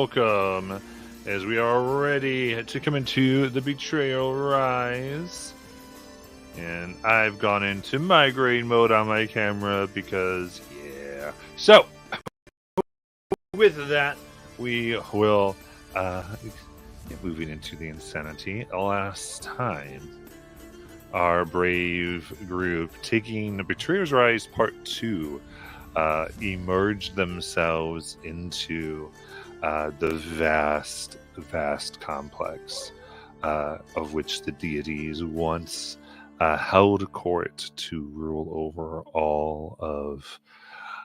welcome as we are ready to come into the Betrayal Rise. And I've gone into migraine mode on my camera because, yeah. So, with that, we will, moving into the insanity. Last time, our brave group, taking the Betrayer's Rise Part 2, emerged themselves into the vast complex of which the deities once held court to rule over all of,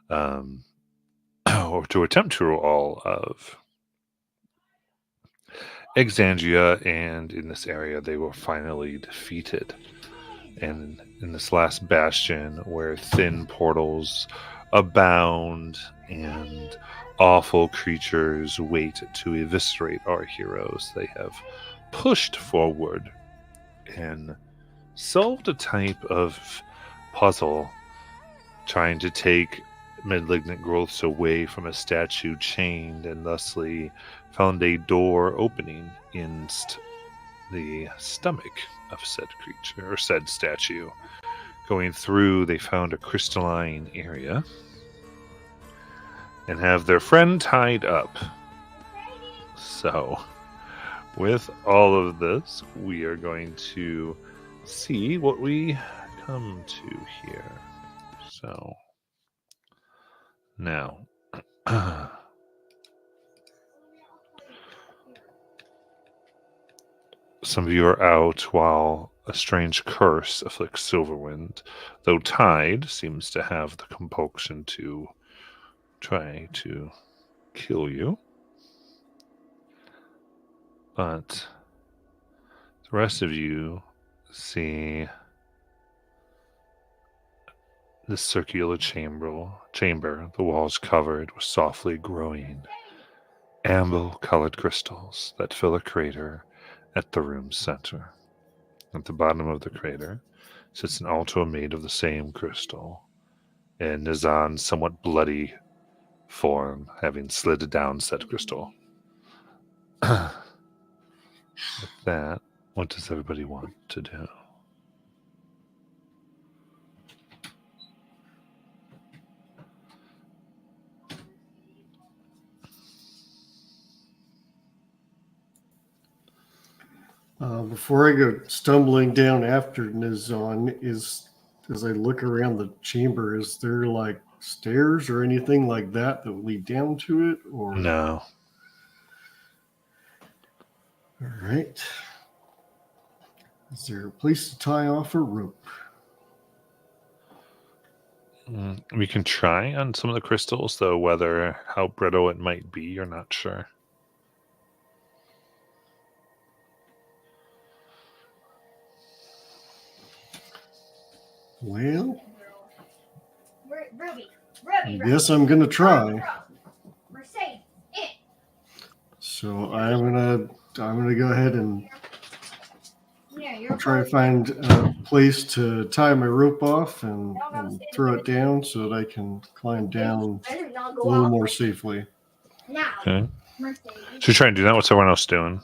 or to attempt to rule all of Exandria, and in this area they were finally defeated. And in this last bastion, where thin portals abound and awful creatures wait to eviscerate our heroes, they have pushed forward and solved a type of puzzle, trying to take malignant growths away from a statue chained, and thusly found a door opening in the stomach of said creature, or said statue. Going through, they found a crystalline area and have their friend tied up. So, with all of this, we are going to see what we come to here. So, now, some of you are out while a strange curse afflicts Silverwind, though Tide seems to have the compulsion to try to kill you. But the rest of you see this circular chamber, the walls covered with softly growing amber-colored crystals that fill a crater at the room's center. At the bottom of the crater sits an altar made of the same crystal, and Nizan's somewhat bloody form having slid down said crystal. With that, what does everybody want to do? Before I go stumbling down after Nizan, as I look around the chamber, is there like stairs or anything like that that lead down to it? Or No. All right. Is there a place to tie off a rope? We can try on some of the crystals, though whether how brittle it might be, you're not sure. Well, Ruby, I guess I'm gonna try. We're safe. So I'm gonna go ahead and try to find a place to tie my rope off and throw it down so that I can climb down a little more safely. Okay. So you're trying to do that? What's everyone else doing?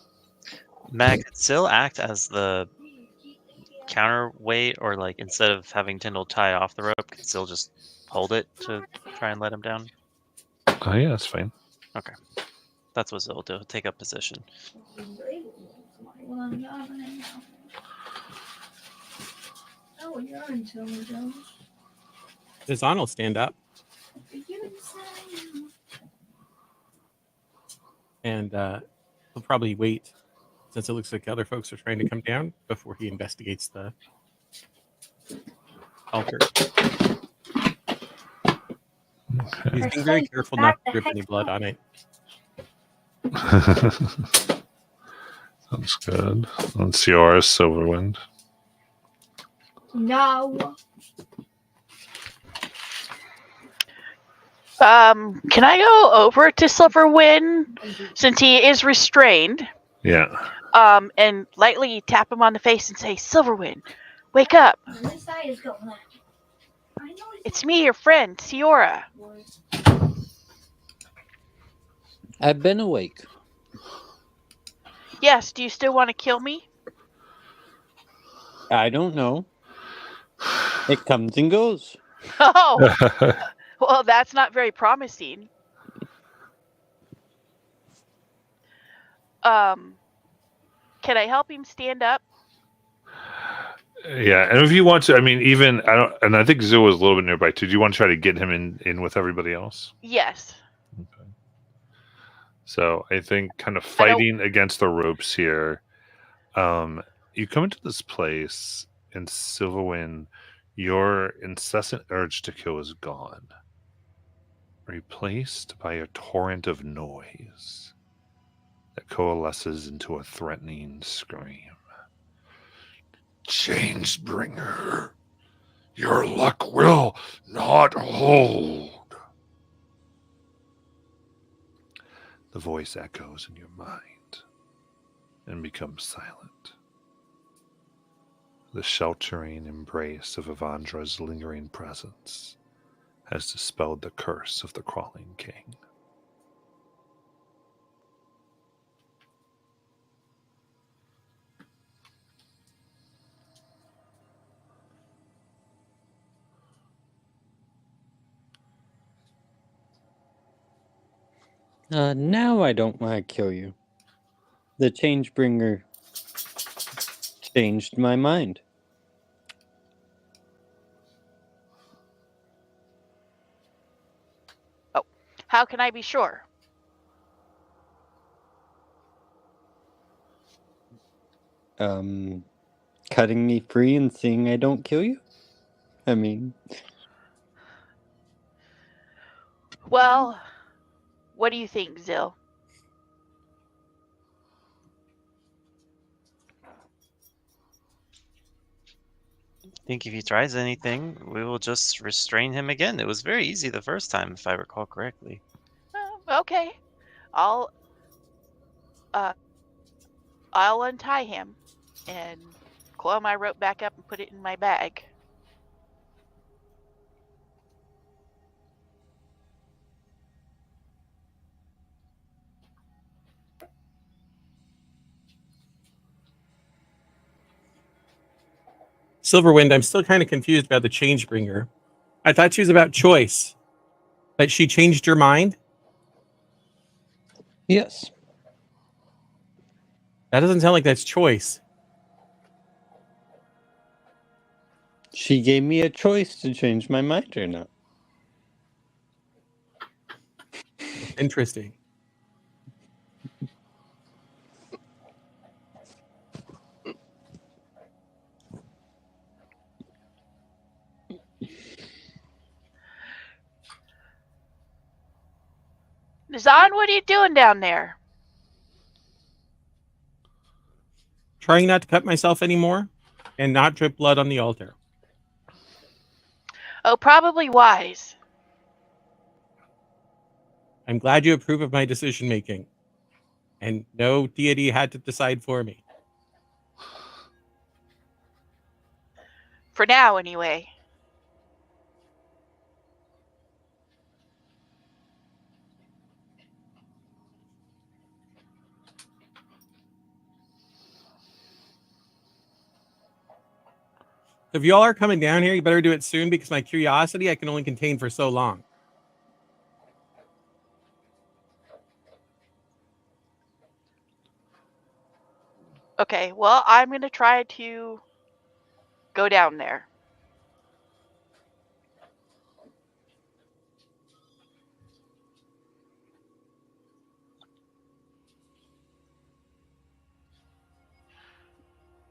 Mag could still act as the counterweight, or like instead of having Tyndall tie off the rope, could still just hold it to try and let him down. Oh yeah, that's fine. Okay. That's what Zil will do. Take up position. Oh, you're intelligent. Nizan will stand up. And he'll probably wait, since it looks like other folks are trying to come down, before he investigates the altar. Okay. He's being very careful not to drip any blood on it. Sounds good. Let's see ours, Silverwind. No. Can I go over to Silverwind since he is restrained? Yeah. And lightly tap him on the face and say, "Silverwind, wake up! It's me, your friend, Ciora." I've been awake. Yes, do you still want to kill me? I don't know. It comes and goes. Oh, well, that's not very promising. Can I help him stand up? Yeah, and if you want to, I mean, even I don't, and I think Zoo was a little bit nearby too. Do you want to try to get him in with everybody else? Yes. Okay. So I think kind of I don't- fighting against the ropes here. You come into this place in Silverwind, your incessant urge to kill is gone, replaced by a torrent of noise that coalesces into a threatening scream. Changebringer, your luck will not hold. The voice echoes in your mind and becomes silent. The sheltering embrace of Evandra's lingering presence has dispelled the curse of the crawling king. Now I don't want to kill you. The Changebringer changed my mind. How can I be sure? Cutting me free and seeing I don't kill you? I mean, Well, what do you think, Zill? I think if he tries anything, we will just restrain him again. It was very easy the first time, if I recall correctly. Okay. I'll untie him and coil my rope back up and put it in my bag. Silverwind, I'm still kind of confused about the Changebringer. I thought she was about choice, but she changed her mind? yes. That doesn't sound like that's choice. She gave me a choice to change my mind or not. Interesting. Zahn, what are you doing down there? Trying not to cut myself anymore and not drip blood on the altar. Oh, probably wise. I'm glad you approve of my decision making. And no deity had to decide for me. For now, anyway. If y'all are coming down here, you better do it soon because my curiosity I can only contain for so long. Okay, well, I'm going to try to go down there.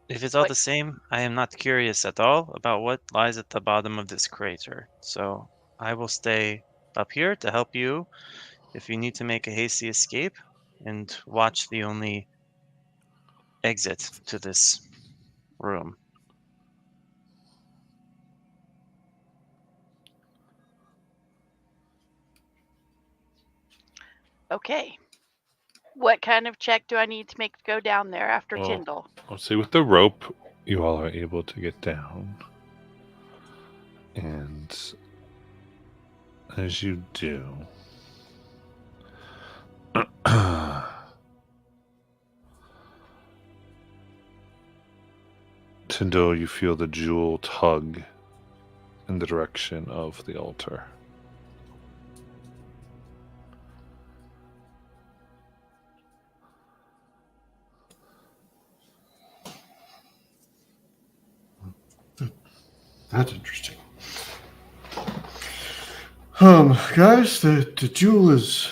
If it's all What- the same, I am not curious at all about what lies at the bottom of this crater. So I will stay up here to help you if you need to make a hasty escape and watch the only exit to this room. Okay. What kind of check do I need to make to go down there after Well, Tyndall? I'll say with the rope, you all are able to get down. And as you do, Tyndall, you feel the jewel tug in the direction of the altar. That's interesting. Guys, the jewel is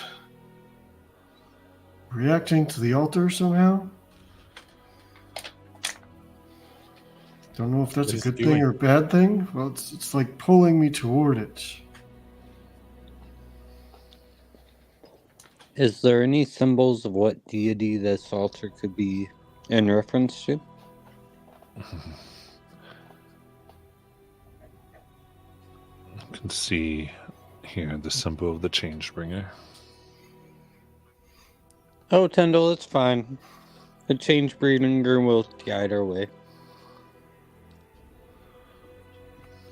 reacting to the altar somehow. Don't know if that's What a is it good thing doing? or a bad thing. Well, it's like pulling me toward it. Is there any symbols of what deity this altar could be in reference to? You can see here the symbol of the Changebringer. Oh, Tyndall, it's fine. The change bringer will guide our way.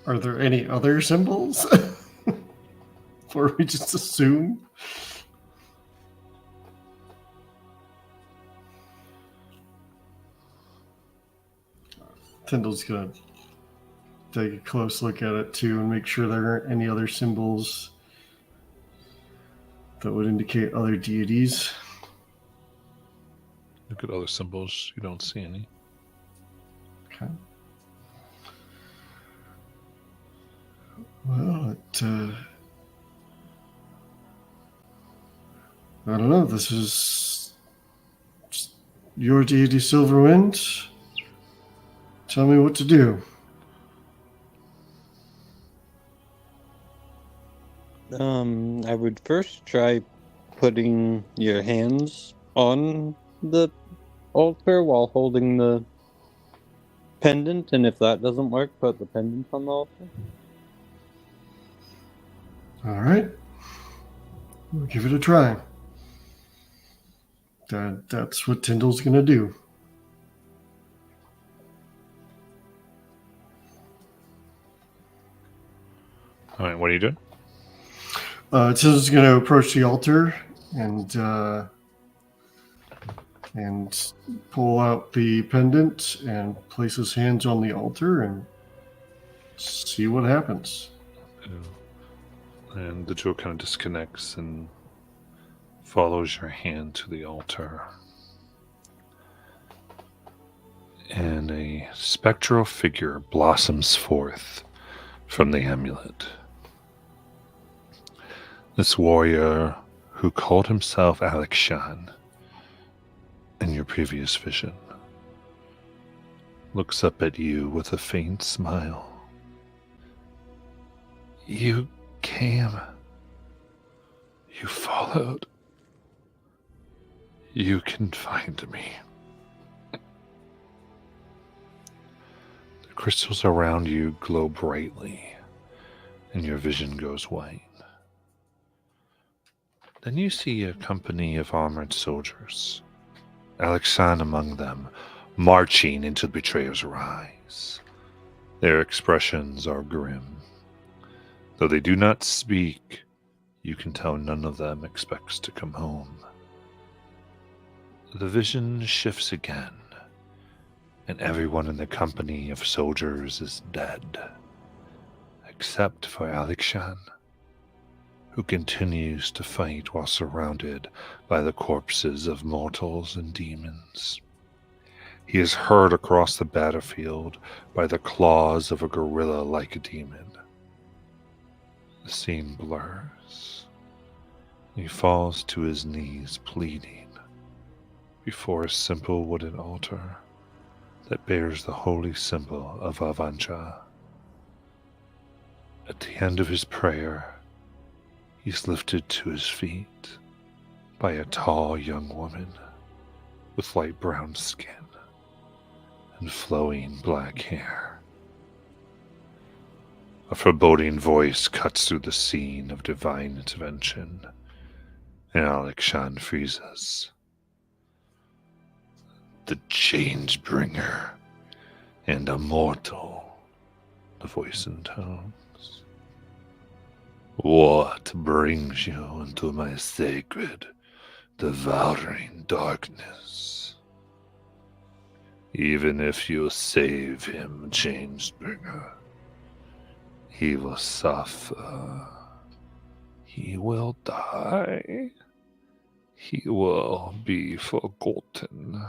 Are there any other symbols? Or we just assume? Tyndall's gonna take a close look at it too and make sure there aren't any other symbols that would indicate other deities. Look at other symbols. You don't see any. Okay. Well, I don't know. This is your deity, Silverwind. Tell me what to do. I would first try putting your hands on the altar while holding the pendant, and if that doesn't work, put the pendant on the altar. All right. We'll give it a try. That's what Tyndall's going to do. All right, what are you doing? Tyndall's going to approach the altar and pull out the pendant and place his hands on the altar and see what happens. And the jewel kind of disconnects and follows your hand to the altar. And a spectral figure blossoms forth from the amulet. This warrior who called himself Alekshan in your previous vision looks up at you with a faint smile. You came. You followed. You can find me. The crystals around you glow brightly, and your vision goes white. Then you see a company of armored soldiers, Alekshan among them, marching into the betrayer's rise. Their expressions are grim. Though they do not speak, you can tell none of them expects to come home. The vision shifts again, and everyone in the company of soldiers is dead, except for Alekshan, who continues to fight while surrounded by the corpses of mortals and demons. He is hurled across the battlefield by the claws of a gorilla like a demon. The scene blurs. He falls to his knees, pleading, before a simple wooden altar that bears the holy symbol of Avancha. At the end of his prayer, he's lifted to his feet by a tall young woman with light brown skin and flowing black hair. A foreboding voice cuts through the scene of divine intervention, and Alekshan freezes. The Changebringer and Immortal, the voice intones. What brings you into my sacred devouring darkness. Even if you save him, Chainsbringer, he will suffer. He will die. He will be forgotten.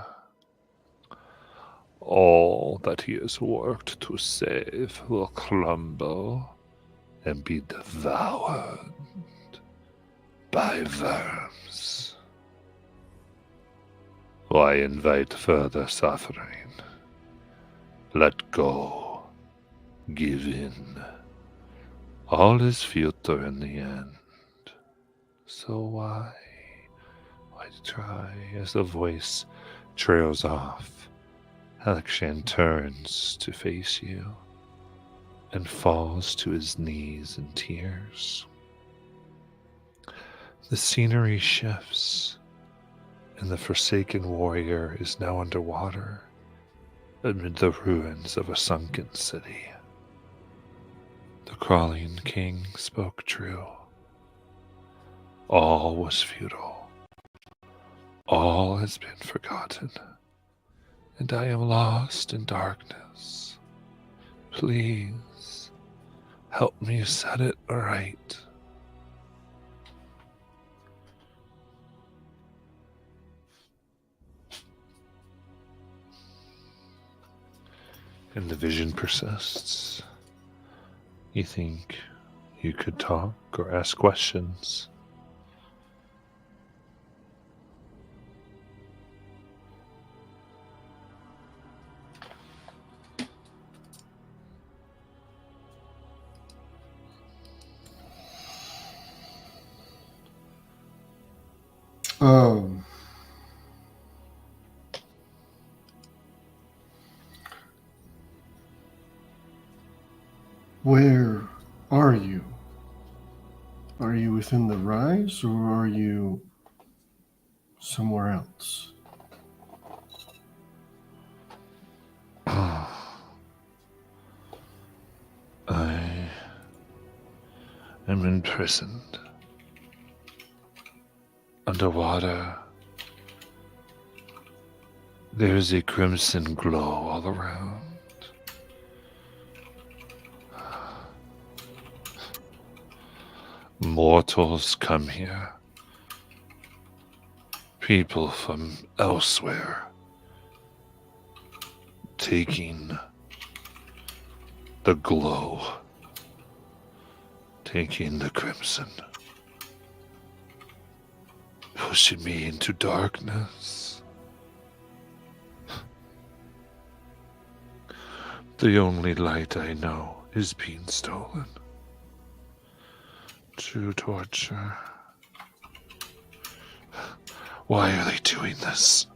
All that he has worked to save will crumble and be devoured by worms. Why invite further suffering? Let go. Give in. All is future in the end. So why try? As the voice trails off, Alekshan turns to face you and falls to his knees in tears. The scenery shifts, and the forsaken warrior is now underwater amid the ruins of a sunken city. The crawling king spoke true. All was futile. All has been forgotten, and I am lost in darkness. Please, help me set it right. And the vision persists. You think you could talk or ask questions? Where are you? Are you within the rise, or are you somewhere else? I am imprisoned underwater. There is a crimson glow all around. Mortals come here. People from elsewhere taking the glow, taking the crimson, pushing me into darkness. The only light I know is being stolen. True torture. Why are they doing this?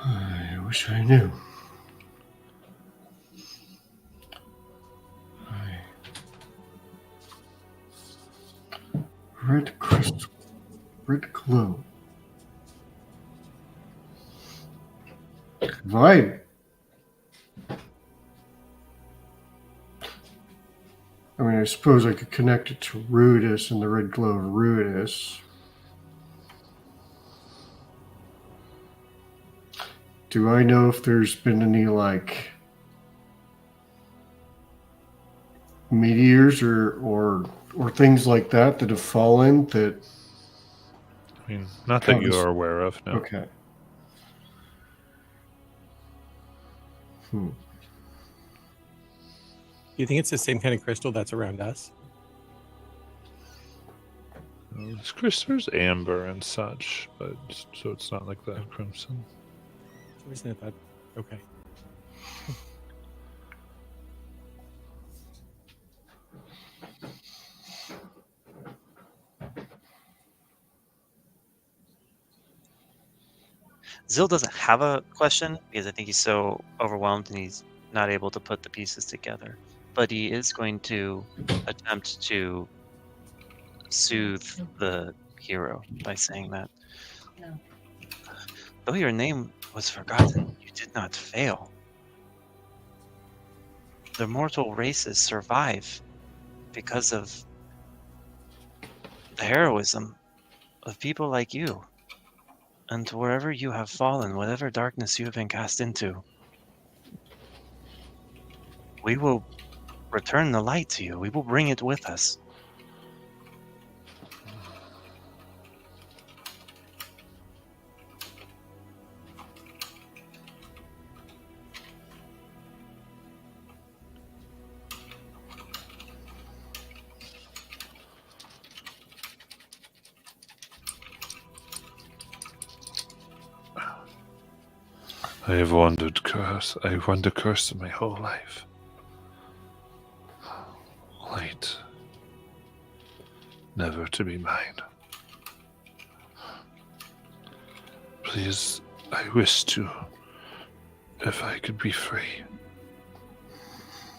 I wish I knew. Red crystal, red glow. Vibe. I mean, I suppose I could connect it to Rudis and the red glow of Rudis. Do I know if there's been any, like, meteors or things like that have fallen that... I mean, not that you are aware of, no. Okay. Do you think it's the same kind of crystal that's around us? This crystal's amber and such, but so it's not like that crimson. For some reason I thought, okay. Zil doesn't have a question because I think he's so overwhelmed and he's not able to put the pieces together. But he is going to attempt to soothe the hero by saying that. No. Though your name was forgotten, you did not fail. The mortal races survive because of the heroism of people like you. And wherever you have fallen, whatever darkness you have been cast into, we will return the light to you. We will bring it with us. I have wandered curse. I've wandered cursed my whole life. Light, never to be mine. Please, I wish to, if I could be free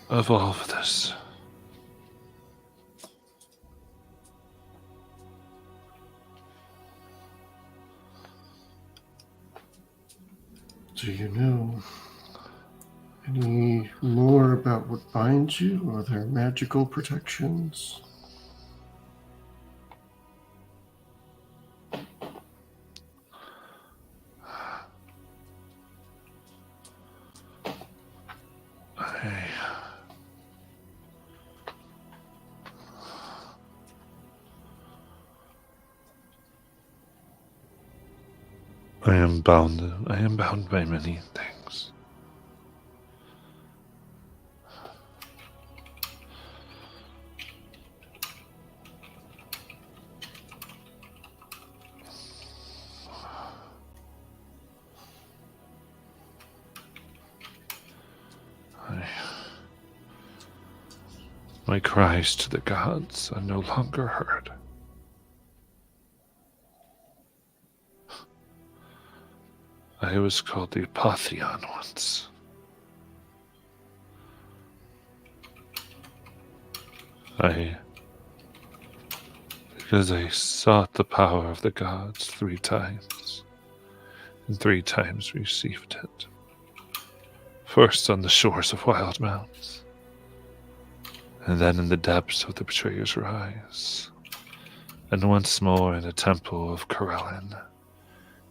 of all of this. Do you know any more about what binds you or their magical protections? I am bound by many things. My cries to the gods are no longer heard. I was called the Apotheon once. Because I sought the power of the gods 3 times, and 3 times received it. First on the shores of wild mountains, and then in the depths of the Betrayer's Rise, and once more in the temple of Corellin,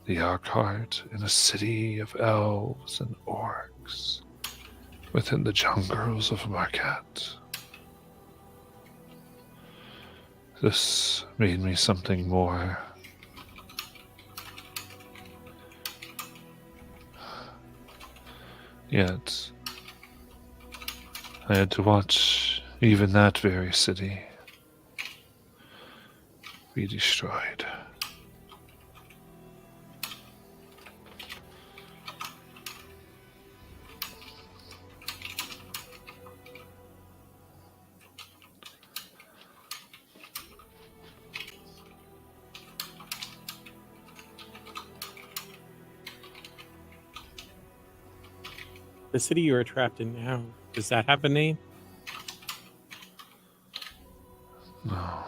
the Arkheart, in a city of elves and orcs, within the jungles of Marquette. This made me something more. Yet, I had to watch even that very city be destroyed. The city you are trapped in now, does that have a name? No.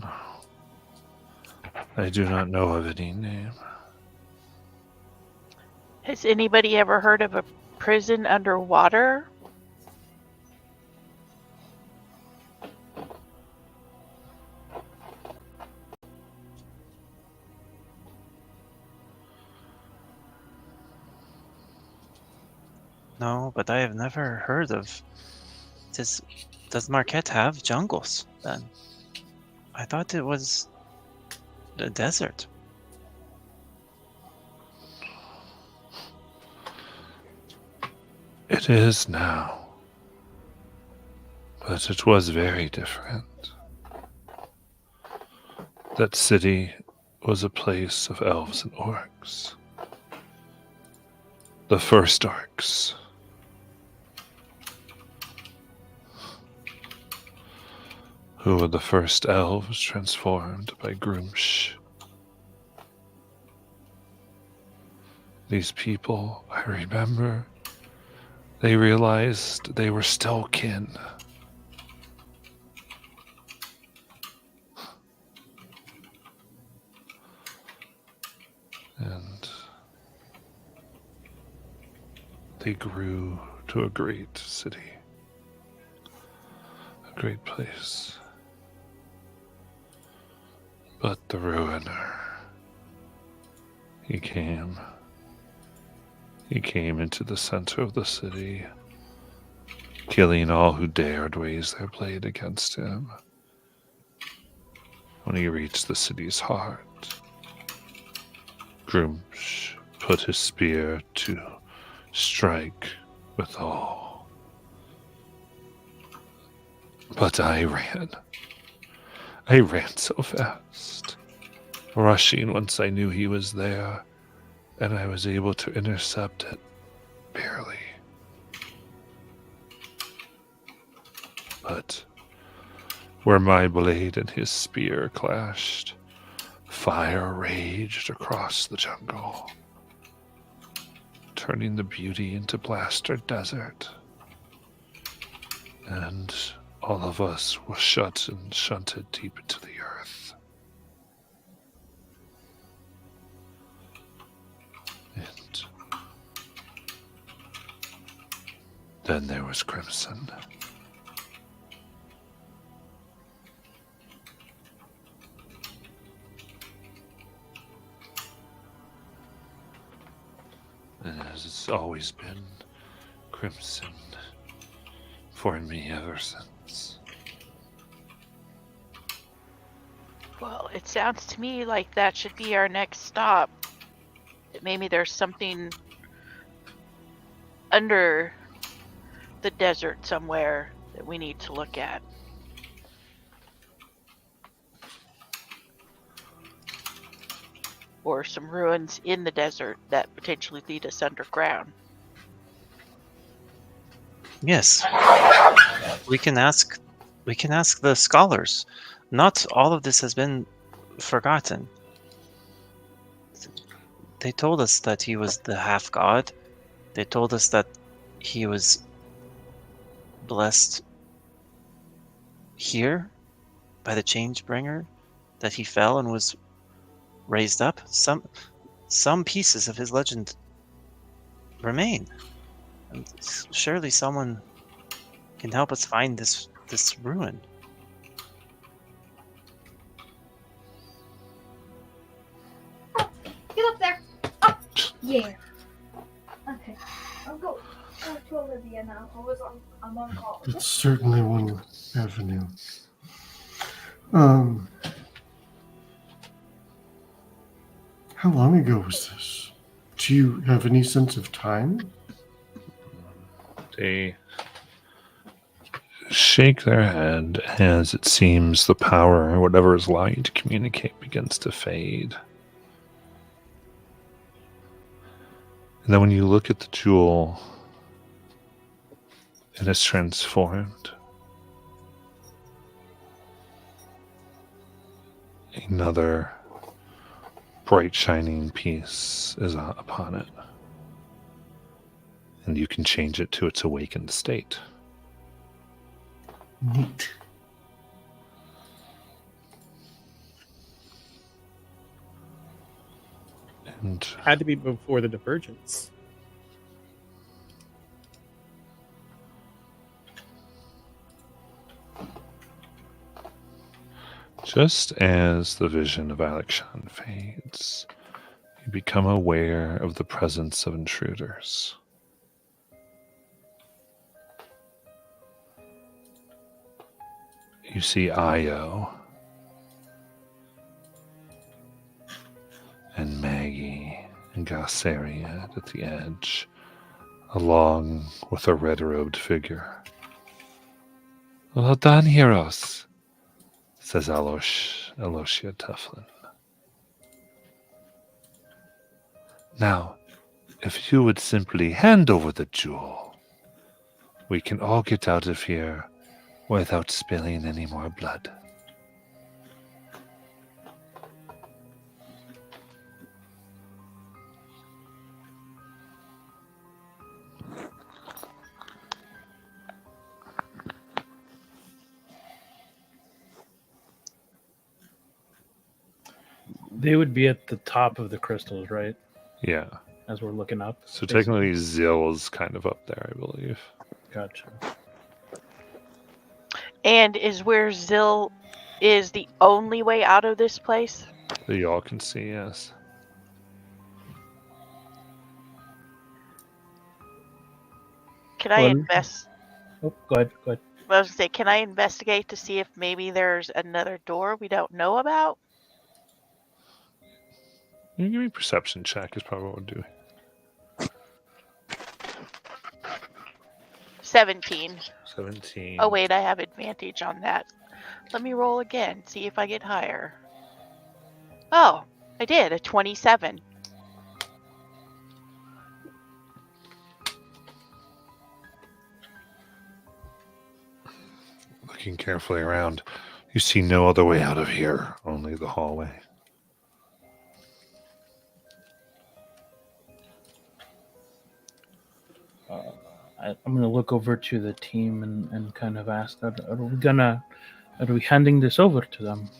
No. I do not know of any name. Has anybody ever heard of a prison underwater? No, but I have never heard of. Does Marquette have jungles then? I thought it was a desert. It is now. But it was very different. That city was a place of elves and orcs. The first orcs. who were the first elves transformed by Grumsh. These people, I remember, they realized they were still kin. And they grew to a great city, a great place. But the ruiner, he came into the center of the city, killing all who dared raise their blade against him. When he reached the city's heart, Grumsh put his spear to strike with all. But I ran. I ran so fast, rushing once I knew he was there, and I was able to intercept it, barely. But where my blade and his spear clashed, fire raged across the jungle, turning the beauty into blasted desert. And all of us were shut and shunted deep into the earth. And then there was Crimson. And as it's always been, Crimson for me ever since. Well, it sounds to me like that should be our next stop. Maybe there's something under the desert somewhere that we need to look at. Or some ruins in the desert that potentially lead us underground. Yes. We can ask the scholars. Not all of this has been forgotten. They told us that he was the half god. They told us that he was blessed here by the change bringer, that he fell and was raised up. Some pieces of his legend remain. And surely someone can help us find this ruin. Get up there. Up. Yeah. Okay. I'll go to Olivia now. I'm on call. It's certainly one avenue. How long ago was this? Do you have any sense of time? They shake their head as it seems the power, whatever is allowing you to communicate, begins to fade. And then when you look at the jewel, it is transformed. Another bright shining piece is upon it. And you can change it to its awakened state. Neat. And Had to be before the divergence. just as the vision of Alekshan fades, you become aware of the presence of intruders. You see Io and Maggie and Gassariad at the edge, along with a red-robed figure. "Well done, heroes," says Aloshia Teflin. "Now, if you would simply hand over the jewel, we can all get out of here without spilling any more blood. They would be at the top of the crystals, right? Yeah. As we're looking up. So basically. technically Zill's kind of up there, I believe. Gotcha. And is where Zill is the only way out of this place? That you all can see, yes. Can I Well- invest? Oh, go ahead. Go ahead. I was gonna say, can I investigate to see if maybe there's another door we don't know about? You give me a perception check is probably what we'll do. 17. 17. Oh wait, I have advantage on that. Let me roll again, see if I get higher. Oh, I did, a 27. Looking carefully around, you see no other way out of here, only the hallway. I'm gonna look over to the team and kind of ask, are we handing this over to them?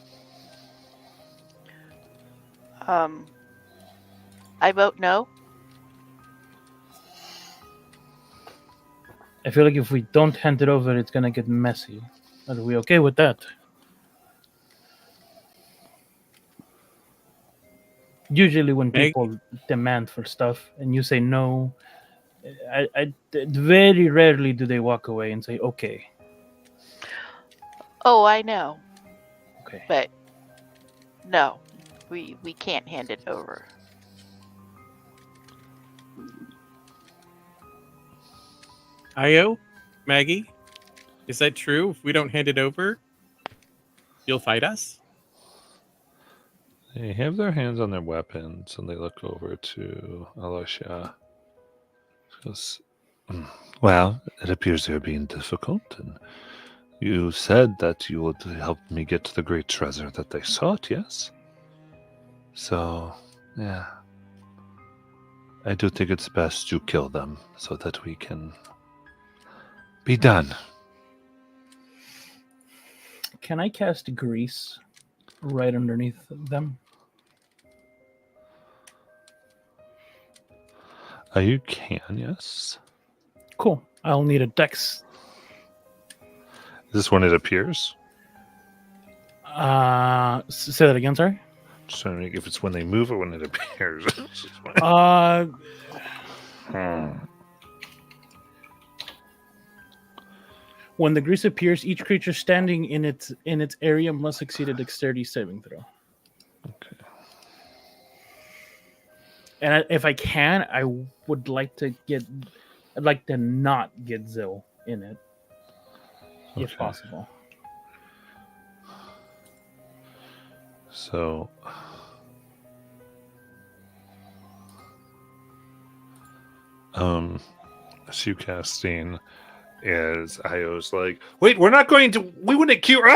I vote no. I feel like if we don't hand it over, it's gonna get messy. Are we okay with that? Usually, when Meg? people demand for stuff and you say no, very rarely do they walk away and say okay. Oh, I know, Okay. but no, we can't hand it over. Io, Maggie, is that true? If we don't hand it over, you'll fight us? They have their hands on their weapons and they look over to Alicia. She goes, well, it appears they're being difficult, and you said that you would help me get to the great treasure that they sought, yes? So, yeah. I do think it's best you kill them so that we can be done. Can I cast grease right underneath them? You can, yes. Cool. I'll need a dex. Is this when it appears? Say that again, sorry. Just trying to make if it's when they move or when it appears. When the grease appears, each creature standing in its area must succeed a dexterity saving throw. Okay. And if I can, I would like to I'd like to not get Zill in it, if Okay. possible. So, Sue casting is Io's like, wait, we wouldn't cure,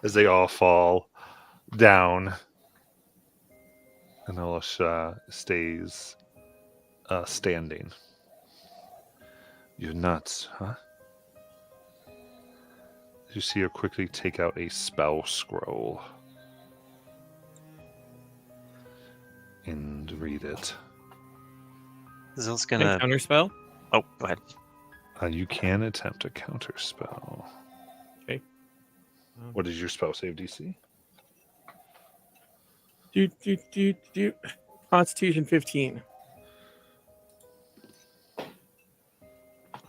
as they all fall down. And Alicia stays standing. You're nuts, huh? You see her quickly take out a spell scroll and read it. Zill's Can gonna. counterspell? Oh, go ahead. You can attempt a counter spell. Okay. What is your spell save DC? Constitution 15.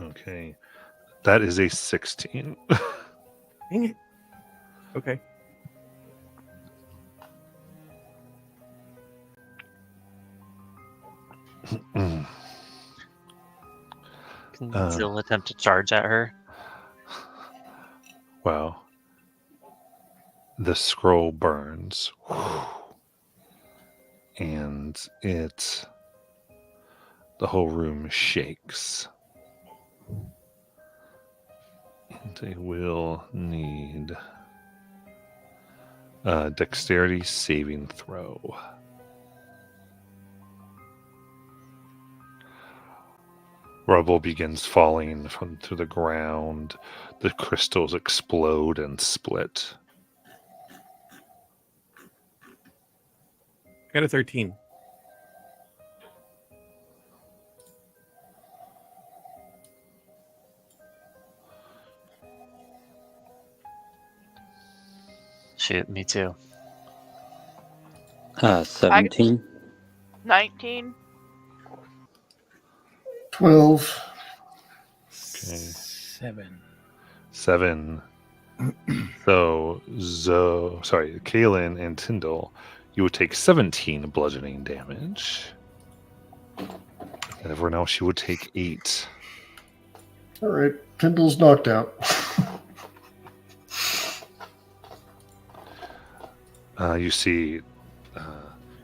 Okay. That is a 16. Dang it. Okay. Mm. Can Zill attempt to charge at her? Well, the scroll burns. And the whole room shakes. They will need a dexterity saving throw. Rubble begins falling to the ground. The crystals explode and split. Got a 13. Shit, me too. 17. 19. 12. Okay. 7. 7. So, Kaylin and Tyndall, you would take 17 bludgeoning damage. And everyone else, you would take 8. All right. Tyndall's knocked out. You see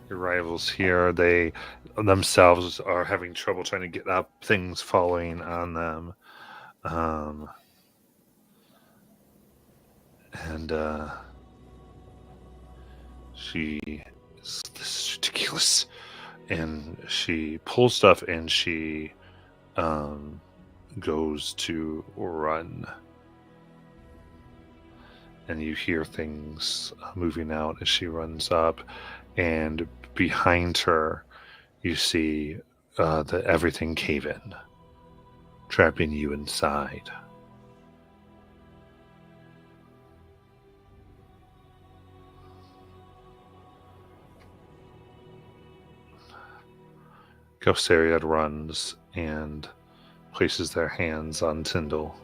your rivals here. They themselves are having trouble trying to get up, things falling on them. She is, this is ridiculous. And she pulls stuff and she goes to run. And you hear things moving out as she runs up. And behind her, you see everything cave in, trapping you inside. Gelsariad runs and places their hands on Tyndall.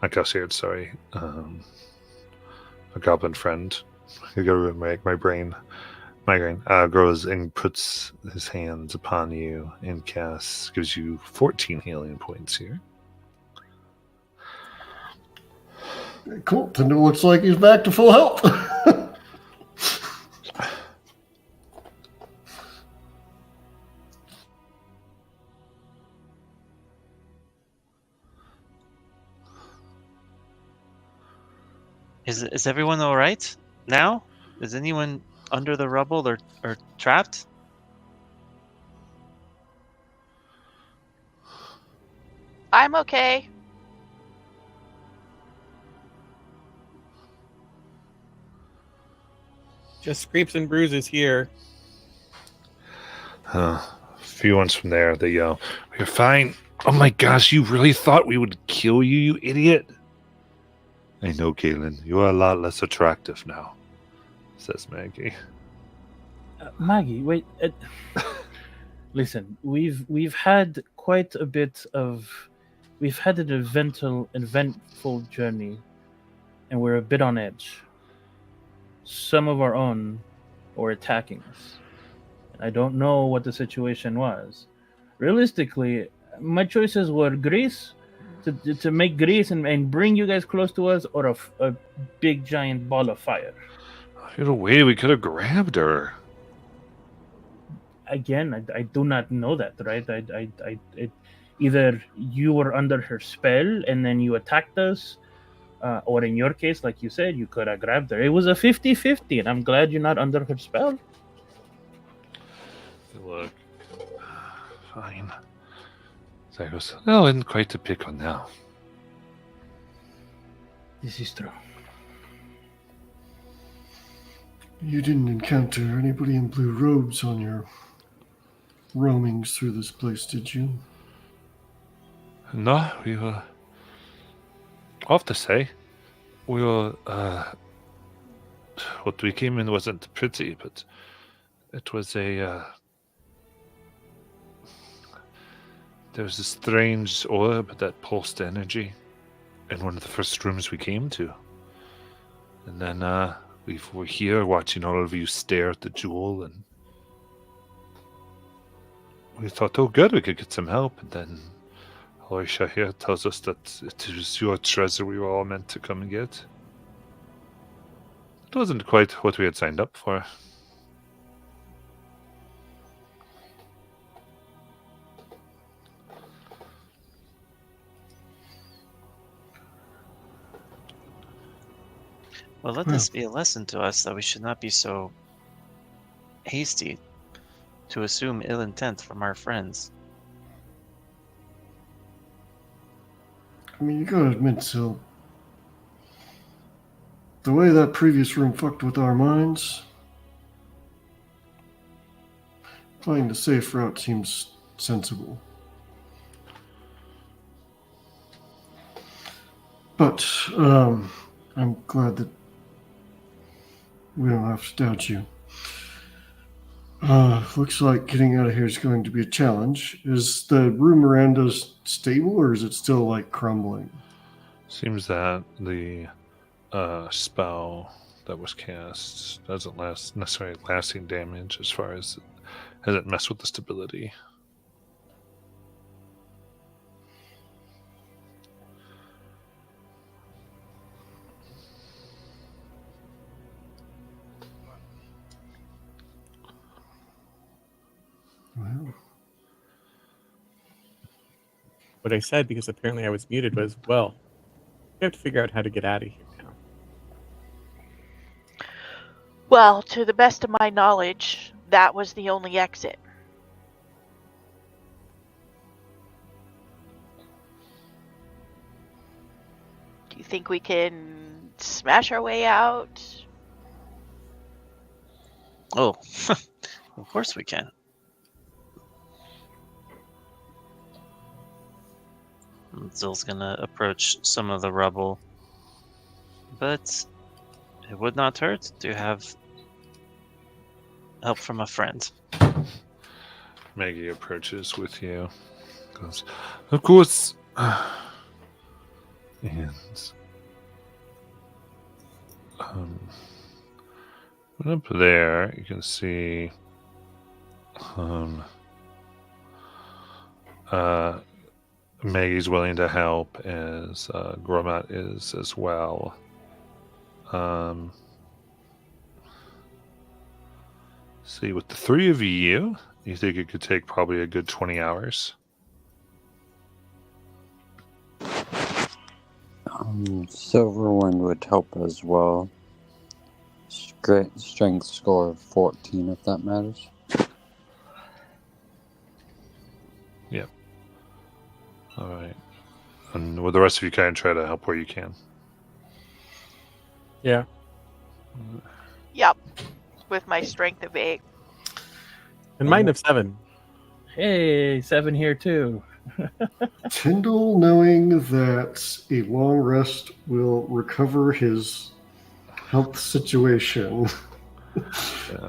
Not Gelsariad, sorry. A goblin friend. I gotta make my brain migraine. Grows and puts his hands upon you and casts, gives you 14 healing points here. Cool. Tyndall looks like he's back to full health. Is everyone all right now? Is anyone under the rubble or trapped? I'm okay. Just scrapes and bruises here. A few ones from there, they yell, "We're fine." Oh my gosh, you really thought we would kill you, you idiot? I know, Kaylin. You are a lot less attractive now, says Maggie. Maggie, wait. Listen, we've had quite a bit of, we've had an eventful journey, and we're a bit on edge. Some of our own were attacking us, and I don't know what the situation was. Realistically, my choices were Greece, to make Greece and bring you guys close to us, or a big giant ball of fire. Either way, we could have grabbed her. Again, I do not know that, right? Either you were under her spell and then you attacked us, or in your case, like you said, you could have grabbed her. It was a 50-50, and I'm glad you're not under her spell. Look, fine. So I goes, oh, isn't quite to pick on now. This is true. You didn't encounter anybody in blue robes on your roamings through this place, did you? No, we were. Off to say, we were. What we came in wasn't pretty, but it was a. There was a strange orb that pulsed energy in one of the first rooms we came to. And then we were here watching all of you stare at the jewel, and we thought, oh good, we could get some help. And then Aloysia here tells us that it is your treasure we were all meant to come and get. It wasn't quite what we had signed up for. Well, let this be a lesson to us that we should not be so hasty to assume ill intent from our friends. I mean, you gotta admit, so the way that previous room fucked with our minds, playing the safe route seems sensible. But I'm glad that we don't have to doubt you. Looks like getting out of here is going to be a challenge. Is the room around us stable, or is it still like crumbling? Seems that the spell that was cast doesn't last necessarily lasting damage as far as has it messed with the stability. Well, What I said, because apparently I was muted, was, well, we have to figure out how to get out of here now. Well, to the best of my knowledge, that was the only exit. Do you think we can smash our way out? Oh, of course we can. Zill's gonna approach some of the rubble, but it would not hurt to have help from a friend. Maggie approaches with you. Goes, of course. And up there, you can see Maggie's willing to help, as Gromat is as well. See, with the three of you think it could take probably a good 20 hours? Silverwind would help as well. Strength score of 14, if that matters. Yep. All right. And with the rest of you, kind of try to help where you can. Yeah. Yep. With my strength of 8. And mine of 7. Hey, 7 here too. Tyndall, knowing that a long rest will recover his health situation,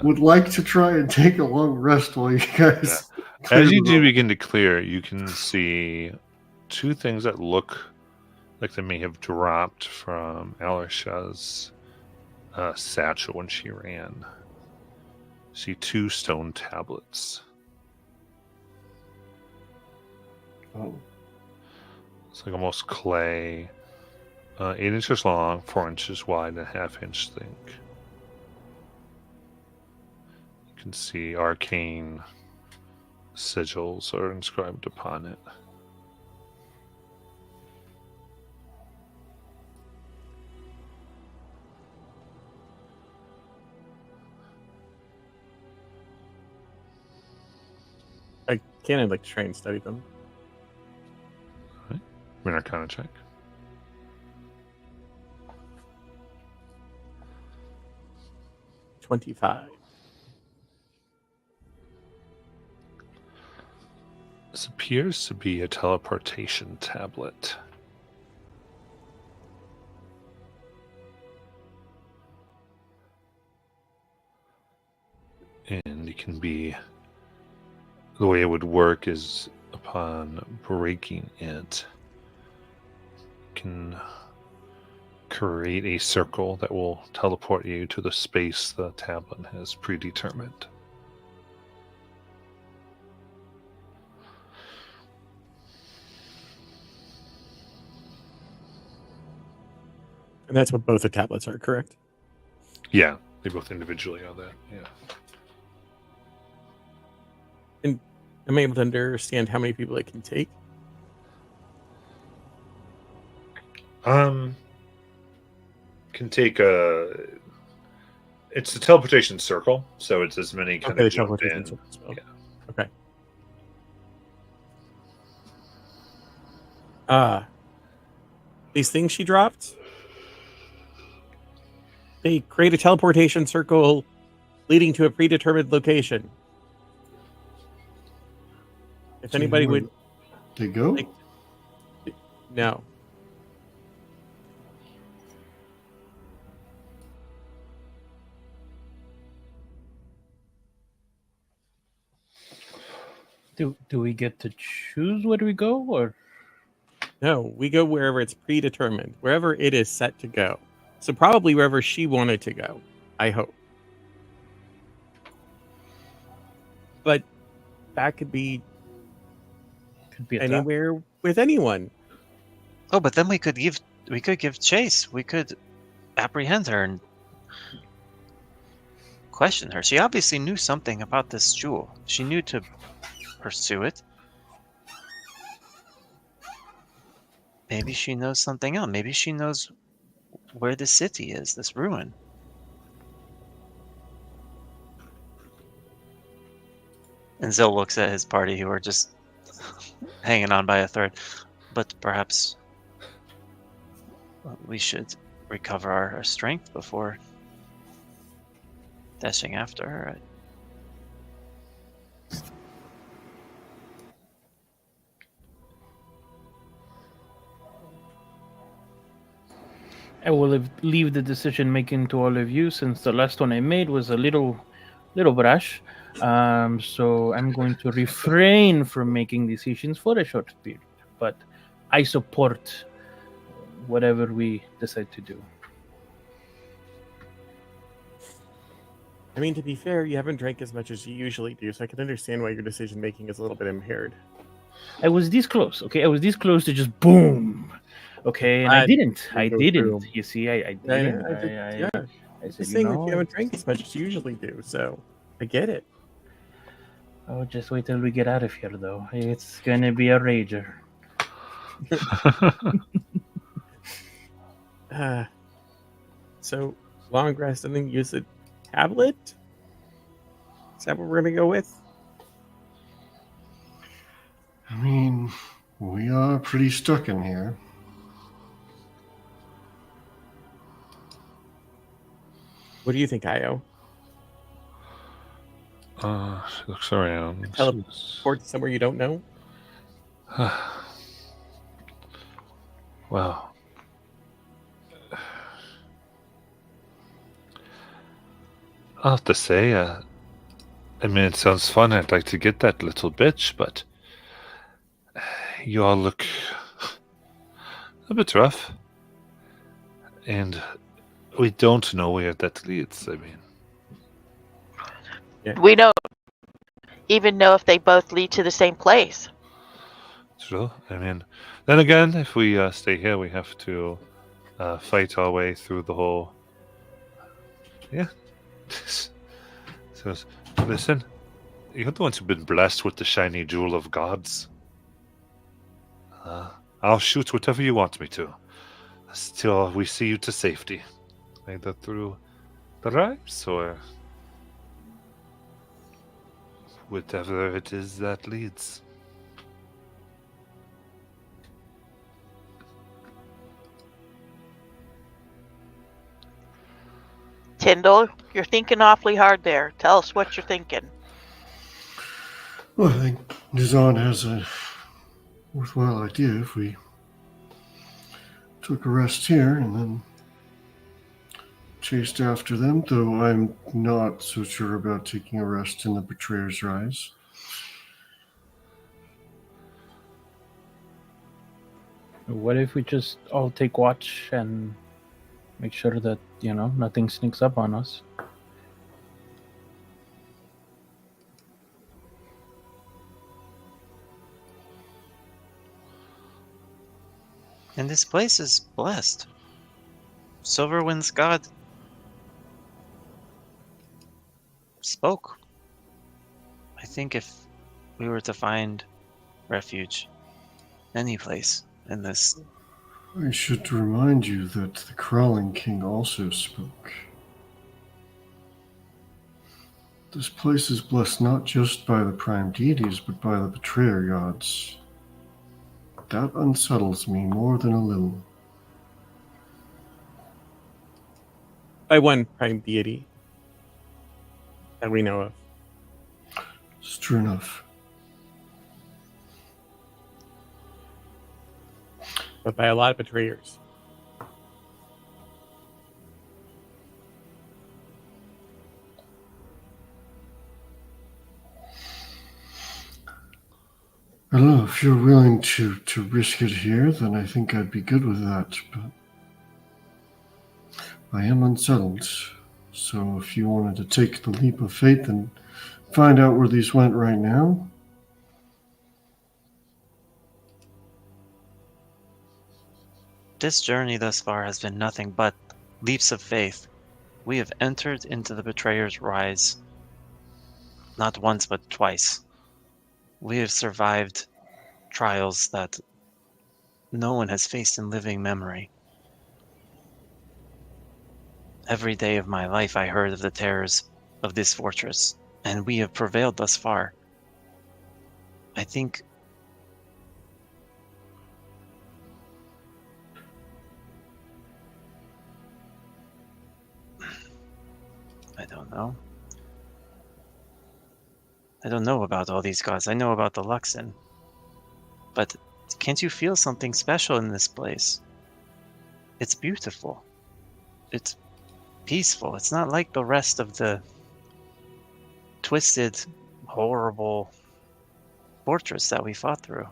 would like to try and take a long rest while you guys. As you do begin to clear, you can see two things that look like they may have dropped from Alisha's satchel when she ran. See 2 stone tablets. Oh. It's like almost clay, 8 inches long, 4 inches wide, and a half-inch thick. You can see arcane sigils are inscribed upon it. Can I like try and study them? Right. An Arcana check. $25. This appears to be a teleportation tablet. And it can be... The way it would work is upon breaking it, you can create a circle that will teleport you to the space the tablet has predetermined. And that's what both the tablets are, correct? Yeah, they both individually are that, yeah. And am I able to understand how many people it can take? can take a. It's a teleportation circle, so it's as many kind Okay, the of jump teleportation in. circle spell. Yeah. Okay. These things she dropped, they create a teleportation circle leading to a predetermined location. If So anybody where would they go? like, no. Do we get to choose where we go, or No, we go wherever it's predetermined, wherever it is set to go. So probably wherever she wanted to go, I hope. But that could be could be a trap? anywhere with anyone. Oh, but then we could give chase. We could apprehend her and question her. She obviously knew something about this jewel. She knew to pursue it. Maybe she knows something else. Maybe she knows where the city is, this ruin. And Zil looks at his party who are just hanging on by a thread. But perhaps we should recover our strength before dashing after her. I will leave the decision making to all of you, since the last one I made was a little brash. So I'm going to refrain from making decisions for a short period. But I support whatever we decide to do. I mean, to be fair, you haven't drank as much as you usually do, so I can understand why your decision making is a little bit impaired. I was this close, okay? I was this close to just boom. Okay, and I didn't. I go didn't. through. You see, I didn't. I I'm said, just saying, like, you know, haven't drank as much as you usually do, so I get it. oh, just wait till we get out of here, though. It's gonna be a rager. So, long rest and then use a tablet? Is that what we're going to go with? I mean, we are pretty stuck in here. What do you think, Io? She looks around. Teleport to somewhere you don't know? Well, I'll have to say, I mean, it sounds fun. I'd like to get that little bitch, but you all look a bit rough. And we don't know where that leads. I mean, We don't even know if they both lead to the same place. true. I mean, then again, if we stay here, we have to fight our way through the whole. Yeah. So, listen, you're the ones who've been blessed with the shiny jewel of gods. I'll shoot whatever you want me to, till we see you to safety, either through the rise or whatever it is that leads. Tyndall, you're thinking awfully hard there. Tell us what you're thinking. Well, I think Nizan has a worthwhile idea if we took a rest here and then chased after them, though I'm not so sure about taking a rest in the Betrayer's Rise. What if we just all take watch and make sure that, nothing sneaks up on us? And this place is blessed. Silverwind's god spoke. I think if we were to find refuge any place in this I should remind you that the Crawling King also spoke. This place is blessed not just by the prime deities, but by the betrayer gods. That unsettles me more than a little. By one prime deity that we know of. It's true enough. But by a lot of betrayers. I don't know, if you're willing to risk it here, then I think I'd be good with that, but I am unsettled. So if you wanted to take the leap of faith and find out where these went right now. This journey thus far has been nothing but leaps of faith. We have entered into the Betrayer's Rise not once but twice. We have survived trials that no one has faced in living memory. Every day of my life I heard of the terrors of this fortress, and we have prevailed thus far. I think I don't know. I don't know about all these gods. I know about the Luxon. But can't you feel something special in this place? It's beautiful. It's peaceful. It's not like the rest of the twisted, horrible fortress that we fought through.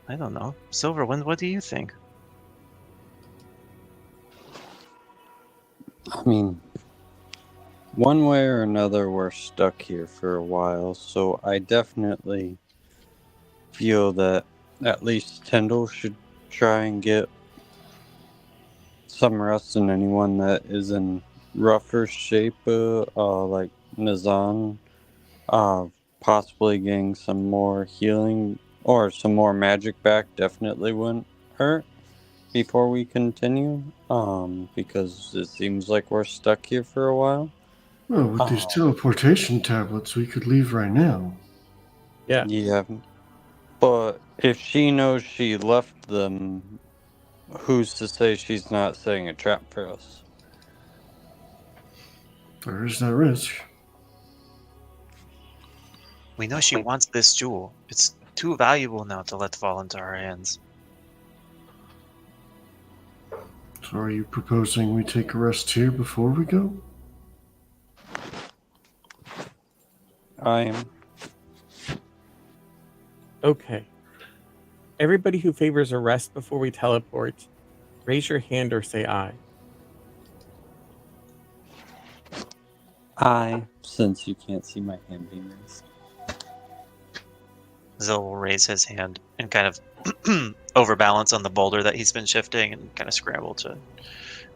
I don't know. Silverwind, what do you think? I mean, one way or another, we're stuck here for a while, so I definitely feel that at least Tyndall should try and get some rest, and anyone that is in rougher shape, like Nazan, possibly getting some more healing or some more magic back definitely wouldn't hurt before we continue, because it seems like we're stuck here for a while. Well, with these teleportation tablets, we could leave right now. Yeah. Yeah. But if she knows she left them, who's to say she's not setting a trap for us? There is that risk. We know she wants this jewel. It's too valuable now to let fall into her hands. So are you proposing we take a rest here before we go? I am. Okay. Everybody who favors a rest before we teleport, raise your hand or say aye. I, since you can't see my hand being raised. Zil will raise his hand and kind of overbalance on the boulder that he's been shifting and kind of scramble to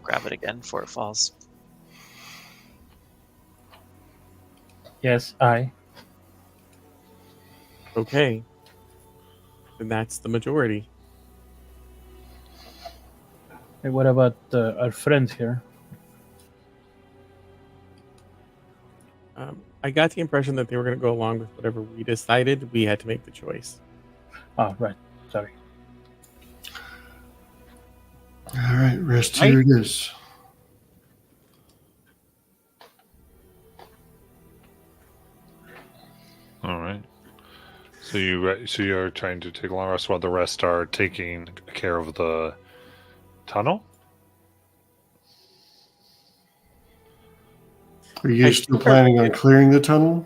grab it again before it falls. Yes, I. Okay. Then that's the majority. Hey, what about our friends here? I got the impression that they were going to go along with whatever we decided. We had to make the choice. Oh, right. Sorry. All right, rest here it is. All right. So you're trying to take a long rest while the rest are taking care of the tunnel? Are you still planning on clearing the tunnel?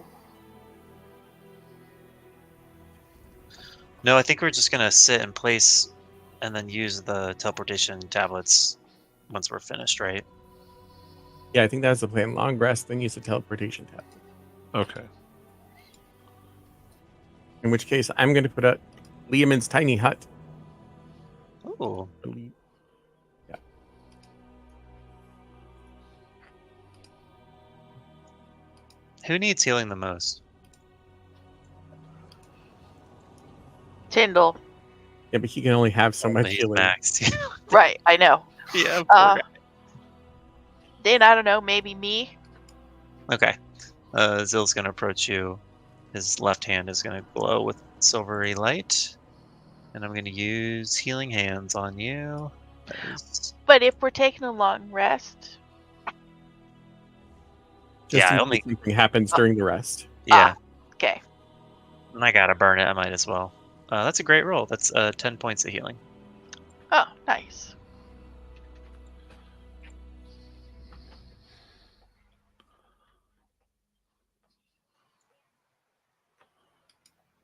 No, I think we're just going to sit in place and then use the teleportation tablets once we're finished, right? Yeah, I think that's the plan. Long rest, then use the teleportation tab. Okay. In which case, I'm going to put up Liamon's tiny hut. Ooh. Yeah. Who needs healing the most? Tyndall. Yeah, but he can only have so much He's healing. maxed. Right, I know. Yeah, poor guy. Then I don't know, maybe me. Okay. Zill's gonna approach you. His left hand is gonna glow with silvery light. And I'm gonna use healing hands on you. But if we're taking a long rest, Just Yeah, in only- case something happens during the rest. Yeah. okay. And I gotta burn it, I might as well. That's a great roll. That's 10 points of healing. Oh, nice.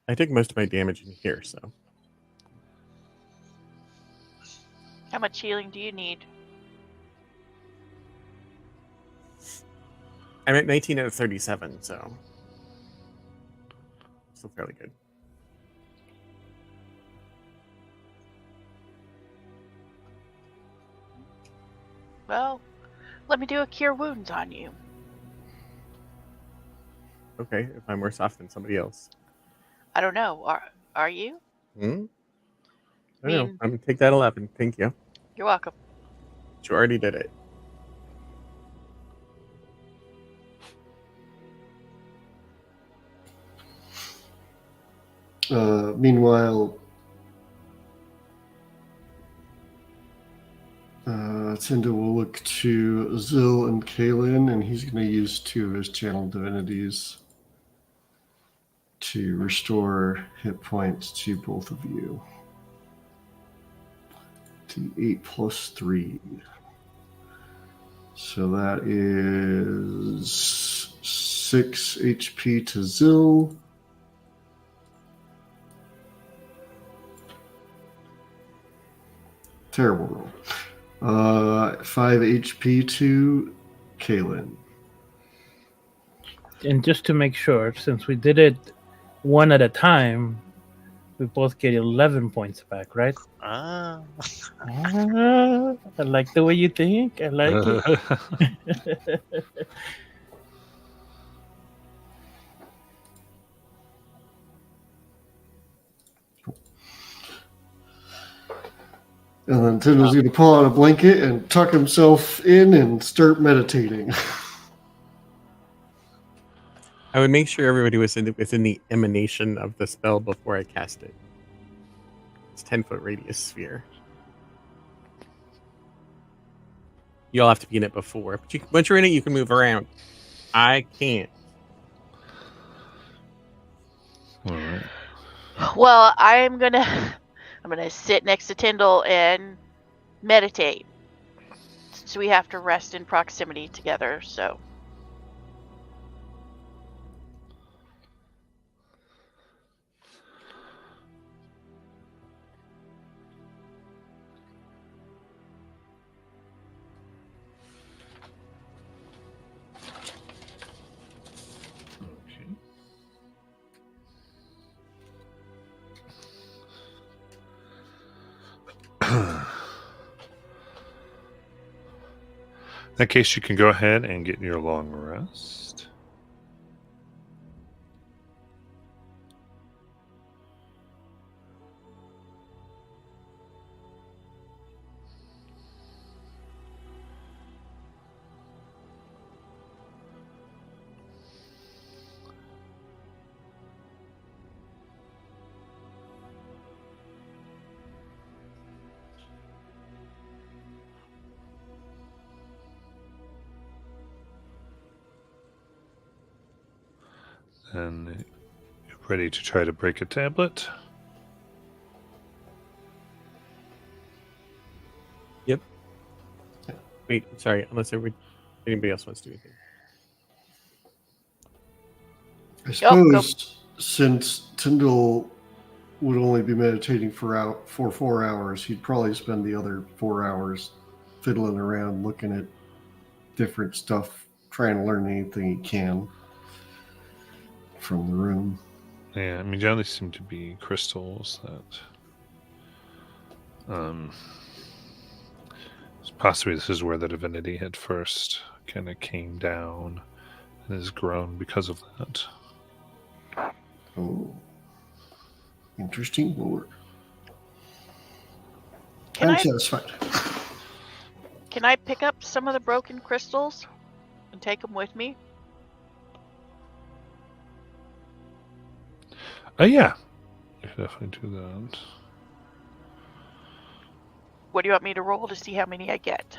I took most of my damage in here, so. How much healing do you need? I'm at 19 out of 37, so. Still fairly good. Well, let me do a cure wounds on you. Okay, if I'm worse off than somebody else. I don't know. Are you? Hmm? I I don't know. mean- I'm gonna take that 11. Thank you. You're welcome. But you already did it. Meanwhile, Tinder will look to Zil and Kalen, and he's going to use 2 of his channel divinities to restore hit points to both of you. To 8 plus 3. So that is 6 HP to Zil. Terrible roll. 5 HP to Kalen. And just to make sure, since we did it one at a time, we both get 11 points back, right? Ah. I like the way you think. I like it. And then Tindall's going to pull out a blanket and tuck himself in and start meditating. I would make sure everybody was within the emanation of the spell before I cast it. It's 10-foot radius sphere. You all have to be in it before. But once you're in it, you can move around. I can't. All right. Well, I'm gonna sit next to Tyndall and meditate. So we have to rest in proximity together, so. In that case, you can go ahead and get your long rest. And you're ready to try to break a tablet. Wait, sorry. Unless anybody else wants to do anything. I Go. suppose since Tyndall would only be meditating for 4 hours, he'd probably spend the other 4 hours fiddling around looking at different stuff, trying to learn anything he can from the room. Yeah, I mean, generally seem to be crystals that. Possibly this is where the divinity had first kind of came down and has grown because of that. Oh. Interesting lore. Can I'm I satisfied. can I pick up some of the broken crystals and take them with me? Yeah. You can definitely do that. What do you want me to roll to see how many I get?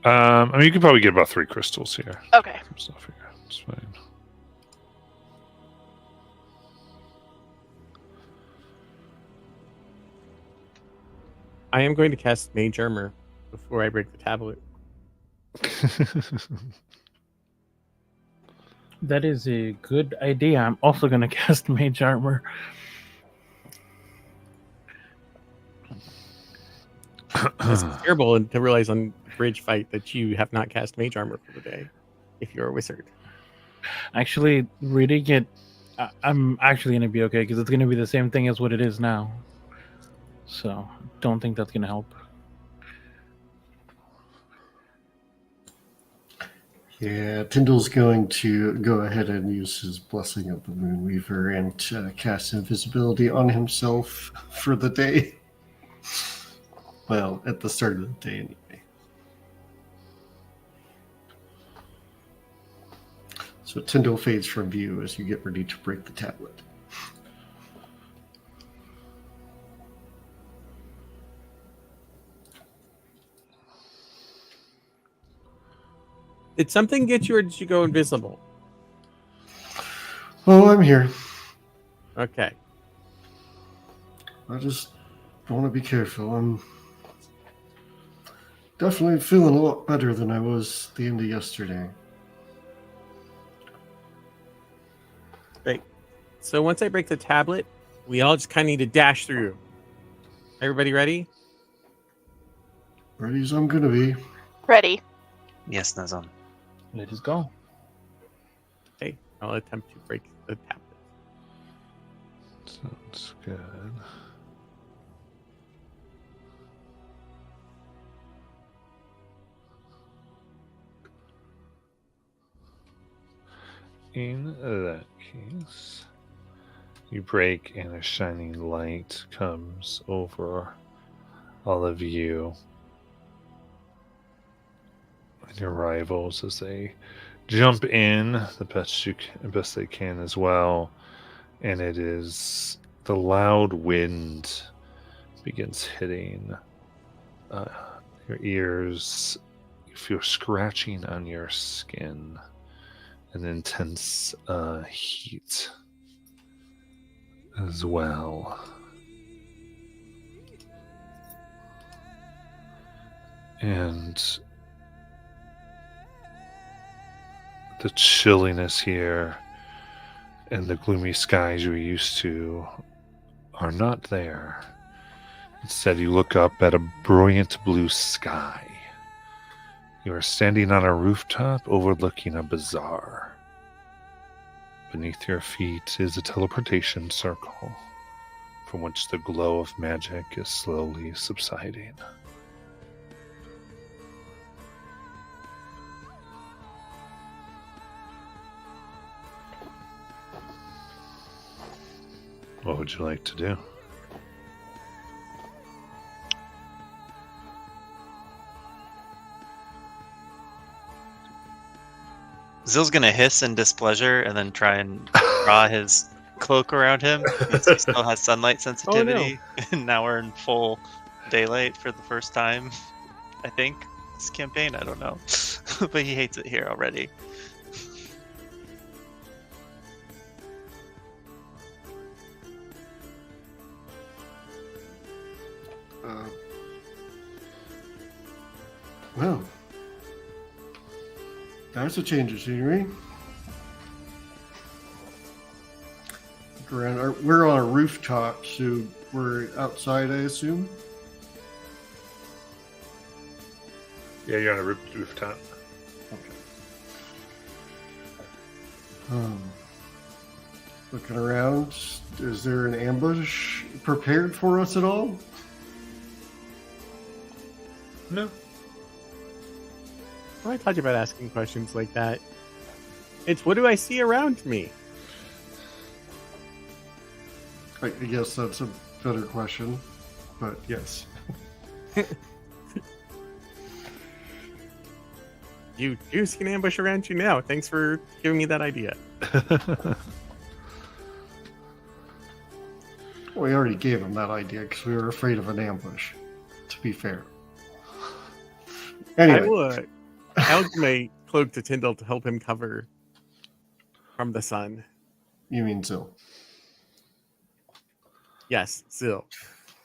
I mean, you could probably get about 3 crystals here. Okay. Some stuff here. It's fine. I am going to cast Mage Armor before I break the tablet. That is a good idea. I'm also going to cast Mage Armor. It's terrible to realize on Bridge Fight that you have not cast Mage Armor for the day if you're a wizard. Actually, reading it, I'm actually going to be okay because it's going to be the same thing as what it is now. So, don't think that's going to help. Yeah, Tyndall's going to go ahead and use his Blessing of the Moonweaver and cast invisibility on himself for the day. Well, at the start of the day, anyway. So Tyndall fades from view as you get ready to break the tablet. Did something get you, or did you go invisible? Oh, I'm here. Okay. I just want to be careful. I'm definitely feeling a lot better than I was at the end of yesterday. Great. So once I break the tablet, we all just kind of need to dash through. Everybody ready? Ready as I'm going to be. Ready. Yes, Nazan. Let us go. Okay. I'll attempt to break the tablet. Sounds good. In that case, you break and a shining light comes over all of you and your rivals as they jump in the best they can as well. And it is the loud wind begins hitting your ears. You feel scratching on your skin. An intense heat as well. And the chilliness here and the gloomy skies you're used to are not there. Instead, you look up at a brilliant blue sky. You are standing on a rooftop overlooking a bazaar. Beneath your feet is a teleportation circle from which the glow of magic is slowly subsiding. What would you like to do? Zill's gonna hiss in displeasure and then try and draw his cloak around him because he still has sunlight sensitivity. And now we're in full daylight for the first time, I think, this campaign. I don't know. But he hates it here already. Well, that's a change of scenery. Look around. We're on a rooftop, so we're outside, I assume. Yeah, you're on a rooftop. Okay. Looking around, is there an ambush prepared for us at all? No. Well, I told you about asking questions like that. It's what do I see around me? I guess that's a better question, but yes. You see an ambush around you now. Thanks for giving me that idea. We already gave him that idea because we were afraid of an ambush, to be fair. I Anyway, will held my cloak to Tyndall to help him cover from the sun. you mean Zill. Yes, Zill.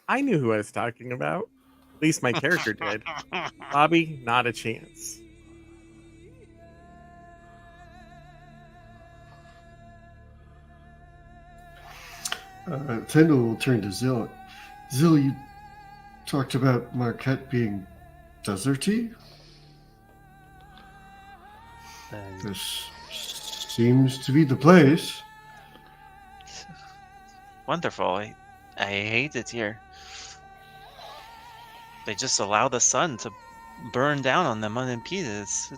I knew who I was talking about. At least my character did. Bobby, not a chance. Tyndall will turn to Zill. Zill, you talked about Marquette being deserty? This seems to be the place. Wonderful. I hate it here. They just allow the sun to burn down on them unimpeded. It's an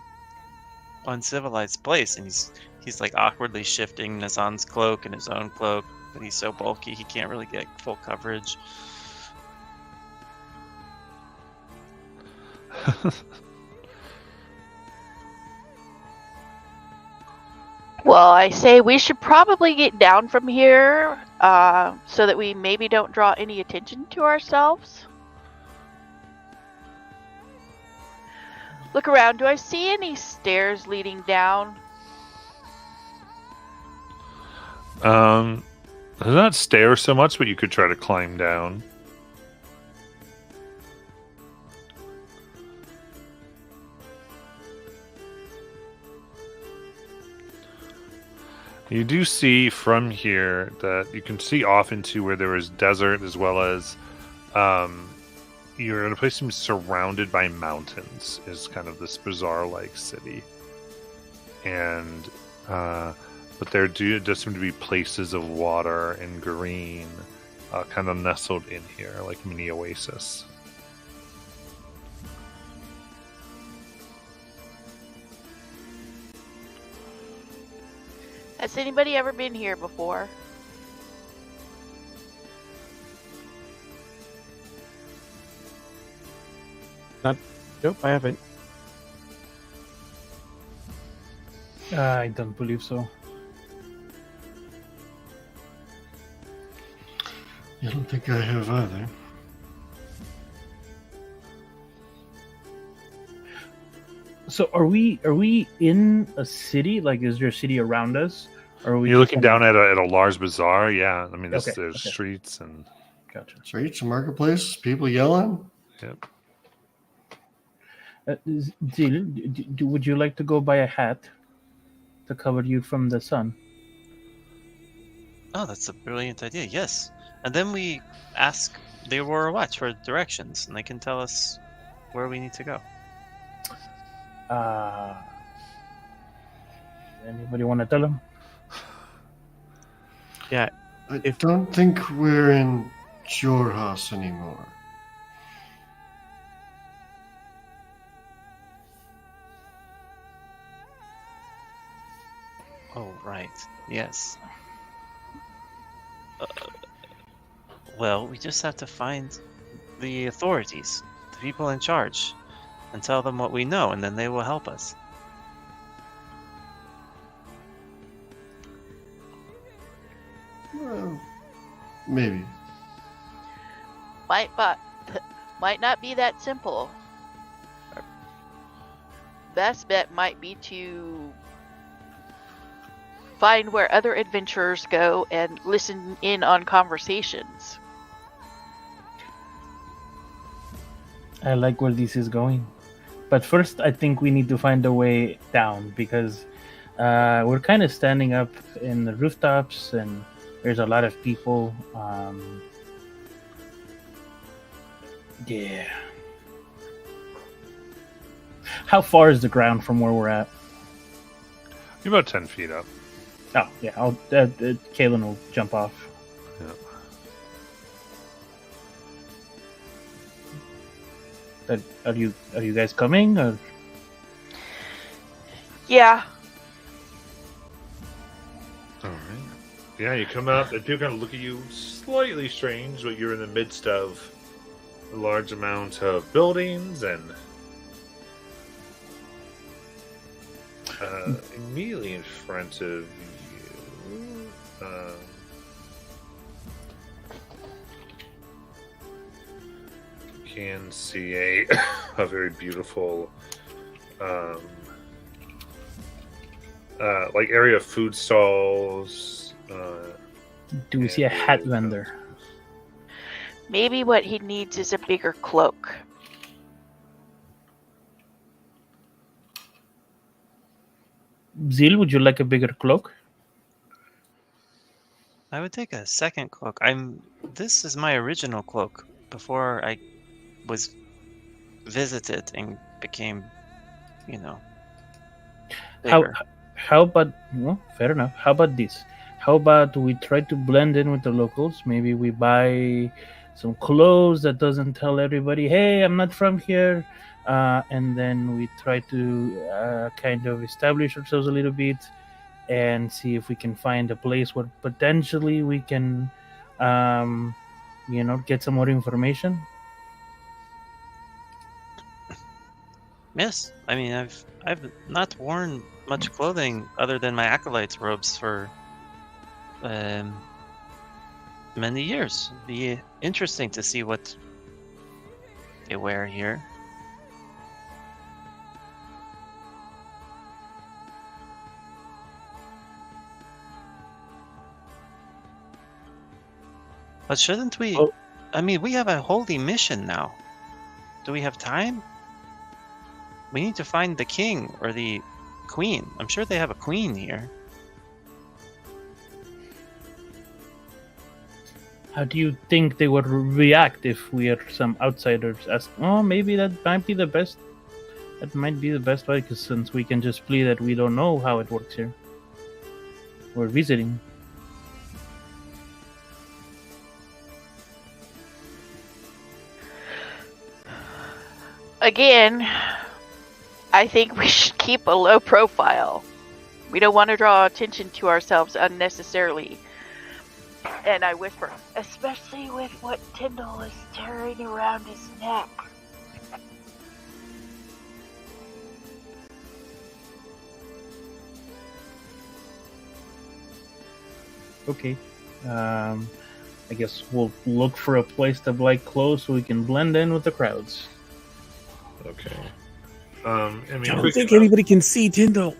uncivilized place, and he's like awkwardly shifting Nazan's cloak and his own cloak, but he's so bulky he can't really get full coverage. Well, I say we should probably get down from here so that we maybe don't draw any attention to ourselves. Look around. Do I see any stairs leading down? There's not stairs so much, but you could try to climb down. You do see from here that you can see off into where there is desert, as well as you're in a place to be surrounded by mountains. Is kind of this bizarre-like city, and but there does seem to be places of water and green, kind of nestled in here, like mini oasis. Has anybody ever been here before? Nope, I haven't. I don't believe so. I don't think I have either. So are we in a city? Like, is there a city around us? Or are we You're just looking kind down at a large bazaar. Yeah, I mean, there's Okay. streets and Gotcha. Streets, marketplace, people yelling. yep. Zil, would you like to go buy a hat to cover you from the sun? Oh, that's a brilliant idea. Yes, and then we ask the Aurora Watch for directions, and they can tell us where we need to go. Anybody want to tell him? Yeah, I If- don't think we're in Jorhas anymore. Oh, right. Yes. Well, we just have to find the authorities, the people in charge, and tell them what we know, and then they will help us. Well, maybe. Might not be that simple. Our best bet might be to find where other adventurers go and listen in on conversations. I like where this is going. But first, I think we need to find a way down because we're kind of standing up in the rooftops and there's a lot of people. Yeah. How far is the ground from where we're at? You're about 10 feet up. Oh, yeah. Kalen will jump off. Yeah. Are you guys coming? Or Yeah. Yeah, you come out, and people kind of look at you slightly strange, but you're in the midst of a large amount of buildings and immediately in front of you, you can see a very beautiful like area of food stalls. Do we see a hat vendor? Maybe what he needs is a bigger cloak. Zil, would you like a bigger cloak? I would take a second cloak. This is my original cloak before I was visited and became, bigger. How about, well, fair enough. How about this? How about we try to blend in with the locals? Maybe we buy some clothes that doesn't tell everybody, hey, I'm not from here. And then we try to kind of establish ourselves a little bit and see if we can find a place where potentially we can, get some more information. Yes, I mean I've not worn much clothing other than my acolyte's robes for many years. It'd be interesting to see what they wear here. But shouldn't we? Oh. I mean, we have a holy mission now. Do we have time? We need to find the king or the queen. I'm sure they have a queen here. How do you think they would react if we are some outsiders ask, oh, maybe that might be the best. That might be the best way, because since we can just plead that we don't know how it works here. We're visiting. Again, I think we should keep a low profile. We don't want to draw attention to ourselves unnecessarily. And I whisper, especially with what Tyndall is tearing around his neck. Okay. I guess we'll look for a place to buy clothes so we can blend in with the crowds. Okay. I mean, I don't quick think enough. anybody can see Tyndall.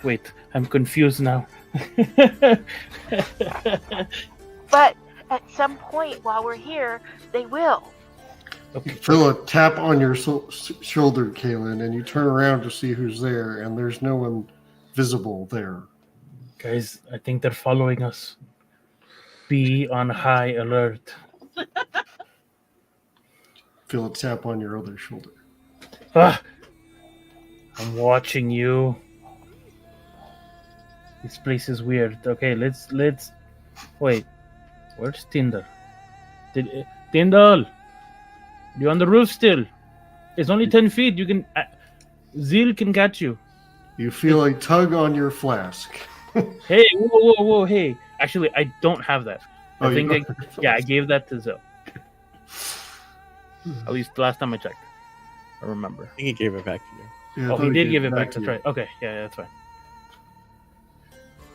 Wait, I'm confused now. But at some point while we're here, they will. You feel a tap on your shoulder, Kaylin, and you turn around to see who's there, and there's no one visible there. Guys, I think they're following us. Be on high alert. Feel a tap on your other shoulder. Ah, I'm watching you. This place is weird. Okay, let's wait. Where's Tyndall? Tyndall, you on the roof still? It's only 10 feet. You can. Zil can catch you. You feel a tug on your flask. Hey, whoa, hey. Actually, I don't have that. I think I gave that to Zil. At least the last time I checked. I remember. I think he gave it back to you. Yeah, I Oh, thought he did give gave it back. to That's you. right. Okay, yeah, that's fine.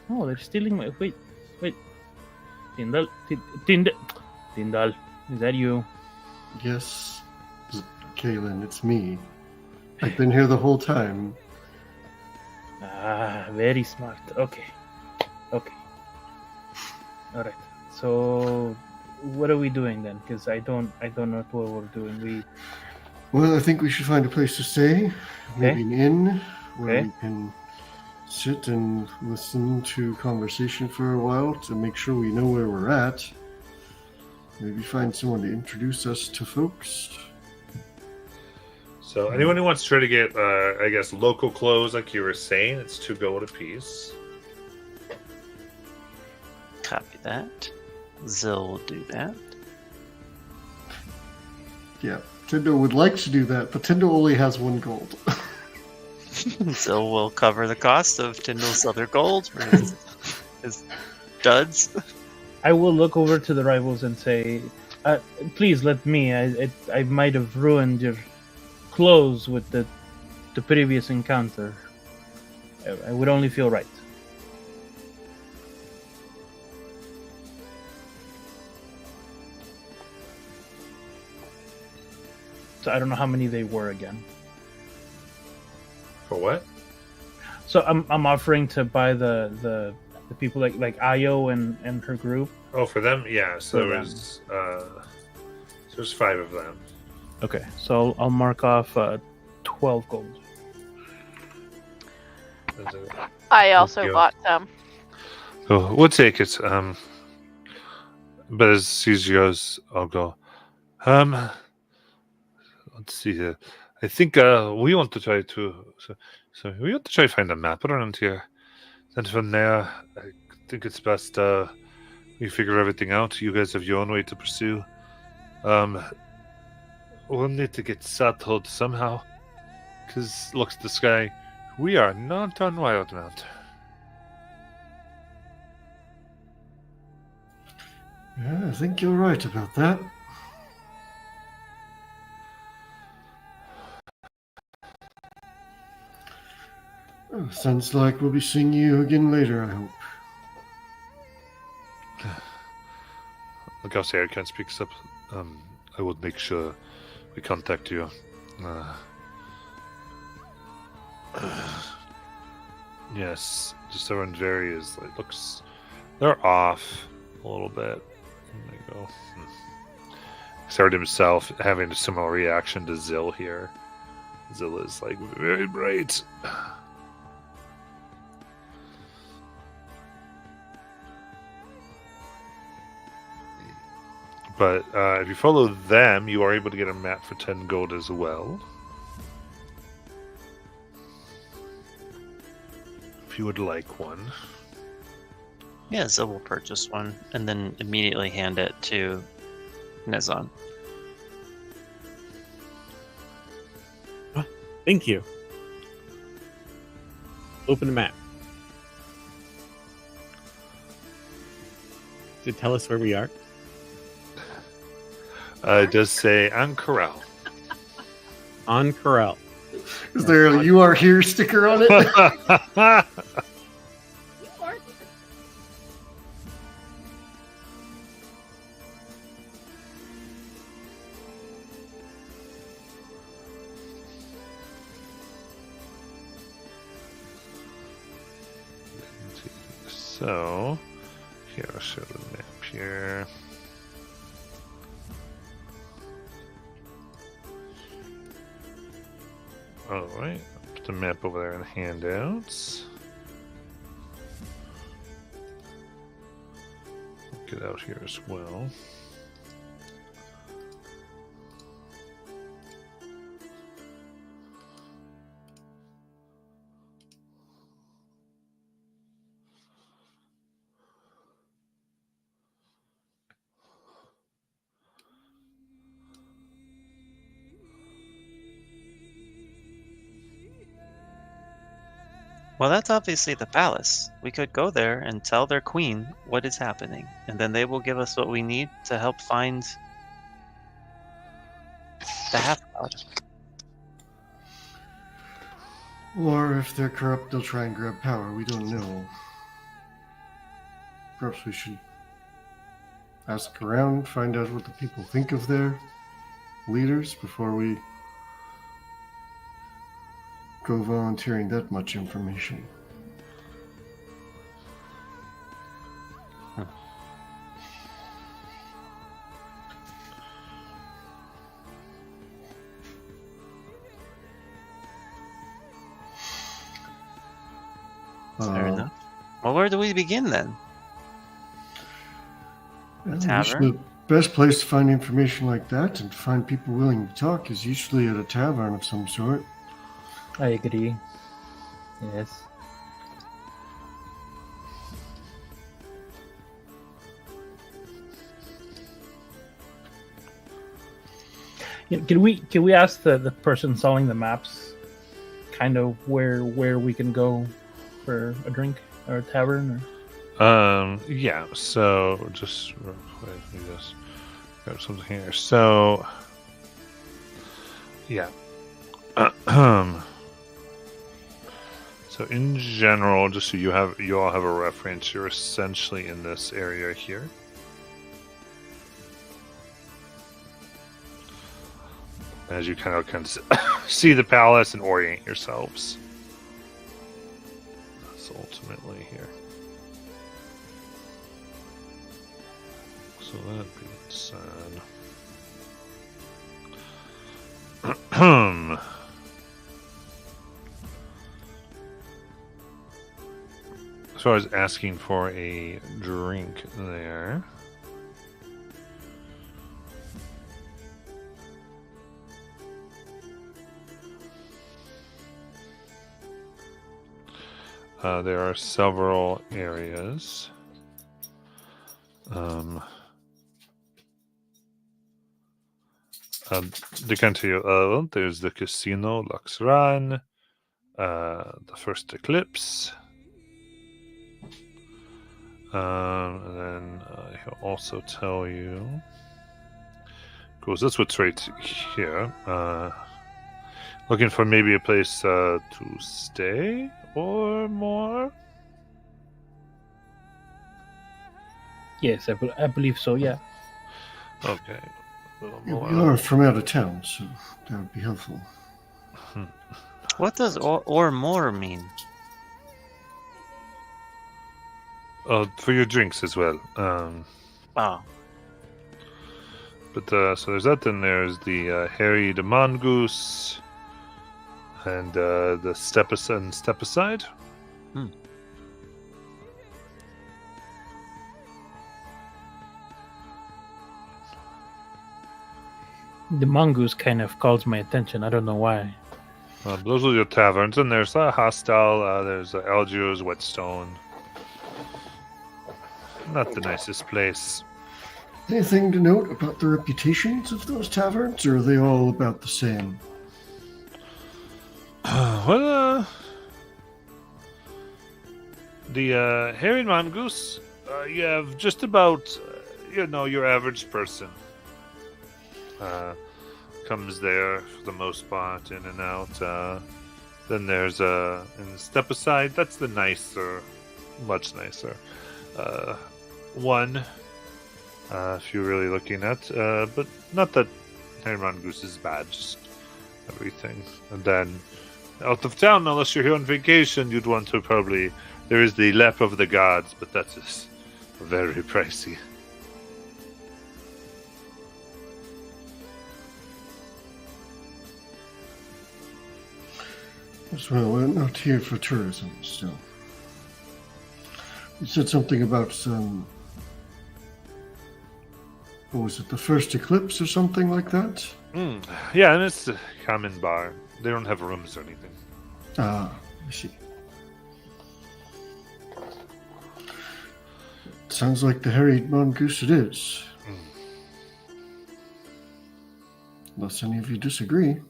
Oh, they're stealing my. Wait. Tyndall. Tyndall. Is that you? Yes, Kaylin, it's me. I've been here the whole time. Ah, very smart. Okay. All right. So, what are we doing then? Because I don't know what we're doing. Well, I think we should find a place to stay. Maybe an inn where Okay. we can sit and listen to conversation for a while to make sure we know where we're at. Maybe find someone to introduce us to folks. So anyone who wants to try to get, I guess, local clothes, like you were saying, it's 2 gold apiece. Copy that. Zil will do that. Yeah, Tyndall would like to do that, but Tyndall only has 1 gold. Zil will cover the cost of Tyndall's other gold for his Is duds? I will look over to the rivals and say, please let me. I might have ruined your clothes with the previous encounter. I would only feel right. So I don't know how many they were again. For what? So I'm offering to buy the people like Ayo and her group. Oh, for them? Yeah, so For there them. was there's 5 of them. Okay, so I'll mark off 12 gold. I also you. bought some. Oh, we'll take it. But as Caesar goes, I'll go. Let's see here. I think we want to try to. So we want to try to find a map around here. Then from there, I think it's best we figure everything out. You guys have your own way to pursue. We'll need to get settled somehow. Because looks at the sky. We are not on Wildmount. Yeah, I think you're right about that. Oh, sounds like we'll be seeing you again later, I hope. Like I'll say, I can't speak up. I will make sure we contact you. Yes, just around various looks. They're off a little bit. There you go. Started himself having a similar reaction to Zill here. Zill is very bright. But if you follow them, you are able to get a map for 10 gold as well. If you would like one. Yeah, Zil will purchase one and then immediately hand it to Nezon. Thank you. Open the map. Does it tell us where we are? It does say Ancorel. On Corral. Is there a "You Are Here" sticker on it? So, here, I'll show the map here. Alright, put the map over there in the handouts. Get out here as well. Well, that's obviously the palace. We could go there and tell their queen what is happening, and then they will give us what we need to help find the half-god. Or if they're corrupt, they'll try and grab power. We don't know. Perhaps we should ask around, find out what the people think of their leaders before we go volunteering that much information. Fair enough. Well, where do we begin then? The tavern? The best place to find information like that and find people willing to talk is usually at a tavern of some sort. I agree. Yes. Yeah, can we ask the person selling the maps kind of where we can go for a drink or a tavern? Or... Yeah. So just real quick, let me just grab something here. So, yeah. So in general, just so you all have a reference, you're essentially in this area here. As you kind of see the palace and orient yourselves. That's ultimately here. So that being said, as far as asking for a drink there. There are several areas. They can tell you, there's the casino, Luxran, the first eclipse. And then he'll also tell you, because that's what's right here. Looking for maybe a place to stay or more. Yes, I believe so. Yeah. Okay. Yeah, we are from out of town, so that would be helpful. What does or more mean? For your drinks as well. Oh. But so there's that. Then there's the harried mongoose, and the step aside. The mongoose kind of calls my attention. I don't know why. Those are your taverns, and there's Hostel. There's Algiers, Whetstone. Not the nicest place. Anything to note about the reputations of those taverns, or are they all about the same? Well, the harried mongoose, you have just about, your average person. Comes there for the most part, in and out. Then there's in the step aside, that's the nicer, much nicer one. If you're really looking at, but not that harried mongoose is bad, just everything. And then out of town, unless you're here on vacation, you'd want to probably. There is the Lap of the Gods, but that is very pricey. As well, we're not here for tourism, so. You said something about some. What was it, the first eclipse or something like that? Yeah, and it's a common bar. They don't have rooms or anything. Ah, I see. Sounds like the harried mongoose it is. Unless any of you disagree.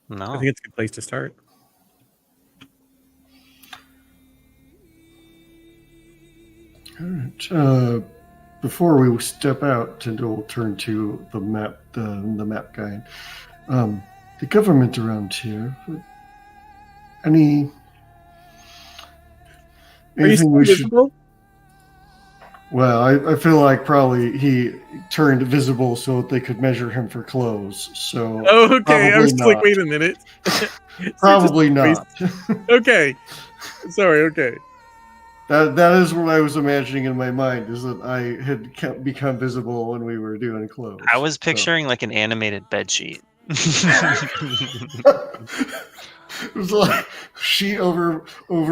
No. I think it's a good place to start. All right. Before we step out, we'll turn to the map, the map guide. The government around here. Anything we should? Well, I feel like probably he turned visible so that they could measure him for clothes. So okay, I was just like, wait a minute. Probably not. Okay, sorry. Okay. That is what I was imagining in my mind, is that I had become visible when we were doing clothes. I was picturing like an animated bedsheet. It was like a sheet over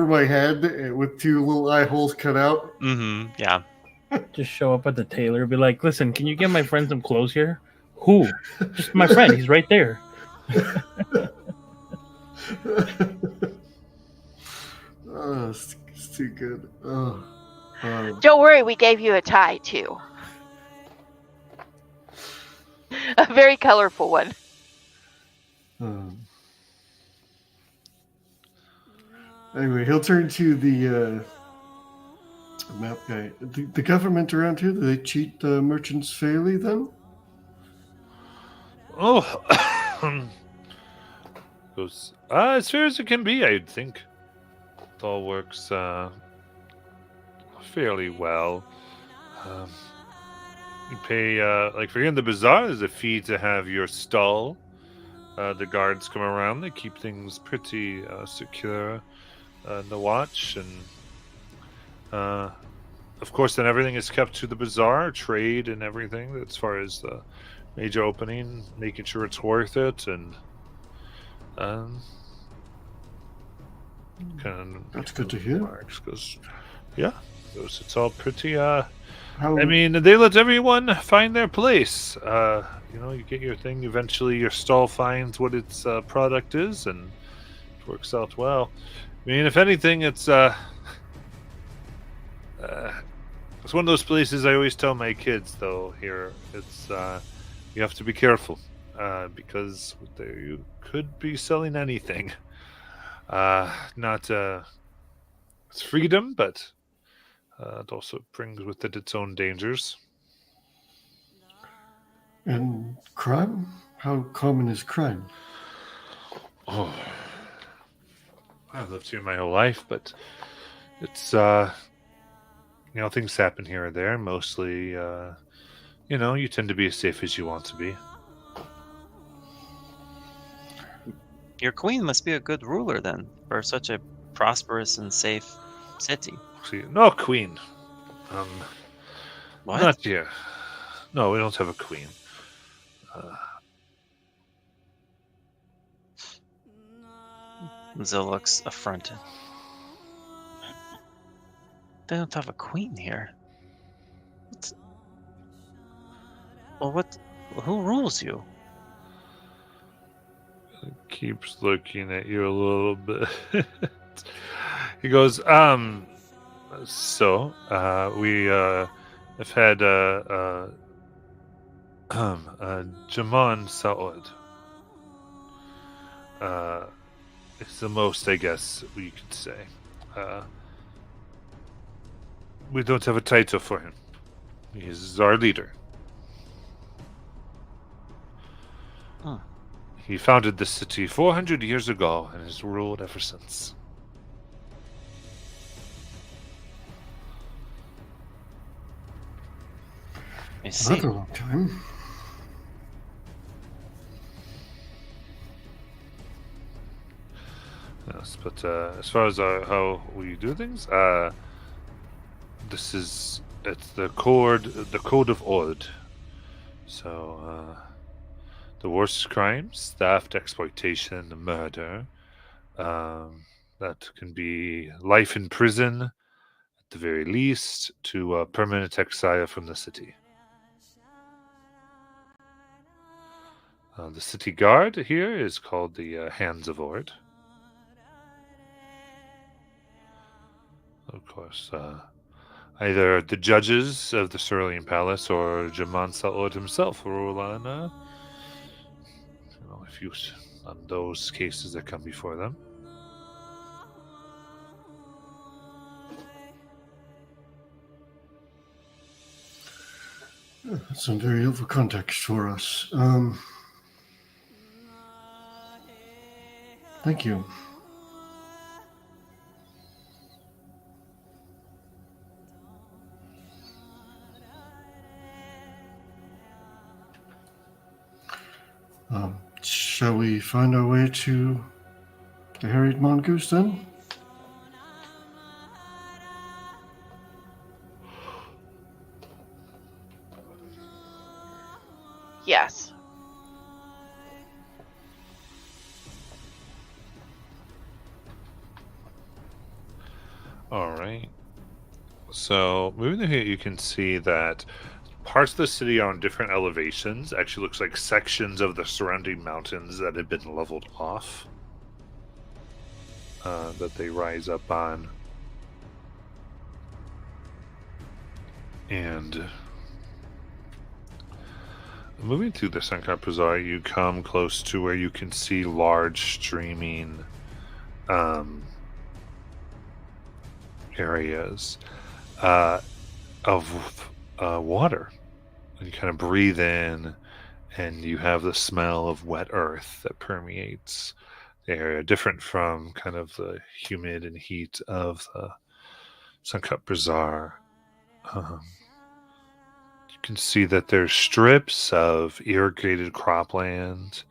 my head with two little eye holes cut out. Mm-hmm. Yeah. Just show up at the tailor, be like, "Listen, can you get my friend some clothes here?" Who? Just my friend. He's right there. Oh, it's too good. Oh, Don't worry, we gave you a tie too. A very colorful one. Anyway, he'll turn to the map guy. The government around here, do they cheat merchants fairly then? Oh, goes as fair as it can be, I'd think. It all works fairly well. You pay like for here in the bazaar, there's a fee to have your stall. The guards come around; they keep things pretty secure in the watch, and of course, then everything is kept to the bazaar, trade and everything. As far as the major opening, making sure it's worth it, and That's good to hear. Goes, yeah, it's all pretty. How, I mean, they let everyone find their place. You get your thing. Eventually, your stall finds what its product is, and it works out well. I mean, if anything, it's one of those places I always tell my kids. Though here, it's you have to be careful because you could be selling anything. Not it's freedom, but it also brings with it its own dangers. and crime? How common is crime? Oh, I've lived here my whole life, but it's things happen here or there. Mostly, you tend to be as safe as you want to be. Your queen must be a good ruler then, for such a prosperous and safe city. See, no queen. What? Not here. No, we don't have a queen. Zill looks affronted. They don't have a queen here. Who rules you? Keeps looking at you a little bit. He goes, so we have had Jamon Saud. It's the most, I guess, we could say. We don't have a title for him. He's our leader. Huh. He founded this city 400 years ago and has ruled ever since. I see. That's a long time. Yes, but as far as how we do things, it's the code of Ord. So the worst crimes, theft, exploitation, murder, that can be life in prison at the very least, to permanent exile from the city. The city guard here is called the Hands of Ord. Of course, either the judges of the Cerulean Palace or Jaman Saud himself rule on, on those cases that come before them. That's some very helpful context for us. Thank you. Shall we find our way to the Harriet Mongoose then? Yes. All right. So moving here, you can see that parts of the city are on different elevations. Actually looks like sections of the surrounding mountains that have been leveled off. That they rise up on. And moving through the Sankar Bazaar, you come close to where you can see large streaming areas of water. And you kind of breathe in, and you have the smell of wet earth that permeates the area, different from kind of the humid and heat of the Suncut Bazaar. You can see that there's strips of irrigated cropland,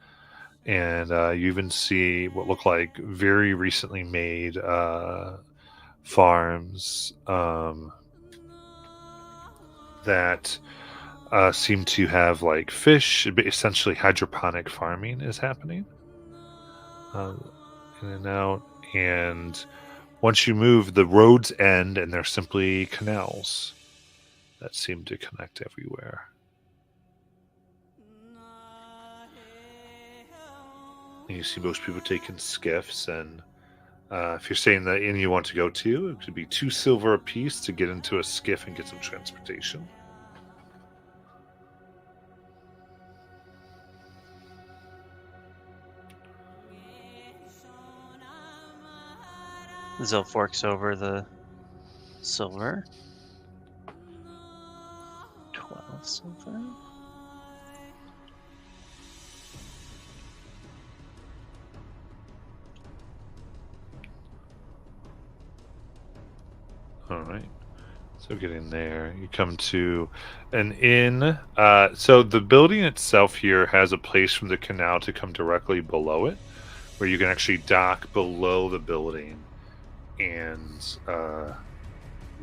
and you even see what look like very recently made farms that seem to have like fish. Essentially, hydroponic farming is happening in and out. And once you move, the roads end, and they're simply canals that seem to connect everywhere. And you see most people taking skiffs, and if you're saying the inn you want to go to, it could be 2 silver apiece to get into a skiff and get some transportation. Zill forks over the silver. 12 silver. All right. So getting there, you come to an inn. So the building itself here has a place from the canal to come directly below it, where you can actually dock below the building and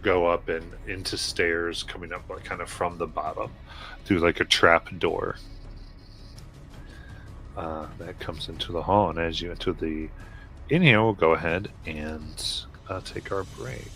go up and into stairs coming up like kind of from the bottom through like a trap door. That comes into the hall, and as you enter the inn here, we'll go ahead and take our break.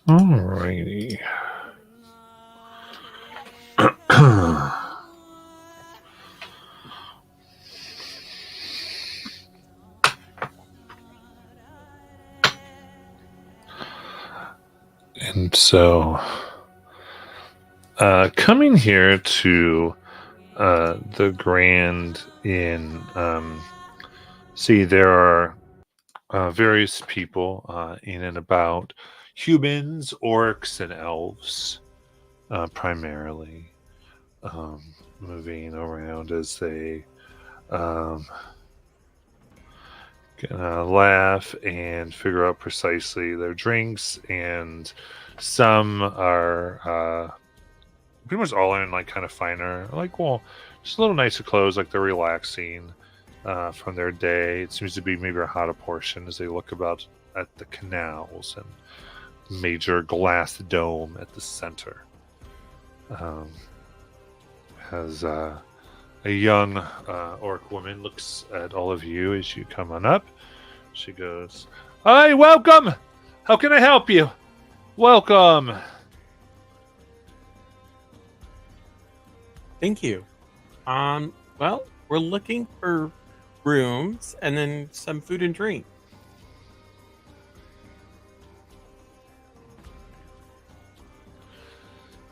Alrighty. And so, coming here to the Grand Inn, see there are various people in and about, humans, orcs, and elves, primarily, moving around as they laugh and figure out precisely their drinks, and some are pretty much all in like kind of finer, like, well, just a little nicer clothes, like they're relaxing from their day. It seems to be maybe a hotter portion as they look about at the canals and major glass dome at the center. As a young orc woman looks at all of you as you come on up. She goes, "Hi, welcome! How can I help you? Welcome!" Thank you. Well, we're looking for rooms and then some food and drink.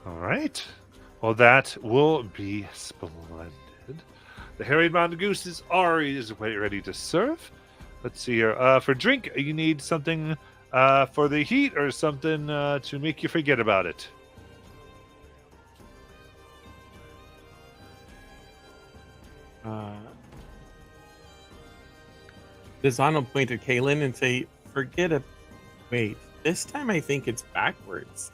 All right. Well, that will be splendid. The harried mongoose is already ready to serve. Let's see here. For drink, you need something for the heat or something to make you forget about it. Dazan will point at Kaylin and say, wait, this time I think it's backwards.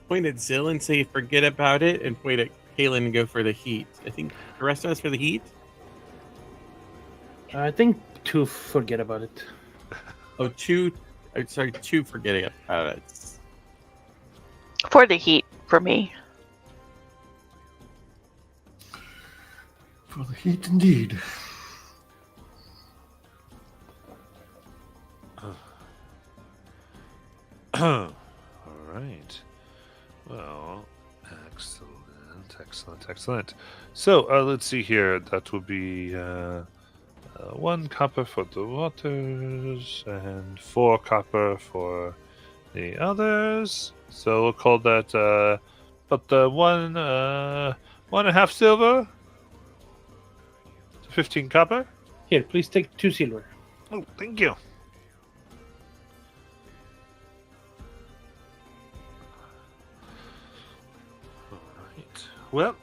Point at Zill and say, forget about it, and point at Kaylin and go for the heat. I think the rest of us for the heat? I think to forget about it. Oh, two forgetting about it. For the heat, for me. For the heat, indeed. All right. Well, excellent. So let's see here. That will be 1 copper for the waters and 4 copper for the others. So we'll call that but the 1.5 silver. 15 copper. Here, please take 2 silver. Oh, thank you. Well,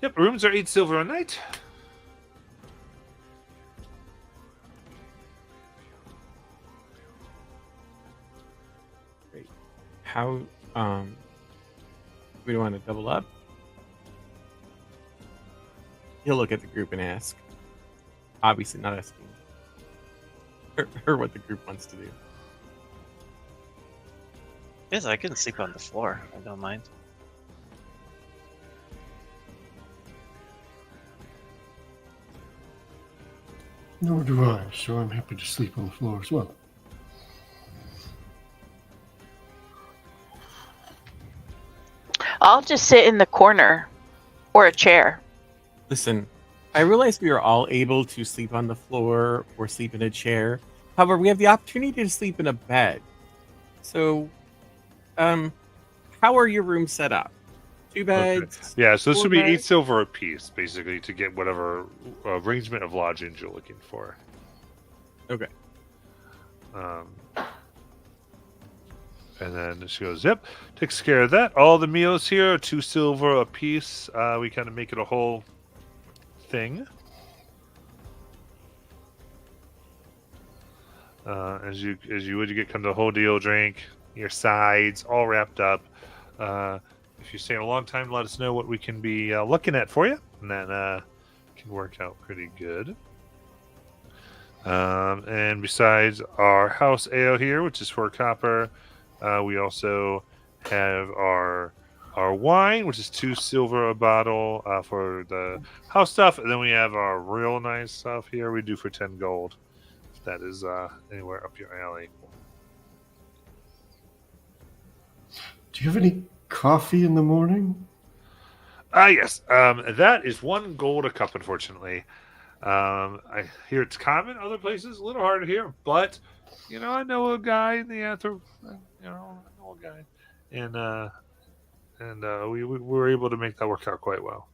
yep, rooms are 8 silver a night. Great. How, we don't want to double up? He'll look at the group and ask. Obviously not asking her what the group wants to do. Yes, I can sleep on the floor. I don't mind. Nor do I, so I'm happy to sleep on the floor as well. I'll just sit in the corner or a chair. Listen, I realize we are all able to sleep on the floor or sleep in a chair. However, we have the opportunity to sleep in a bed. So, how are your rooms set up? 2 beds? Okay. Yeah, so this 4 would be 8 beds? silver apiece, basically, to get whatever arrangement of lodgings you're looking for. Okay. And then she goes, "Yep, takes care of that. All the meals here are 2 silver apiece. We kind of make it a whole thing. As you would, you get kind of the whole deal, drink, your sides, all wrapped up. If you're staying a long time, let us know what we can be looking at for you, and that can work out pretty good. And besides our house ale here, which is 4 copper, we also have our wine, which is 2 silver a bottle for the house stuff, and then we have our real nice stuff here. We do for 10 gold. If that is anywhere up your alley. Do you have any coffee in the morning? Yes. That is 1 gold a cup, unfortunately. I hear it's common. Other places, a little harder here. But, I know a guy in the Anthrop. I know a guy. And we were able to make that work out quite well.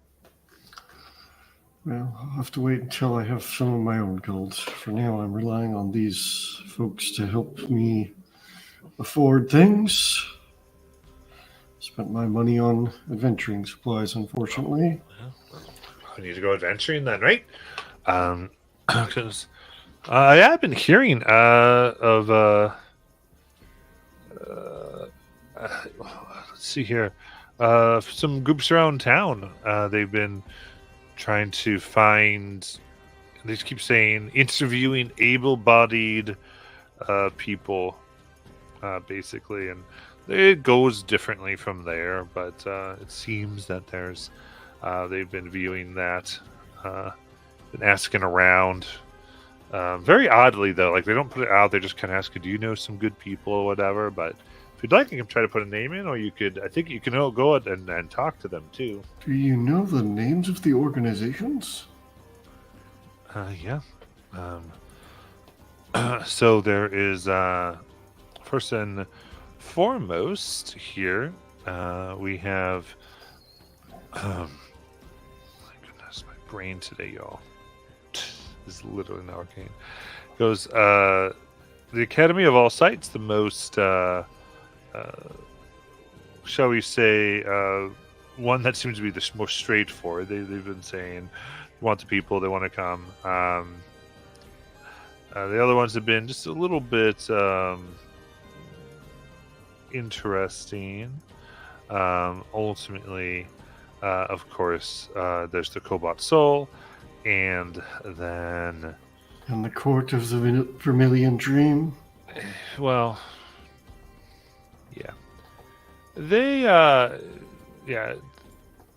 Well, I'll have to wait until I have some of my own gold. For now, I'm relying on these folks to help me afford things. Spent my money on adventuring supplies, unfortunately. I need to go adventuring then, right? Because I've been hearing of let's see here, some groups around town. They've been trying to find. They just keep saying interviewing able-bodied people, basically, and it goes differently from there. But it seems that there's they've been viewing that, been asking around. Very oddly, though, like they don't put it out. They just kind of ask, "Do you know some good people or whatever?" But if you'd like, you can try to put a name in, or you could. I think you can go and talk to them too. Do you know the names of the organizations? Yeah. So there is first and foremost here. We have. My goodness, my brain today, y'all. Is literally an arcane. Goes the Academy of All Sights, the most, shall we say, one that seems to be the most straightforward. They've been saying, want the people, they want to come. The other ones have been just a little bit interesting. Ultimately, of course, there's the Cobalt Soul. And then... And the Court of the Vermilion Dream? Well, yeah. They, yeah,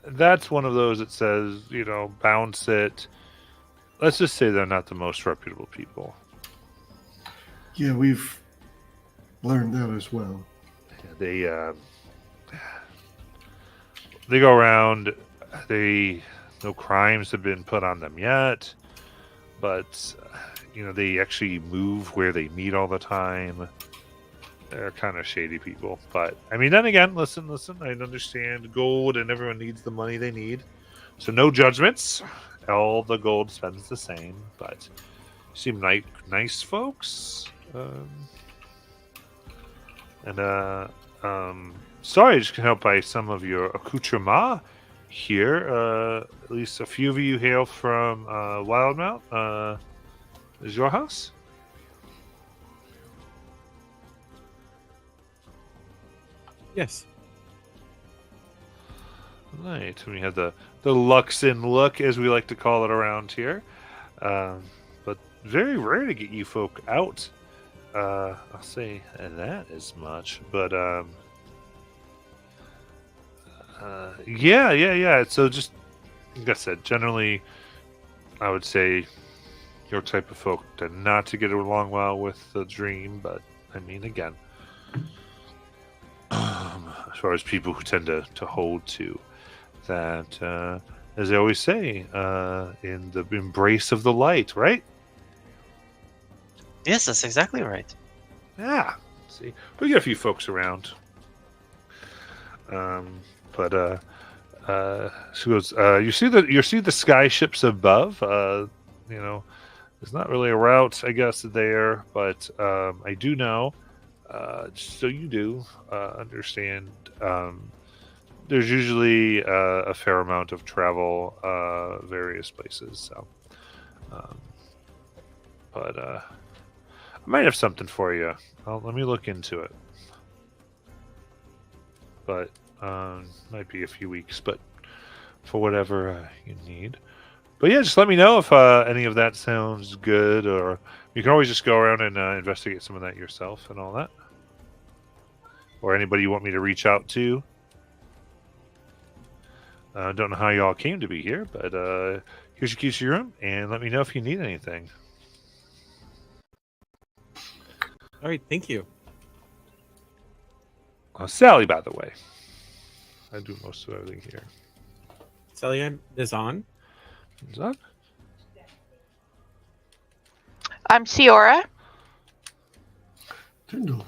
that's one of those that says, bounce it. Let's just say they're not the most reputable people. Yeah, we've learned that as well. They go around, no crimes have been put on them yet, but they actually move where they meet all the time. They're kind of shady people, but I mean, then again, listen, I understand gold and everyone needs the money they need, so no judgments. All the gold spends the same, but seem like nice folks. Sorry, I just can help by some of your accoutrements here. At least a few of you hail from Wildmount. Is your house? Yes. Right. We have the Luxon look, as we like to call it around here. But very rare to get you folk out. I'll say that as much. But yeah. So just like I said, generally, I would say your type of folk tend not to get along well with the dream. But I mean, again, as far as people who tend to hold to that, as they always say, in the embrace of the light, right? Yes, that's exactly right. Yeah. See, we get a few folks around. But she goes, you see the sky ships above. There's not really a route, I guess, there, but I do know, so you do understand. There's usually a fair amount of travel, various places. So, but I might have something for you. Let me look into it. But might be a few weeks, but for whatever you need. But yeah, just let me know if any of that sounds good, or you can always just go around and investigate some of that yourself and all that. Or anybody you want me to reach out to. Don't know how y'all came to be here, but here's your keys to your room, and let me know if you need anything. All right, thank you. Sally, by the way. I do most of everything here. Celia is on. Is that? I'm Ciora. Tyndall.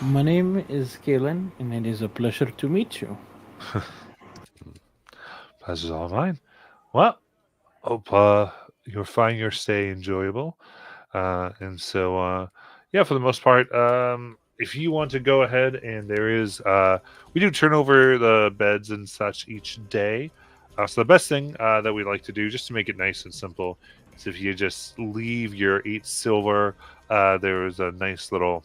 My name is Galen, and it is a pleasure to meet you. Pleasure's all mine. Well, hope you'll find your stay enjoyable. And so, yeah, for the most part, if you want to go ahead and there is, we do turn over the beds and such each day. So the best thing that we like to do, just to make it nice and simple, is if you just leave your 8 silver, there is a nice little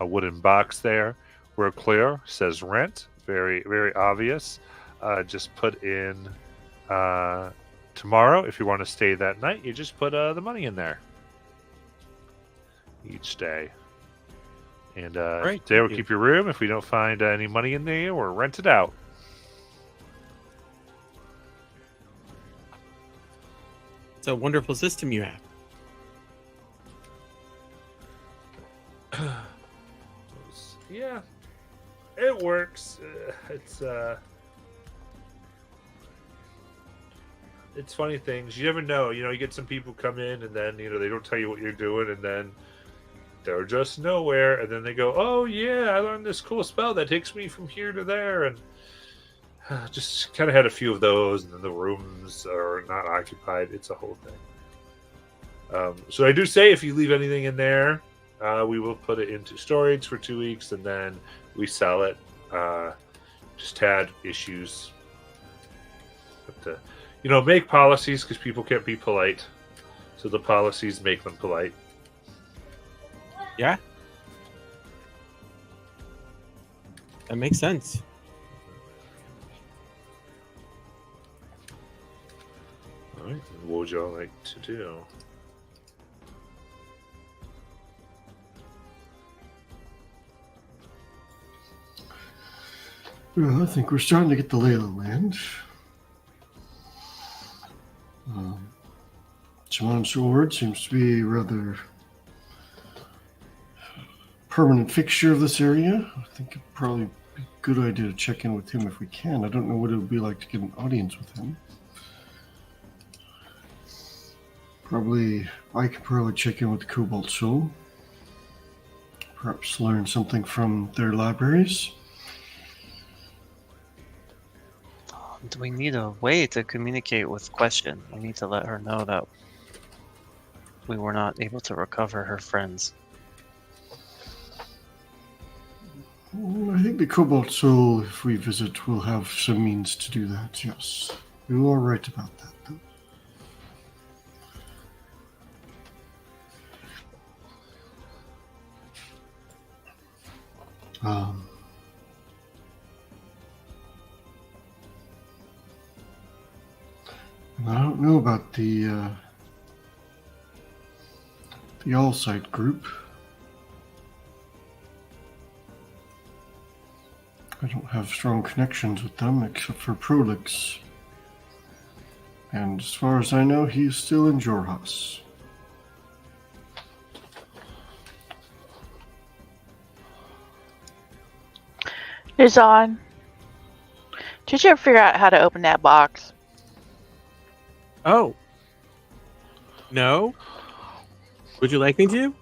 wooden box there. We're clear, says rent. Very, very obvious. Just put in tomorrow, if you want to stay that night, you just put the money in there each day. And Right, there, we'll thank you. keep your room. If we don't find any money in there, we'll rent it out. It's a wonderful system you have. Yeah, it works. It's funny things. You never know. You get some people come in and then, they don't tell you what you're doing, and then they're just nowhere, and then they go, oh yeah, I learned this cool spell that takes me from here to there, and just kind of had a few of those, and then the rooms are not occupied. It's a whole thing. So I do say, if you leave anything in there, we will put it into storage for 2 weeks, and then we sell it. Just had issues. But, make policies, because people can't be polite. So the policies make them polite. Yeah. That makes sense. All right. What would y'all like to do? Well, I think we're starting to get the lay of the land. Shaman Sword seems to be a rather permanent fixture of this area. I think it'd probably be a good idea to check in with him if we can. I don't know what it would be like to get an audience with him. I could probably check in with the Cobalt Soul. Perhaps learn something from their libraries. Do we need a way to communicate with Question? We need to let her know that we were not able to recover her friends. I think the Cobalt Soul, if we visit, will have some means to do that, yes. You are right about that, though. I don't know about the All-Sight group. I don't have strong connections with them except for Prolix. And as far as I know, he's still in Jorhas. Is on. Did you ever figure out how to open that box? Oh. No? Would you like me to?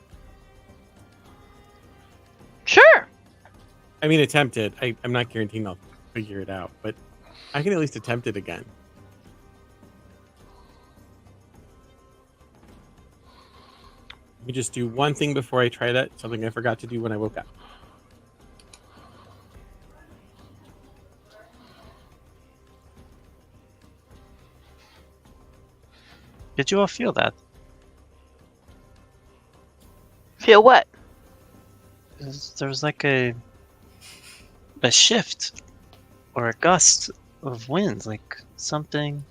Sure. I mean, attempt it. I'm not guaranteeing I'll figure it out, but I can at least attempt it again. Let me just do one thing before I try that. Something I forgot to do when I woke up. Did you all feel that? Feel what? There was like a shift or a gust of wind, like something.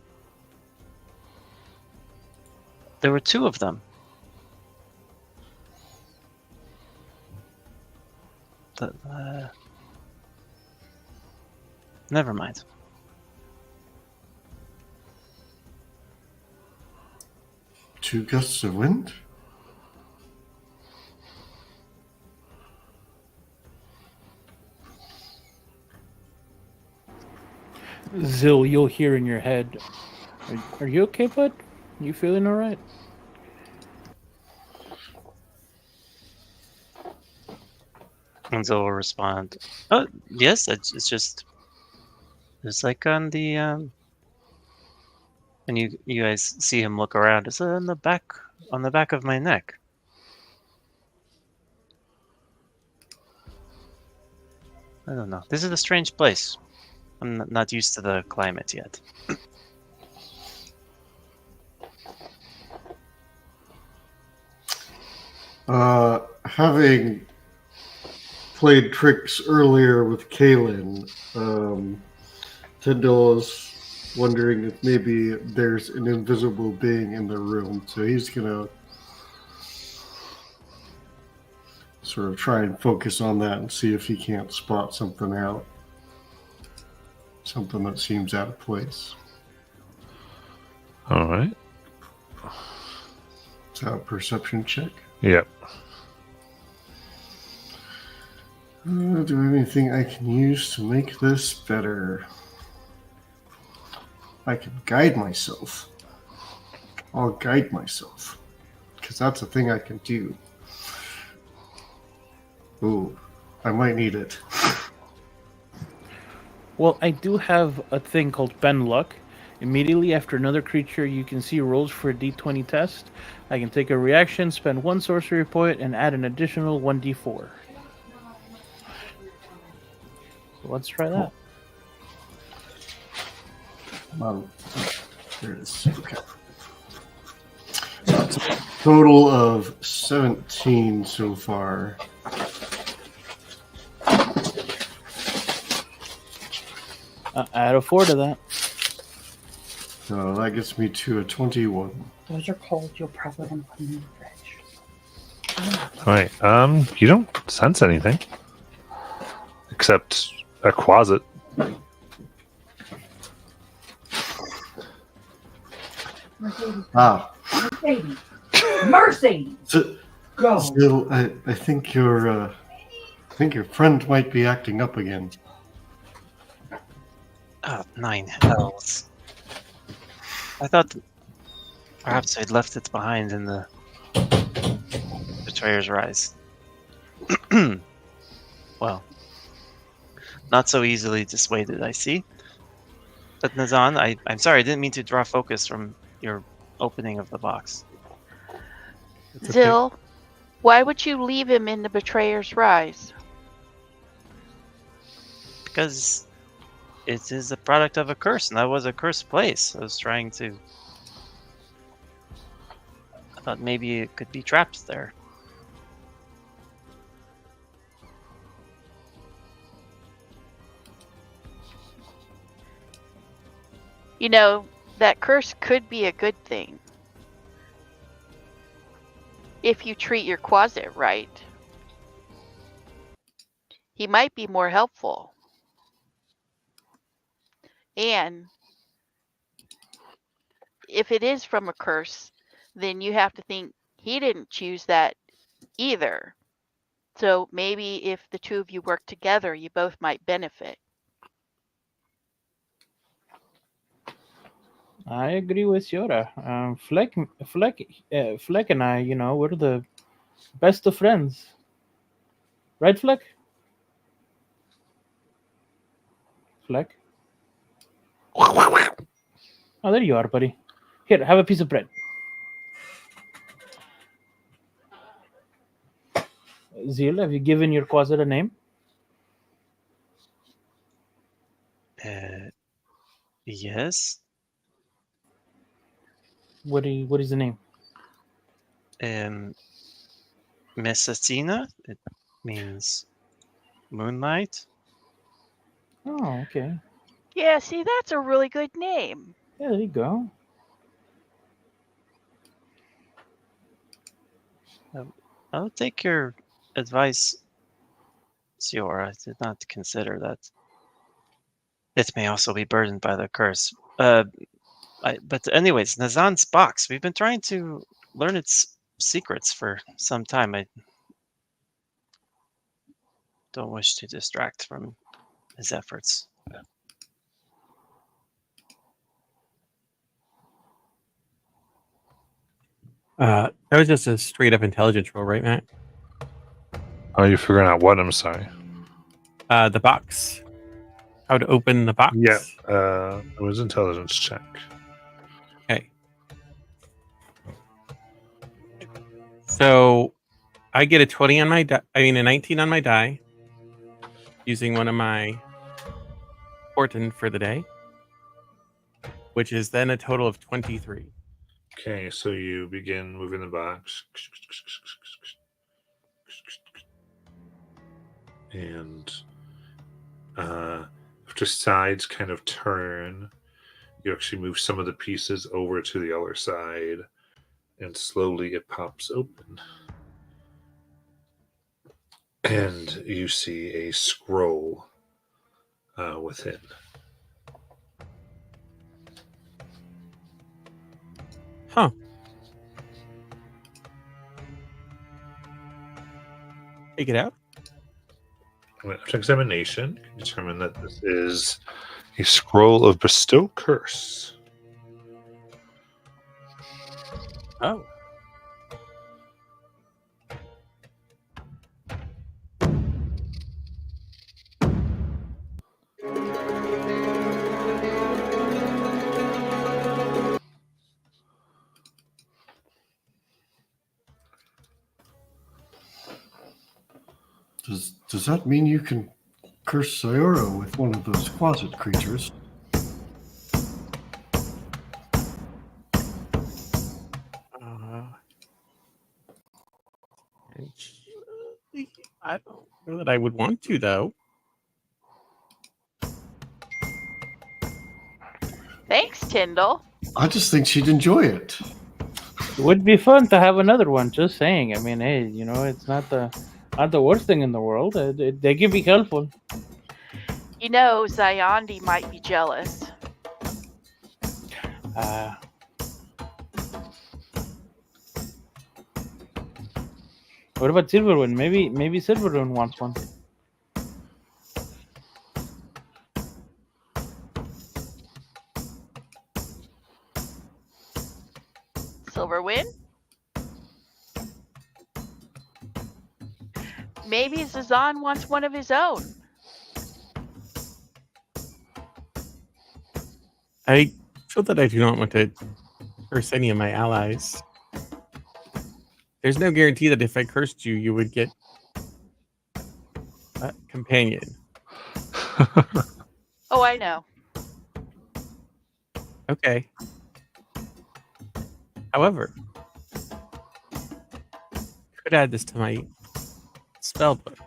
There were 2 of them. Never mind. Two gusts of wind? Zil, you'll hear in your head, are you okay, bud? You feeling all right? And Zil will respond, "Oh, yes, it's just like on the and you guys see him look around. It's on the back of my neck. I don't know. This is a strange place. I'm not used to the climate yet." Having played tricks earlier with Kalen, Tyndall is wondering if maybe there's an invisible being in the room. So he's gonna sort of try and focus on that and see if he can't spot something out. Something that seems out of place. All right. Is that a perception check? Yep. Do I have anything I can use to make this better? I can guide myself. I'll guide myself. Because that's a thing I can do. Ooh, I might need it. Well, I do have a thing called Ben Luck. Immediately after another creature you can see rolls for a d20 test, I can take a reaction, spend 1 sorcery point, and add an additional 1d4. So let's try that. There it is. Okay. That's a total of 17 so far. Add a 4 to that. So that gets me to a 21. Those are cold. You'll probably want to put them in the fridge. All right. You don't sense anything except a closet. Mercedes. Ah. Mercedes. Mercedes. So, Go. Still, I think your friend might be acting up again. Oh, 9 hells. I thought perhaps I'd left it behind in the Betrayer's Rise. Well, not so easily dissuaded, I see. But Nazan, I'm sorry, I didn't mean to draw focus from your opening of the box. It's okay. Zil, why would you leave him in the Betrayer's Rise? Because it is a product of a curse, and that was a cursed place. I was trying to... I thought maybe it could be trapped there. You know, that curse could be a good thing. If you treat your Quasit right. He might be more helpful. And if it is from a curse, then you have to think he didn't choose that either. So maybe if the two of you work together, you both might benefit. I agree with Yora. Fleck and I, we're the best of friends. Right, Fleck? Fleck? Oh, there you are, buddy. Here, have a piece of bread. Zil, have you given your Quasit a name? Yes. What is the name? Messatina. It means moonlight. Oh, okay. Yeah, see, that's a really good name. Yeah, there you go. I'll take your advice, Siora. I did not consider that it may also be burdened by the curse. But anyways, Nazan's box. We've been trying to learn its secrets for some time. I don't wish to distract from his efforts. That was just a straight up intelligence roll, right, Matt? Are you figuring out what? I'm sorry. The box. How to open the box. Yeah, it was intelligence check. Okay. So I get a 20 on my a 19 on my die using one of my Fortin for the day, which is then a total of 23. Okay, so you begin moving the box. And after sides kind of turn, you actually move some of the pieces over to the other side, and slowly it pops open. And you see a scroll within. Huh. Take it out. After examination, you can determine that this is a scroll of Bestow Curse. Oh. Does that mean you can curse Sayora with one of those closet creatures? I don't know that I would want to, though. Thanks, Tyndall. I just think she'd enjoy it. It would be fun to have another one. Just saying. I mean, hey, it's not the worst thing in the world. They can be helpful. Zayandi might be jealous. What about Silverwind? Maybe Silverwind wants one. Silverwind? Maybe Zazan wants one of his own. I feel that I do not want to curse any of my allies. There's no guarantee that if I cursed you, you would get a companion. Oh, I know. Okay. However, could add this to my spell book.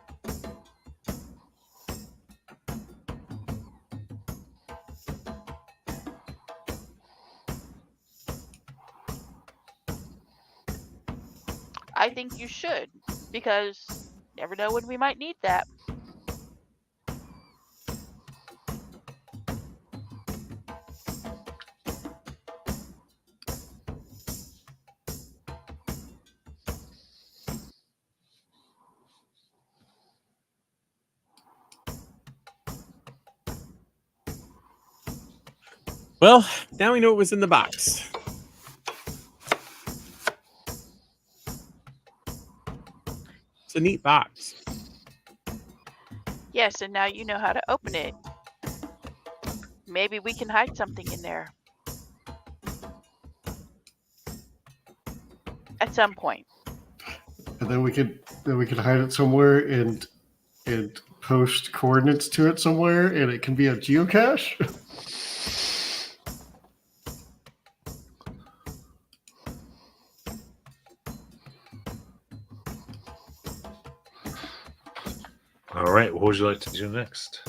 I think you should, because you never know when we might need that. Well, now we know what was in the box. It's a neat box. Yes, and now you know how to open it. Maybe we can hide something in there. At some point. And then we could hide it somewhere and post coordinates to it somewhere, and it can be a geocache. All right, what would you like to do next?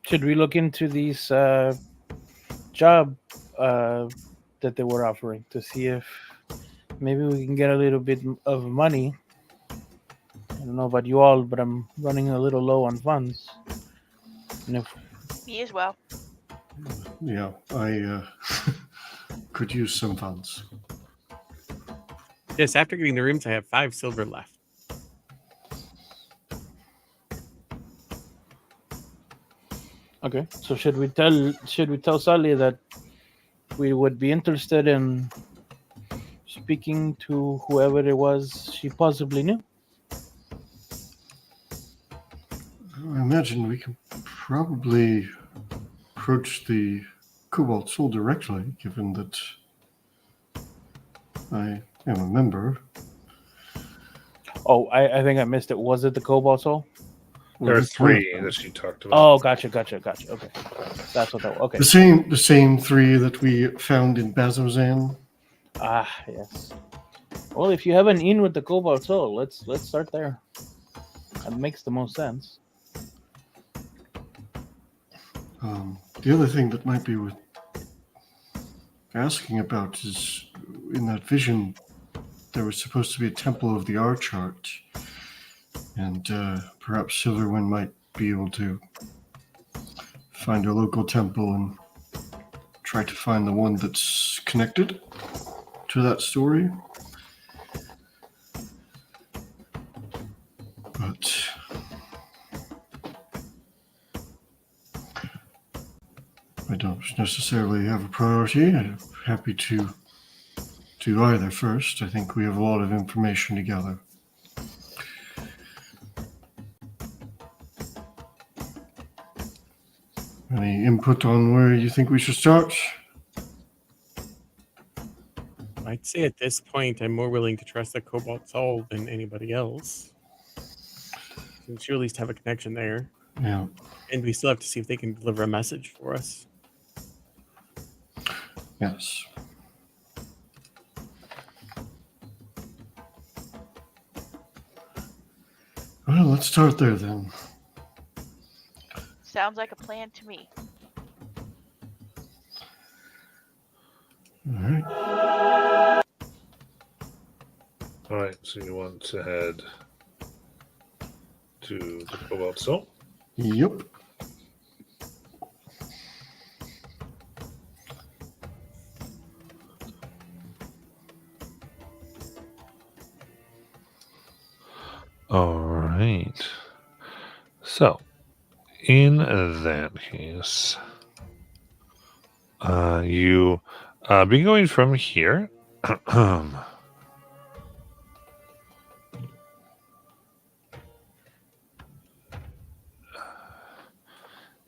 Should we look into these job that they were offering to see if maybe we can get a little bit of money? I don't know about you all, but I'm running a little low on funds. And if Me as well. Yeah, I could use some funds. Yes, after getting the rooms, I have 5 silver left. Okay. So should we tell Sally that we would be interested in speaking to whoever it was she possibly knew? I imagine we can probably approach the Cobalt Soul directly, given that I am a member. Oh, I think I missed it. Was it the Cobalt Soul? Well, There are that's one of 3 them. that she talked about. Oh, gotcha. Okay, that's what that. Okay. The same 3 that we found in Bazozan. Ah, yes. Well, if you have an in with the Cobalt Soul, let's start there. That makes the most sense. The other thing that might be worth asking about is in that vision, there was supposed to be a Temple of the Archart, and perhaps Silverwind might be able to find a local temple and try to find the one that's connected to that story. But I don't necessarily have a priority. I'm happy to do either first. I think we have a lot of information together. Any input on where you think we should start? I'd say at this point, I'm more willing to trust the Cobalt Soul than anybody else. Since you at least have a connection there. Yeah. And we still have to see if they can deliver a message for us. Yes. Well, let's start there then. Sounds like a plan to me. All right. All right, so you want to head to the Cobalt Soul? Yep. All right. So, in that case, you be going from here.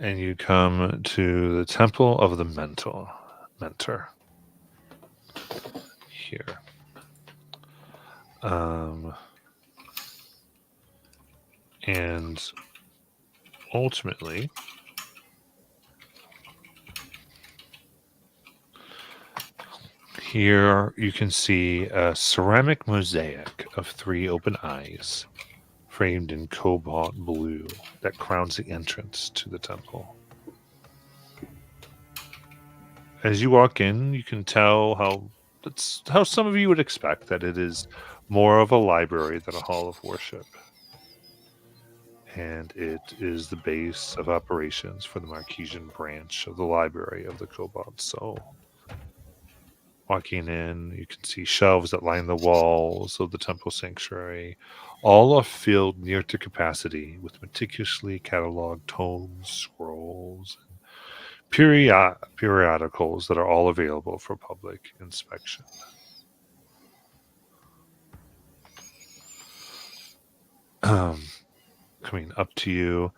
And you come to the Temple of the Mentor here. And ultimately, here you can see a ceramic mosaic of 3 open eyes framed in cobalt blue that crowns the entrance to the temple. As you walk in, you can tell how some of you would expect that it is more of a library than a hall of worship. And it is the base of operations for the Marquesian branch of the Library of the Cobalt Soul. Walking in, you can see shelves that line the walls of the temple sanctuary. All are filled near to capacity with meticulously cataloged tomes, scrolls, and periodicals that are all available for public inspection. Coming up to you,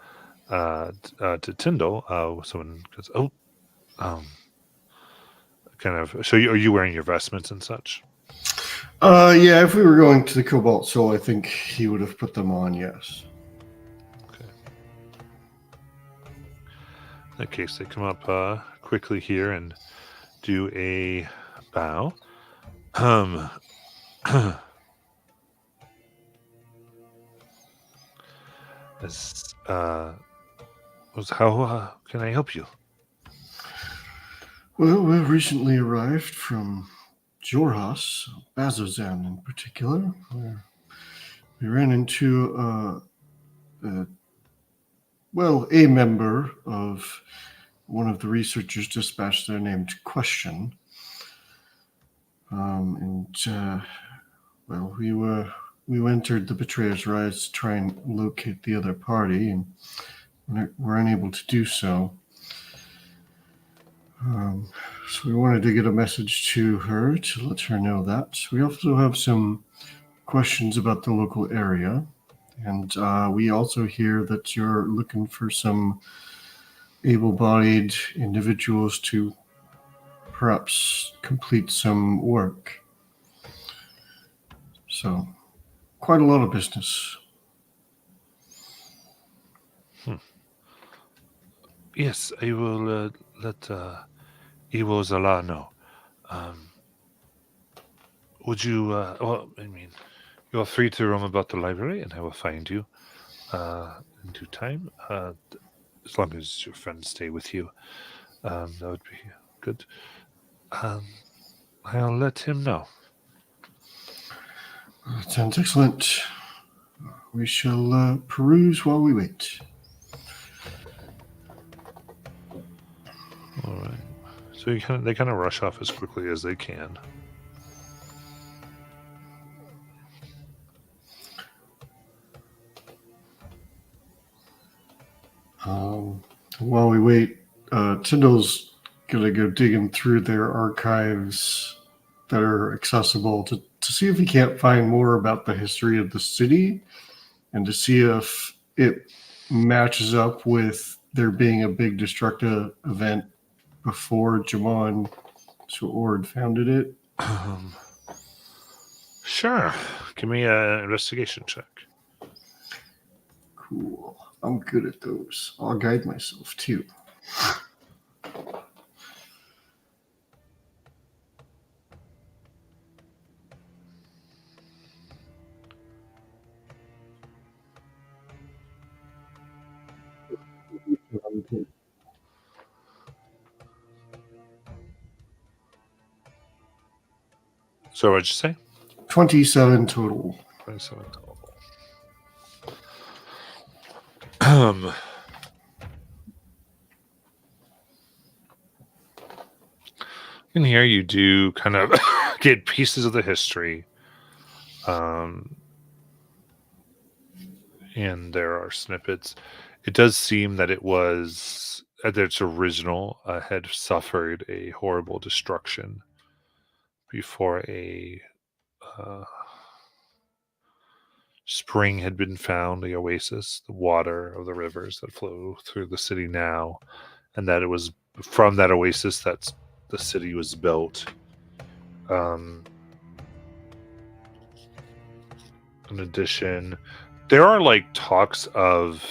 to Tyndall, someone goes, "Oh, kind of." So, are you wearing your vestments and such? Yeah, if we were going to the Cobalt Soul, I think he would have put them on, yes. Okay. In that case, they come up quickly here and do a bow. How can I help you? Well, we recently arrived from Jorhas, Bazozan in particular, where we ran into a member of one of the researchers dispatched there named Question. We entered the Betrayer's Rise to try and locate the other party, and we're unable to do so. So we wanted to get a message to her to let her know that. We also have some questions about the local area. And we also hear that you're looking for some able-bodied individuals to perhaps complete some work. So, quite a lot of business. Yes, I will let Iwo Zala know. Would you, well, I mean, you are free to roam about the library, and I will find you in due time. As long as your friends stay with you, that would be good. I'll let him know. That sounds excellent. We shall peruse while we wait. All right. So they kind of rush off as quickly as they can. While we wait, Tyndall's gonna go digging through their archives that are accessible to see if he can't find more about the history of the city and to see if it matches up with there being a big destructive event before Jamon Suord founded it. Sure. Give me an investigation check. Cool. I'm good at those. I'll guide myself too. So what'd you say? 27 total. 27 total. In here, you do kind of get pieces of the history. And there are snippets. It does seem that it was, at its original, had suffered a horrible destruction before a spring had been found, the oasis, the water of the rivers that flow through the city now, and that it was from that oasis that the city was built. In addition, there are like talks of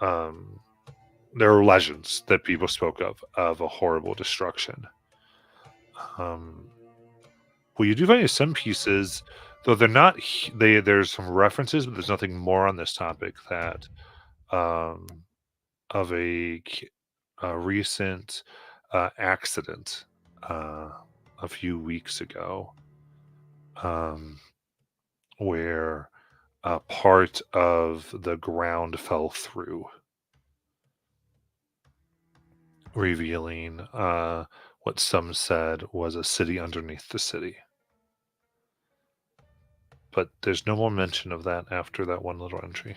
there are legends that people spoke of a horrible destruction. Well, you do find some pieces, though they're not. There's some references, but there's nothing more on this topic that of a recent accident a few weeks ago, where part of the ground fell through, revealing what some said was a city underneath the city. But there's no more mention of that after that one little entry.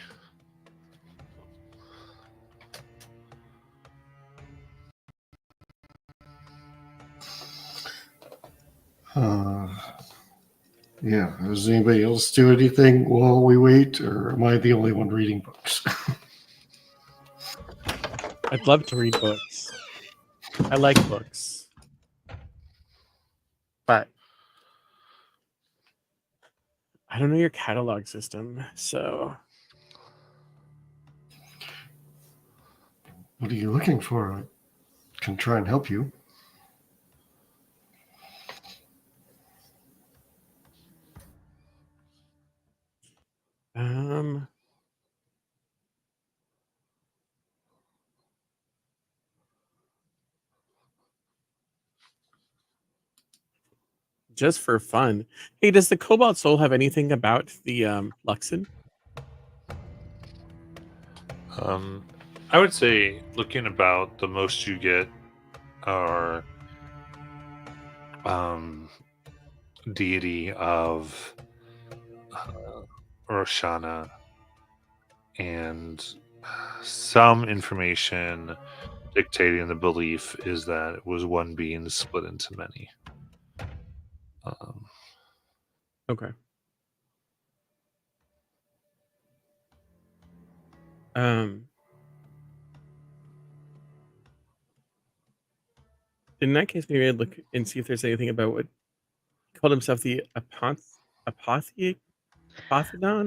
Yeah. Does anybody else do anything while we wait, or am I the only one reading books? I'd love to read books. I like books. But I don't know your catalog system, so What are you looking for? I can try and help you. just for fun. Hey, does the Cobalt Soul have anything about the Luxon? I would say, looking about, the most you get are deity of Roshana and some information dictating the belief is that it was one being split into many. Okay. In that case, maybe I'd look and see if there's anything about what he called himself, the Apotheon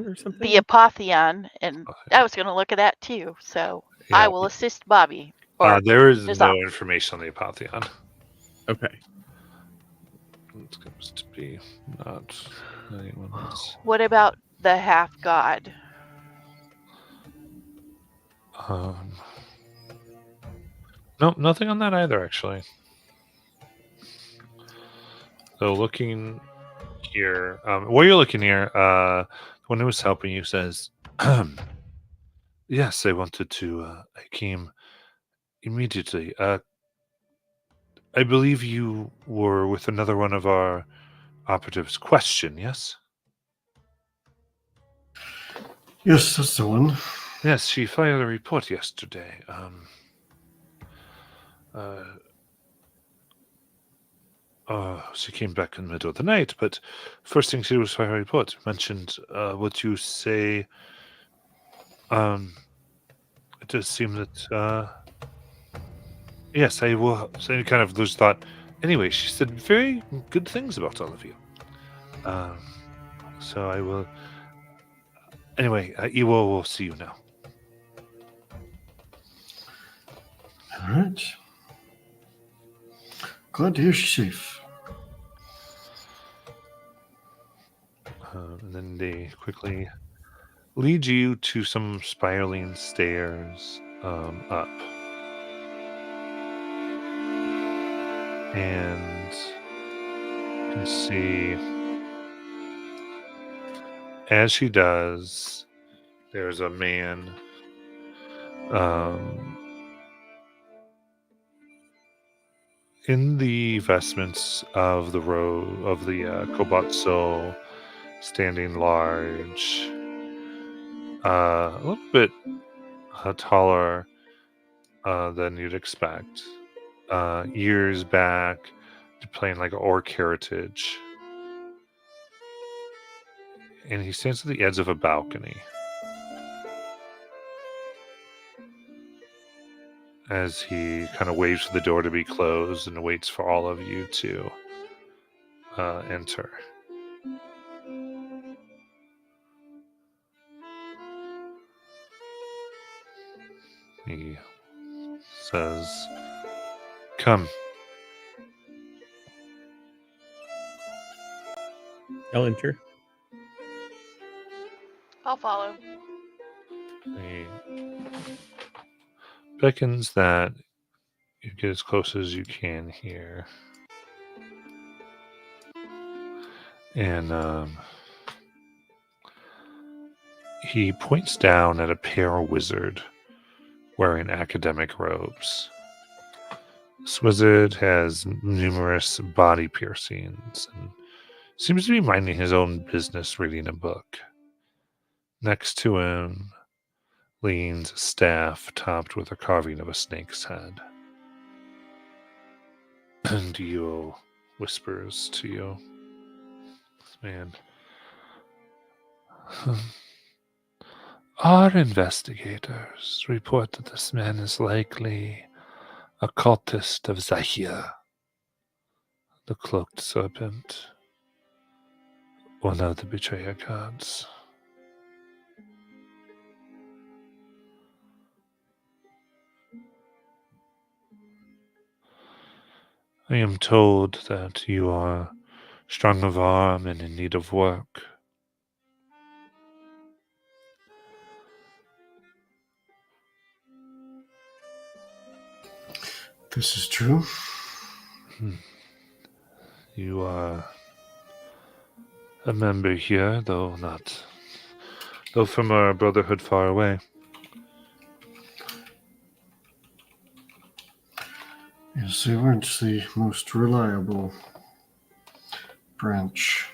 or something. The Apotheon, and I was going to look at that too. So Yeah. I will assist Bobby. Or there is Nizam. no information on the Apotheon. Okay. It seems to be not anyone's. What about the half god? No, nothing on that either, actually. So looking here, while you're looking here, the one who was helping you says, "Yes, I wanted to. I came immediately. I believe you were with another one of our operatives. Question, yes? Yes, that's the one. Yes, she filed a report yesterday. She came back in the middle of the night, but first thing she did was file a report. Mentioned what you say. It does seem that. Yes, I will. So I kind of lose thought. Anyway, she said very good things about all of you. So I will. Anyway, Iwo will see you now. All right. Glad to hear she's safe. And then they quickly lead you to some spiraling stairs up. And you can see, as she does, there's a man in the vestments of the Kobatsu, standing large, a little bit taller than you'd expect. Years back, playing like orc heritage. And he stands at the edge of a balcony. As he kind of waves for the door to be closed and waits for all of you to enter. He says, "Come." I'll enter. I'll follow. He beckons that you get as close as you can here. And he points down at a pale wizard wearing academic robes. This wizard has numerous body piercings and seems to be minding his own business reading a book. Next to him leans a staff topped with a carving of a snake's head. And Dio whispers to you, this man, "Our investigators report that this man is likely a cultist of Zahir, the cloaked serpent, one of the betrayer gods." I am told that you are strong of arm and in need of work. This is true. You are a member here, though from a brotherhood far away. Yes, they weren't the most reliable branch.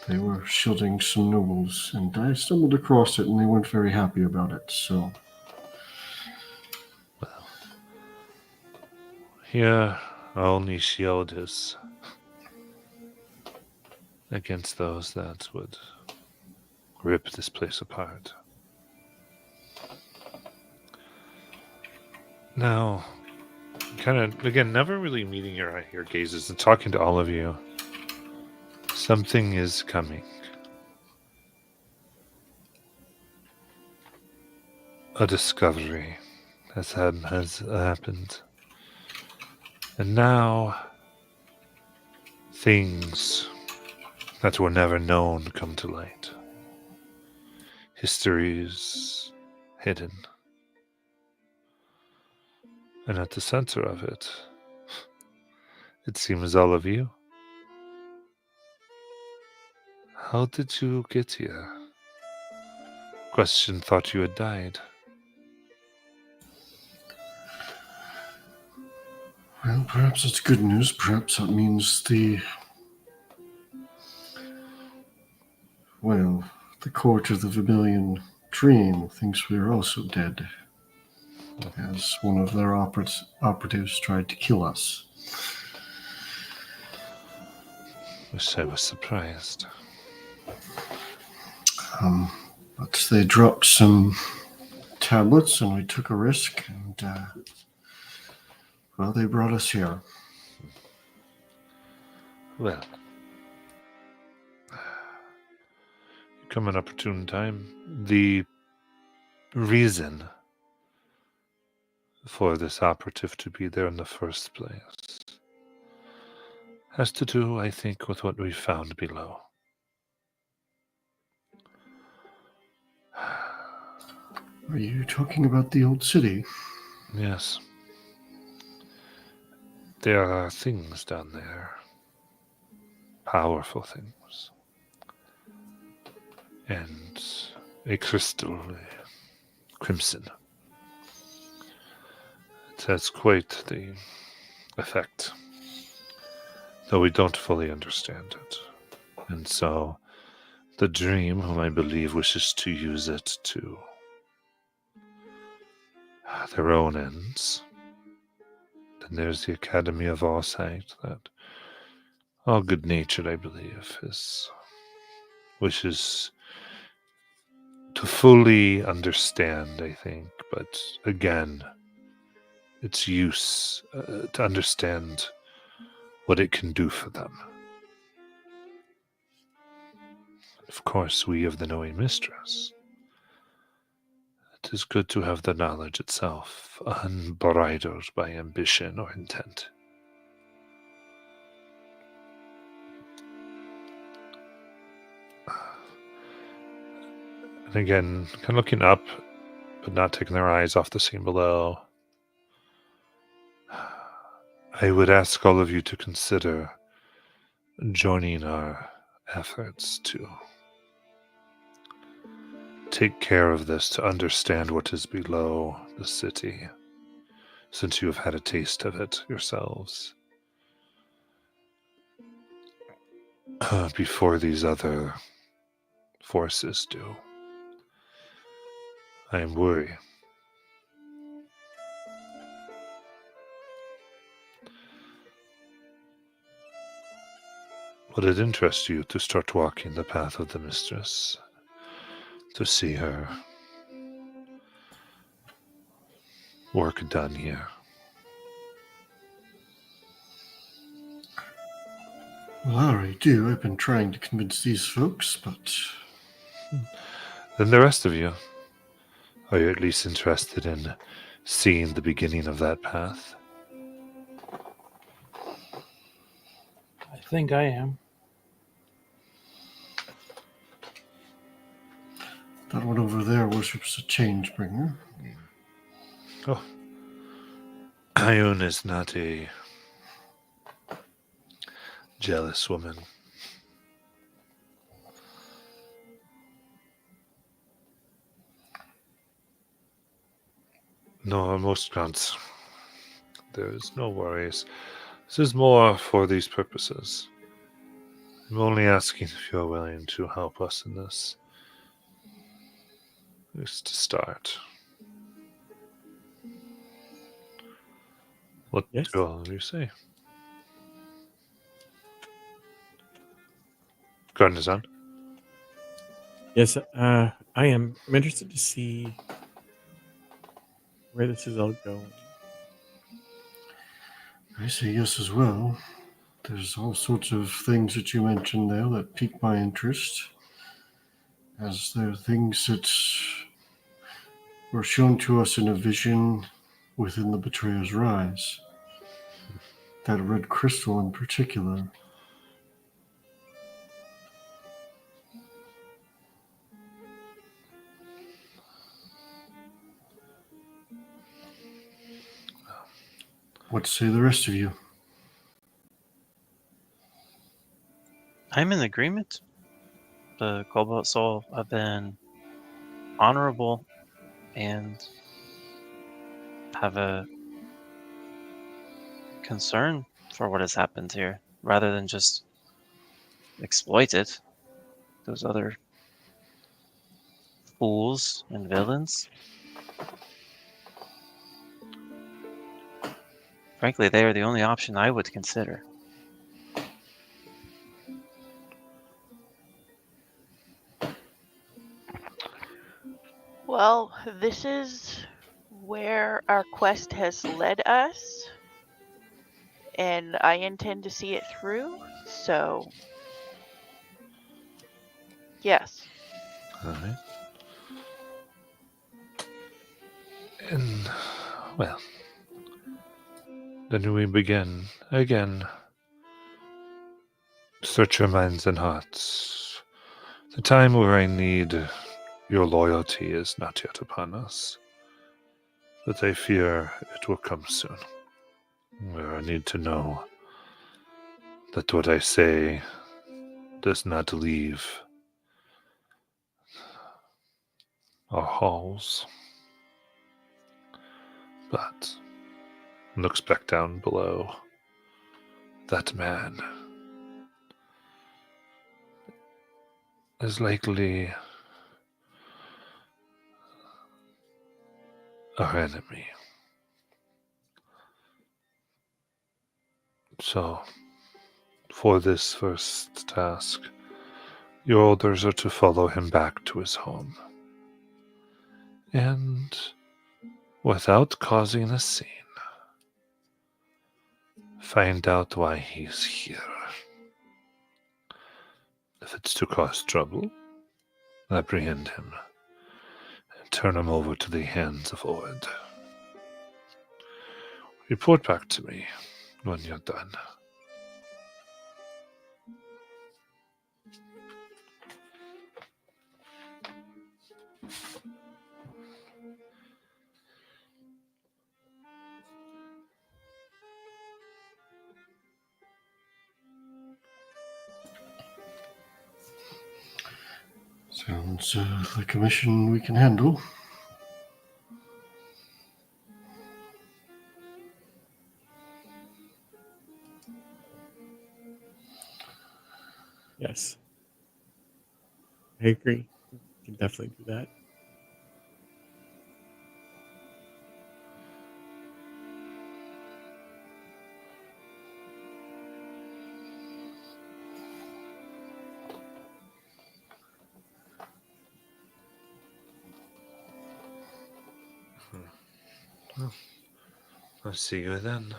They were shielding some nobles, and I stumbled across it, and they weren't very happy about it, so... Here, our only shield is against those that would rip this place apart. Now, kind of, again, never really meeting your gazes and talking to all of you. Something is coming. A discovery has happened. And now, things that were never known come to light. Histories hidden. And at the center of it, it seems all of you. How did you get here? Question thought you had died. Well, perhaps it's good news. Perhaps that means the court of the Vermilion Dream thinks we are also dead, as one of their operatives tried to kill us. Wish I was surprised. But they dropped some tablets and we took a risk, and they brought us here. Well, you come an opportune time. The reason for this operative to be there in the first place has to do, I think, with what we found below. Are you talking about the old city? Yes. There are things down there. Powerful things. And a crystal, a crimson. It has quite the effect, though we don't fully understand it. And so, the dream, whom I believe wishes to use it to their own ends. Then there's the Academy of Allsight, that all good-natured, I believe, wishes to fully understand, I think, but again, its use to understand what it can do for them. Of course, we of the Knowing Mistress. It is good to have the knowledge itself, unbridled by ambition or intent. And again, kind of looking up, but not taking their eyes off the scene below, I would ask all of you to consider joining our efforts to take care of this, to understand what is below the city, since you have had a taste of it yourselves, before these other forces do. I am worried. Would it interest you to start walking the path of the mistress, to see her work done here? Well, I already do. I've been trying to convince these folks, but... Then the rest of you, are you at least interested in seeing the beginning of that path? I think I am. That one over there worships a change bringer. Oh, Ione is not a jealous woman. No, on most counts, there is no worries. This is more for these purposes. I'm only asking if you're willing to help us in this. Just to start. What Yes? do all of you say? Garnizon? Yes, I am. I'm interested to see where this is all going. I say yes as well. There's all sorts of things that you mentioned there that pique my interest, as there are things that were shown to us in a vision within the Betrayer's Rise. That red crystal in particular. What say the rest of you? I'm in agreement. The Cobalt Soul have been honorable and have a concern for what has happened here, rather than just exploit it. Those other fools and villains. Frankly, they are the only option I would consider. Well, this is where our quest has led us, and I intend to see it through, so yes. Alright. And, well, then we begin again. Search your minds and hearts. The time where I need your loyalty is not yet upon us, but I fear it will come soon. Where I need to know that what I say does not leave our halls, but looks back down below. That man is likely our enemy. So, for this first task, your orders are to follow him back to his home. And, without causing a scene, find out why he's here. If it's to cause trouble, apprehend him and turn him over to the hands of Ord. Report back to me when you're done. Sounds like a mission we can handle. Yes. I agree. We can definitely do that. I'll see you then.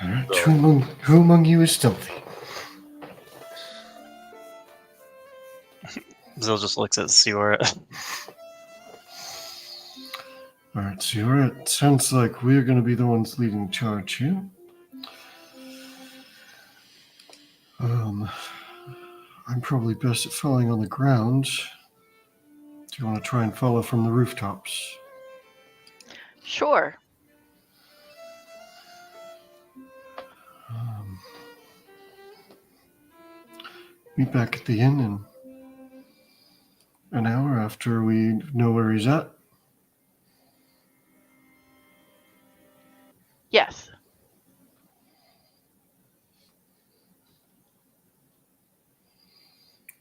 Alright, who among you is stealthy? Zill just looks at Siora. Alright, so it sounds like we're going to be the ones leading the charge here. I'm probably best at falling on the ground. Do you want to try and follow from the rooftops? Sure. Meet back at the inn in an hour after we know where he's at.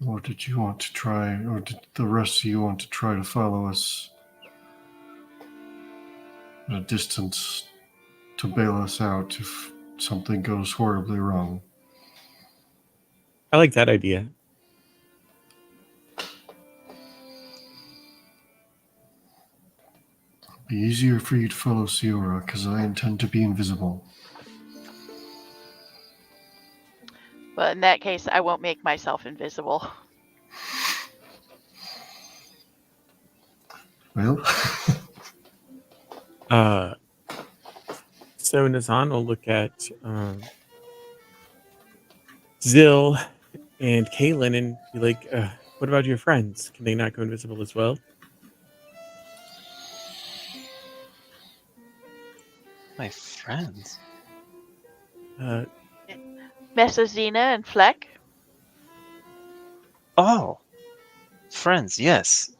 Or did you want to try, or did the rest of you want to try to follow us at a distance to bail us out if something goes horribly wrong? I like that idea. It'll be easier for you to follow Siora because I intend to be invisible. Well, in that case, I won't make myself invisible. Well, So Nazan will look at Zill and Kaylin and be like, what about your friends? Can they not go invisible as well? My friends. Mesazina and Fleck. Oh, friends. Yes.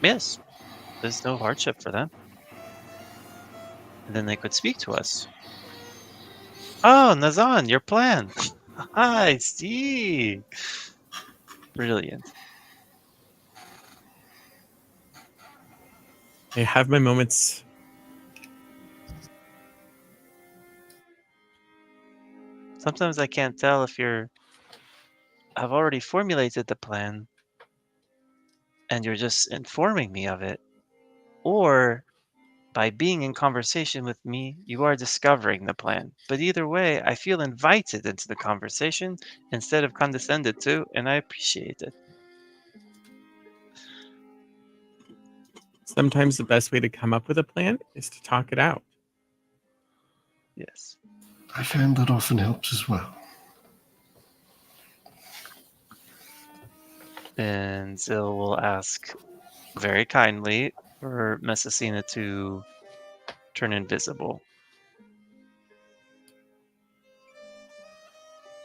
Yes. There's no hardship for them. And then they could speak to us. Oh, Nazan, your plan. I see. Brilliant. I have my moments. Sometimes I can't tell if I've already formulated the plan and you're just informing me of it, or by being in conversation with me, you are discovering the plan. But either way, I feel invited into the conversation instead of condescended to, and I appreciate it. Sometimes the best way to come up with a plan is to talk it out. Yes. I find that often helps as well. And Zill will ask very kindly for Messacina to turn invisible.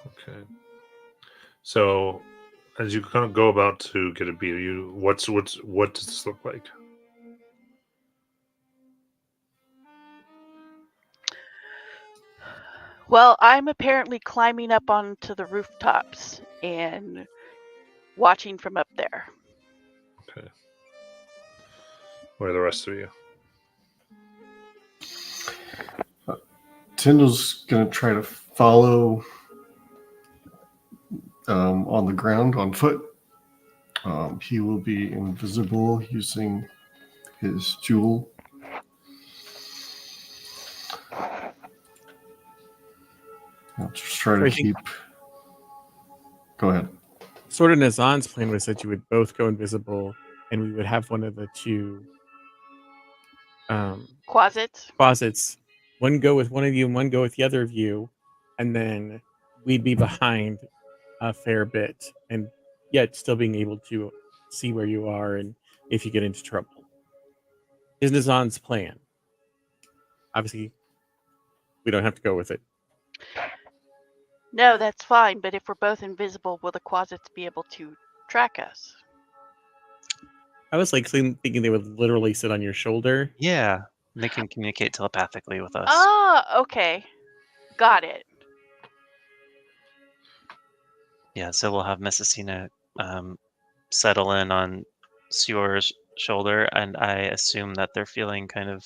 Okay. So, as you kind of go about to get a beat, what does this look like? Well, I'm apparently climbing up onto the rooftops and watching from up there. Okay. What are the rest of you? Tyndall's going to try to follow on the ground on foot. He will be invisible using his jewel. I'll just try to keep. Go ahead. Sort of Nazan's plan was that you would both go invisible and we would have one of the two Closets. one go with one of you and one go with the other of you, and then we'd be behind a fair bit and yet still being able to see where you are and if you get into trouble. Is Nazan's plan. Obviously, we don't have to go with it. No, that's fine, but if we're both invisible, will the closets be able to track us? I was like thinking they would literally sit on your shoulder. Yeah, they can communicate telepathically with us. Ah, okay. Got it. Yeah, so we'll have Messacina settle in on Sior's shoulder, and I assume that they're feeling kind of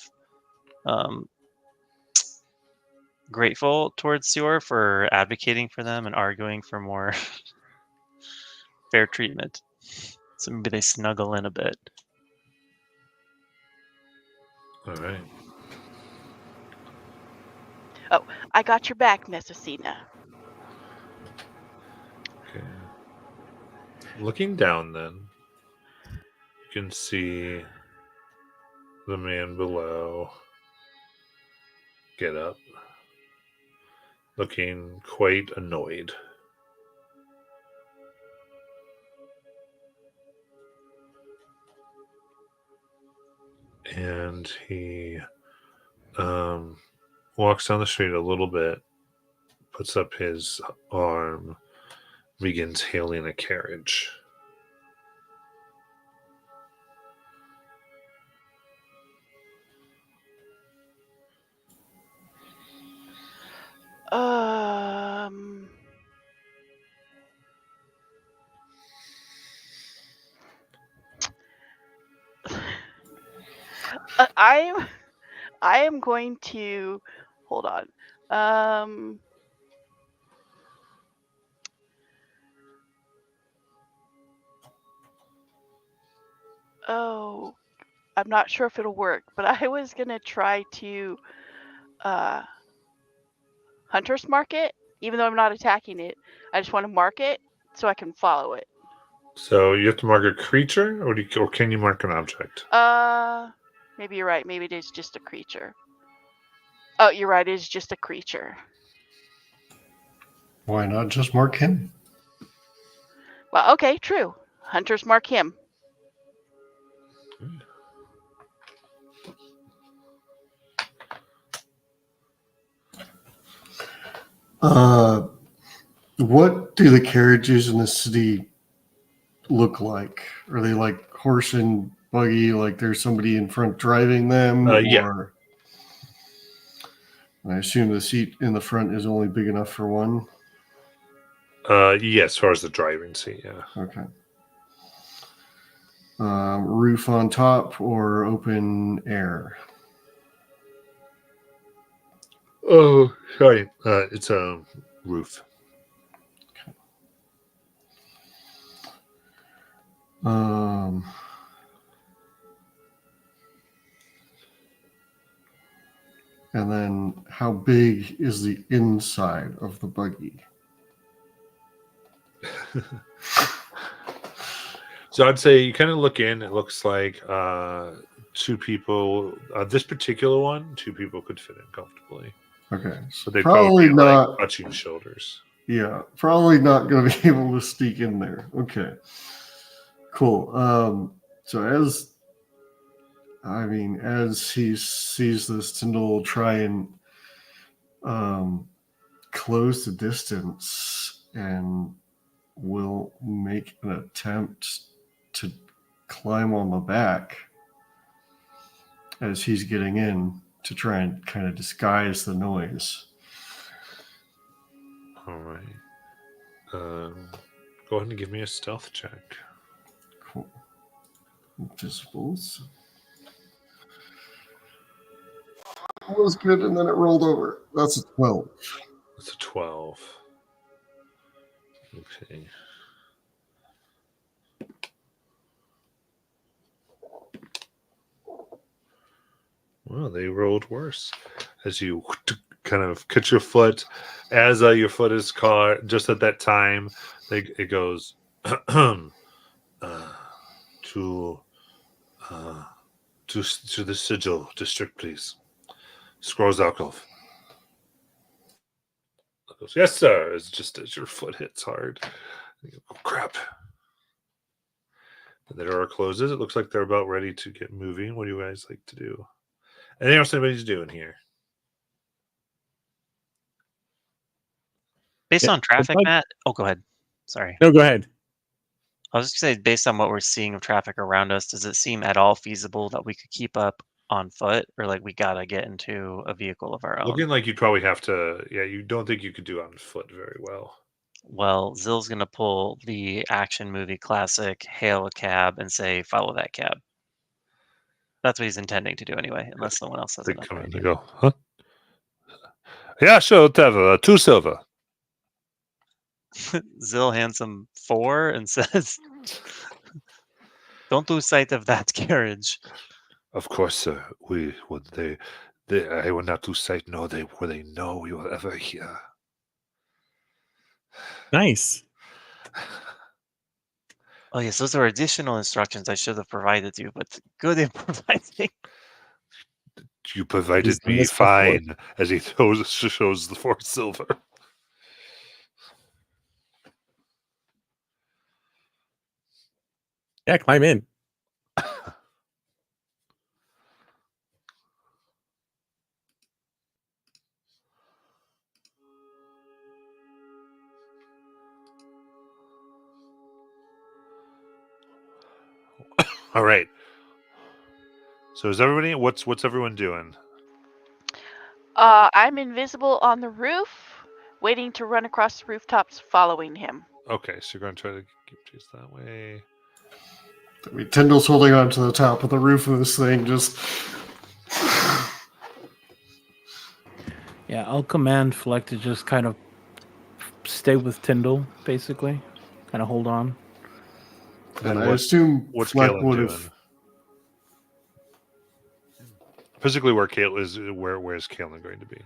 grateful towards Sior for advocating for them and arguing for more fair treatment. So maybe they snuggle in a bit. All right. Oh, I got your back, Messacina. Okay. Looking down, then you can see the man below get up, looking quite annoyed. And he walks down the street a little bit, puts up his arm, begins hailing a carriage. Um, I am going to hold on. Oh, I'm not sure if it'll work, but I was gonna try to hunter's mark it, even though I'm not attacking it. I just want to mark it so I can follow it. So you have to mark a creature, or can you mark an object? Maybe you're right. Maybe it is just a creature. Oh, you're right. It is just a creature. Why not just mark him? Well, okay, true. Hunters mark him. What do the carriages in the city look like? Are they like horse and buggy, like there's somebody in front driving them? Yeah. Or I assume the seat in the front is only big enough for one? Yeah, as far as the driving seat, yeah. Okay. Roof on top or open air? Oh, sorry. It's a roof. And then how big is the inside of the buggy? So I'd say you kind of look in. It looks like two people. This particular one, two people could fit in comfortably. Okay, So they'd probably be not like touching shoulders. Yeah, probably not going to be able to sneak in there. Okay, cool. So as he sees this, Tyndall will try and close the distance and will make an attempt to climb on the back as he's getting in to try and kind of disguise the noise. All right. Go ahead and give me a stealth check. Cool. Invisibles. That was good, and then it rolled over. That's a 12. That's a 12. Okay. Well, they rolled worse. As you kind of cut your foot, as your foot is caught, just at that time, it goes to the sigil district, please. Scrolls alcove. Goes, yes, sir. It's just as your foot hits hard. Oh, crap. The door closes. It looks like they're about ready to get moving. What do you guys like to do? Anything else anybody's doing here? Based on traffic, Matt. Oh, go ahead. Sorry. No, go ahead. I was just going to say, based on what we're seeing of traffic around us, does it seem at all feasible that we could keep up on foot, or like we gotta get into a vehicle of our own? Looking like you'd probably have to. Yeah, you don't think you could do it on foot very well. Well, Zill's gonna pull the action movie classic, hail a cab, and say, "Follow that cab." That's what he's intending to do anyway, unless someone else has They another come in. idea. They go, huh? Yeah, sure, whatever. 2 silver. Zill hands him 4 and says, "Don't lose sight of that carriage." Of course, sir. I will not lose sight. No, they know you are ever here. Nice. Oh yes, those are additional instructions I should have provided you, but good improvising. You provided He's done me this before. fine, as he shows the 4 silver. Yeah, climb in. All right. So is everybody? What's everyone doing? I'm invisible on the roof, waiting to run across the rooftops, following him. Okay, so you're going to try to keep chase that way. Tyndall's holding on to the top of the roof of this thing, just Yeah, I'll command Fleck to just kind of stay with Tyndall, basically. Kind of hold on. And And I assume what's Fleck Caitlin would doing? have. Physically, where Caitlin is, where's Caitlin going to be?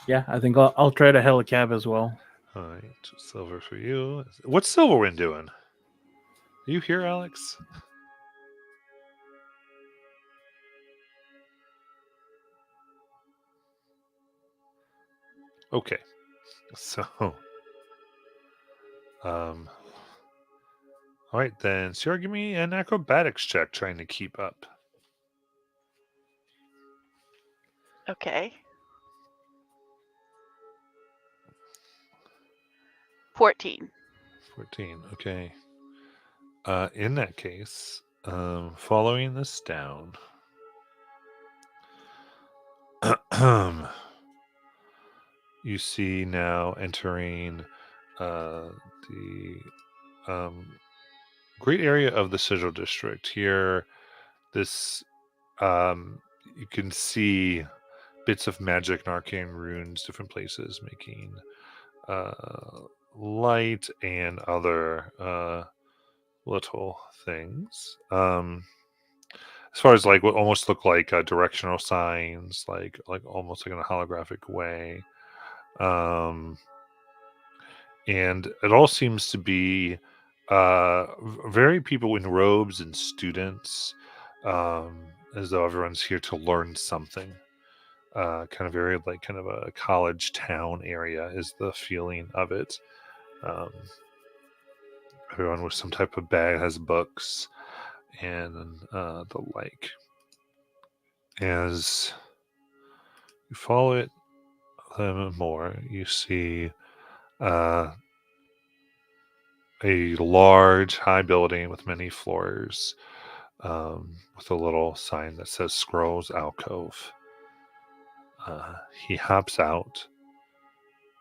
Yeah, I think I'll try to hail a cab as well. All right, silver for you. What's Silverwind doing? Are you here, Alex? Okay, so, all right then. Sierra, give me an acrobatics check, trying to keep up. Okay. 14. 14. Okay. In that case, following this down, you see now entering the great area of the Sigil District. Here, this you can see bits of magic and arcane runes, different places, making light and other little things. As far as like what almost look like directional signs, like almost like in a holographic way. And it all seems to be very people in robes and students, as though everyone's here to learn something. Kind of very like kind of a college town area is the feeling of it. Everyone with some type of bag has books and the like. As you follow it more, you see a large, high building with many floors, with a little sign that says Scrolls Alcove. He hops out,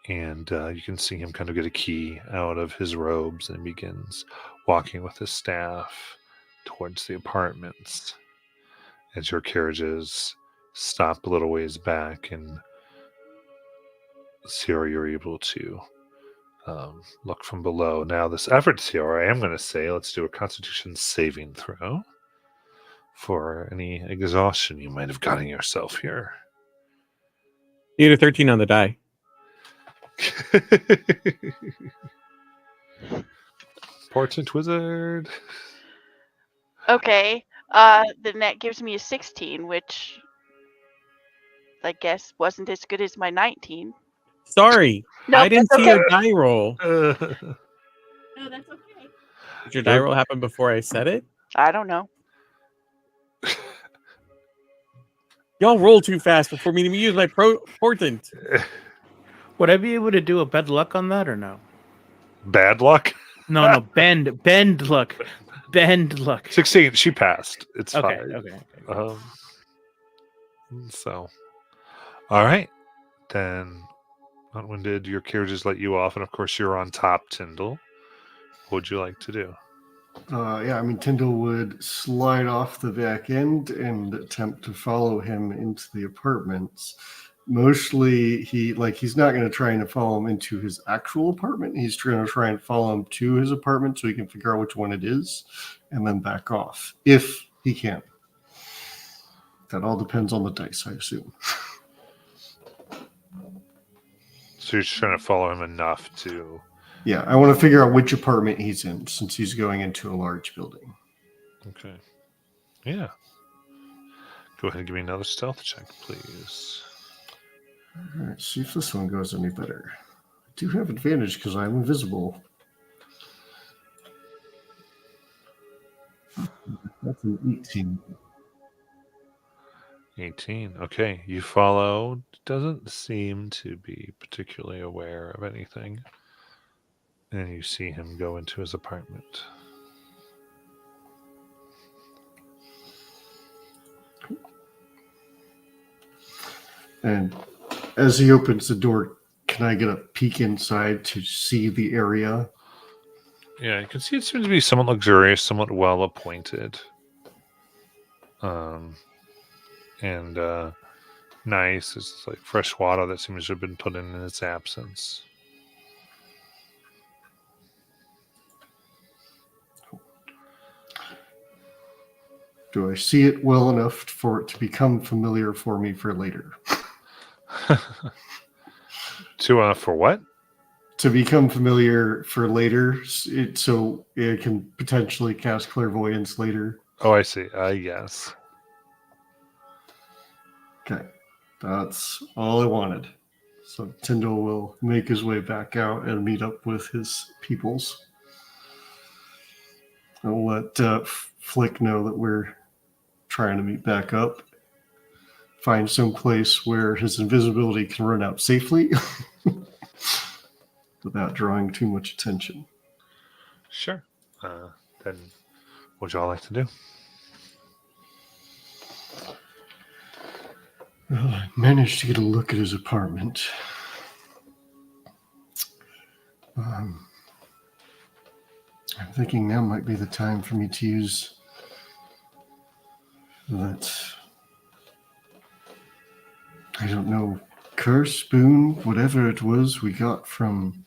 and you can see him kind of get a key out of his robes and begins walking with his staff towards the apartments. As your carriages stop a little ways back, and Sierra, you're able to look from below. Now, this effort, Sierra, I am going to say, let's do a Constitution saving throw for any exhaustion you might have gotten yourself here. You had a 13 on the die. Portent wizard. Okay. Then that gives me a 16, which I guess wasn't as good as my 19. Sorry, No, I didn't that's see okay. your die roll. No, that's okay. Did your die roll happen before I said it? I don't know. Y'all roll too fast before me to use my portent. Would I be able to do a bad luck on that or no? Bad luck? No, bend luck. Bend luck. 16. She passed. It's Okay, fine. okay. So, all right. Then, when did your carriages let you off? And of course, you're on top, Tyndall. What would you like to do? Yeah, I mean, Tyndall would slide off the back end and attempt to follow him into the apartments. Mostly, he's not going to try and follow him into his actual apartment. He's going to try and follow him to his apartment so he can figure out which one it is and then back off, if he can. That all depends on the dice, I assume. So you're just trying to follow him enough to... Yeah, I want to figure out which apartment he's in since he's going into a large building. Okay. Yeah. Go ahead and give me another stealth check, please. All right, see if this one goes any better. I do have advantage because I'm invisible. That's an 18. 18. Okay. You follow. Doesn't seem to be particularly aware of anything. And you see him go into his apartment. And as he opens the door, can I get a peek inside to see the area? Yeah, you can see it seems to be somewhat luxurious, somewhat well appointed. And nice. It's like fresh water that seems to have been put in its absence. Do I see it well enough for it to become familiar for me for later? For what? To become familiar for later, so it can potentially cast clairvoyance later. Oh, I see. Yes. Okay, that's all I wanted. So Tyndall will make his way back out and meet up with his peoples. I'll let Flick know that we're trying to meet back up. Find some place where his invisibility can run out safely without drawing too much attention. Sure. Then what would y'all like to do? Well, I managed to get a look at his apartment. I'm thinking now might be the time for me to use that, I don't know, curse, boon, whatever it was we got from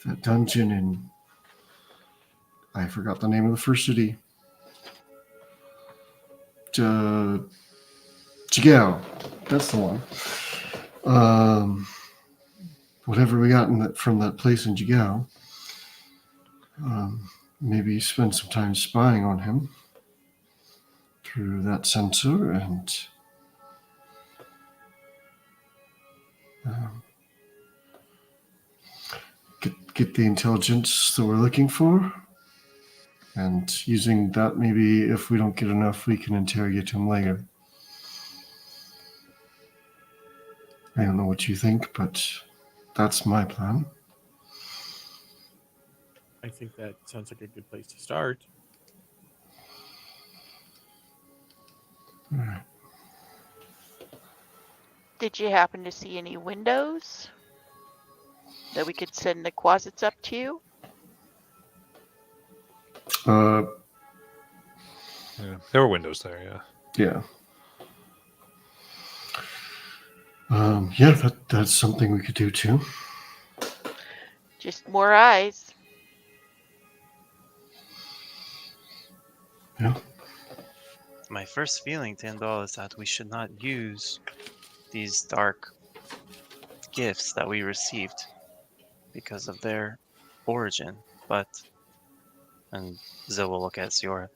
that dungeon in, I forgot the name of the first city. Jigao. That's the one. Whatever we got from that place in Jigao. Maybe spend some time spying on him through that sensor and get the intelligence that we're looking for. And using that, maybe if we don't get enough, we can interrogate him later. I don't know what you think, but that's my plan. I think that sounds like a good place to start. All right. Did you happen to see any windows that we could send the closets up to? Yeah, there were windows there. Yeah. Yeah. Yeah, that's something we could do too. Just more eyes. Yeah. My first feeling, Tyndall, is that we should not use these dark gifts that we received because of their origin. And Zoe will look at Ziora.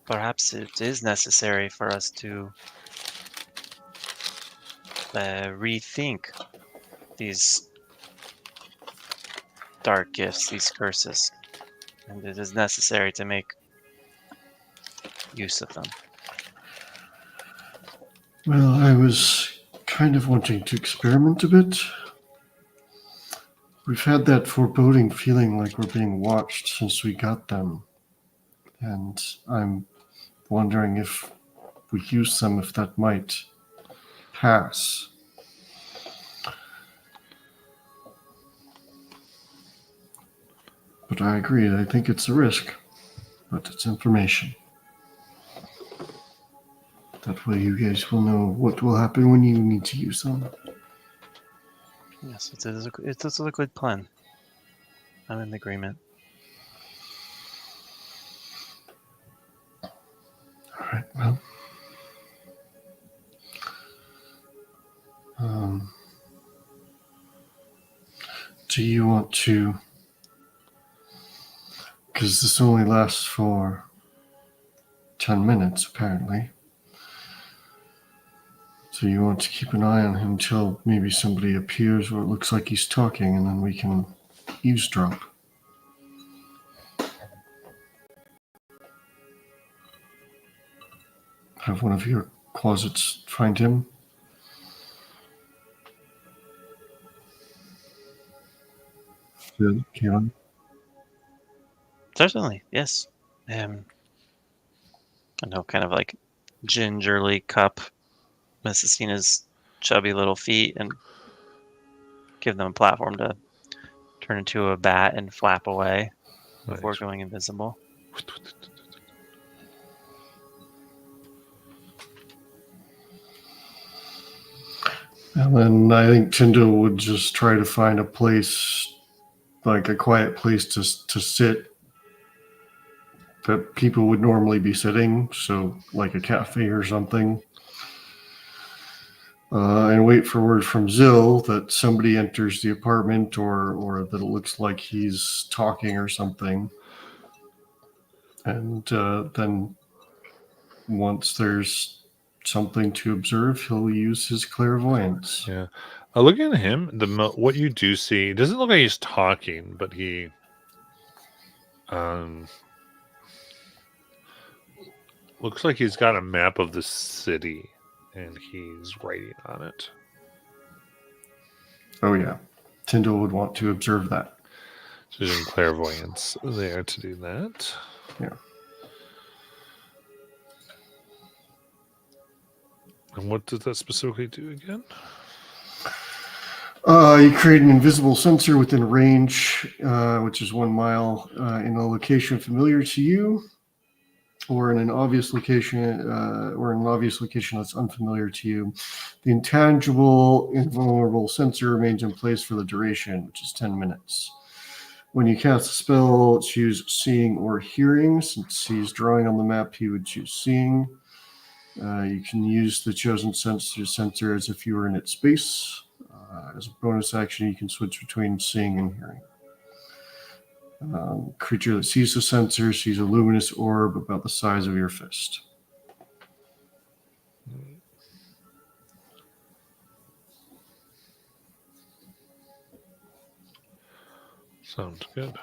Perhaps it is necessary for us to rethink these dark gifts, these curses, and it is necessary to make use of them. Well, I was kind of wanting to experiment a bit. We've had that foreboding feeling like we're being watched since we got them. And I'm wondering if we use them, if that might pass. But I agree, I think it's a risk. But it's information. That way you guys will know what will happen when you need to use them. Yes, it is a good plan. I'm in agreement. All right, well. Do you want to... Because this only lasts for 10 minutes, apparently. So you want to keep an eye on him until maybe somebody appears or it looks like he's talking, and then we can eavesdrop. Have one of your closets find him. Good, Kaelin. Certainly, yes. I know, kind of like gingerly cup Messina's chubby little feet and give them a platform to turn into a bat and flap away before Nice. going invisible. And then I think Tyndall would just try to find a place, like a quiet place to sit that people would normally be sitting, so like a cafe or something. And wait for word from Zill that somebody enters the apartment or that it looks like he's talking or something. And then once there's something to observe, he'll use his clairvoyance. Yeah. Looking at him, what you do see, it doesn't look like he's talking, but he looks like he's got a map of the city and he's writing on it. Oh yeah, Tyndall would want to observe that. So using clairvoyance there to do that. Yeah. And what does that specifically do again? You create an invisible sensor within range, which is 1 mile, in a location familiar to you, or in an obvious location, that's unfamiliar to you. The intangible, invulnerable sensor remains in place for the duration, which is 10 minutes. When you cast a spell, choose seeing or hearing. Since he's drawing on the map, he would choose seeing. You can use the chosen sensor as if you were in its space. As a bonus action, you can switch between seeing and hearing. Creature that sees the sensor sees a luminous orb about the size of your fist. Sounds good.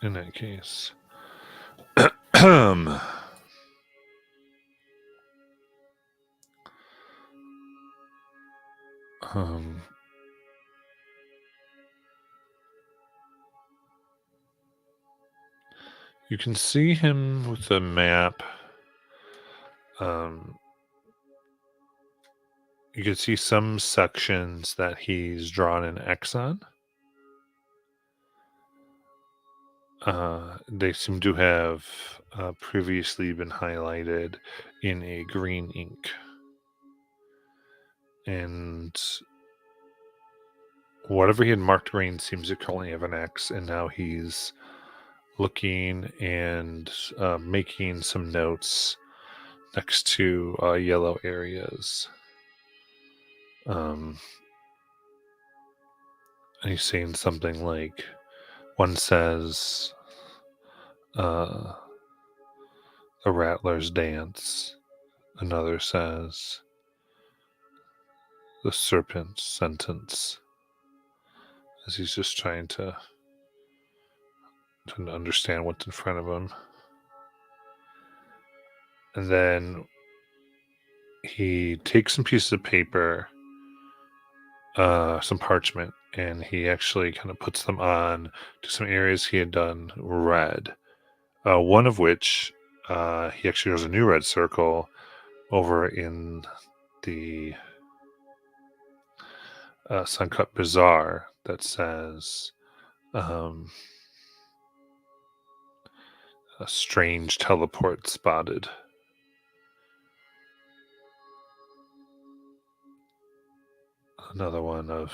In that case. You can see him with the map. You can see some sections that he's drawn an X on. They seem to have previously been highlighted in a green ink. And whatever he had marked green seems to currently have an X, and now he's looking and making some notes next to yellow areas. And he's saying something like, one says, the Rattler's Dance. Another says, the Serpent's Sentence. As he's just trying to understand what's in front of him. And then he takes some pieces of paper, some parchment, and he actually kind of puts them on to some areas he had done red. One of which he actually has a new red circle over in the Suncut Bazaar that says a strange teleport spotted. Another one of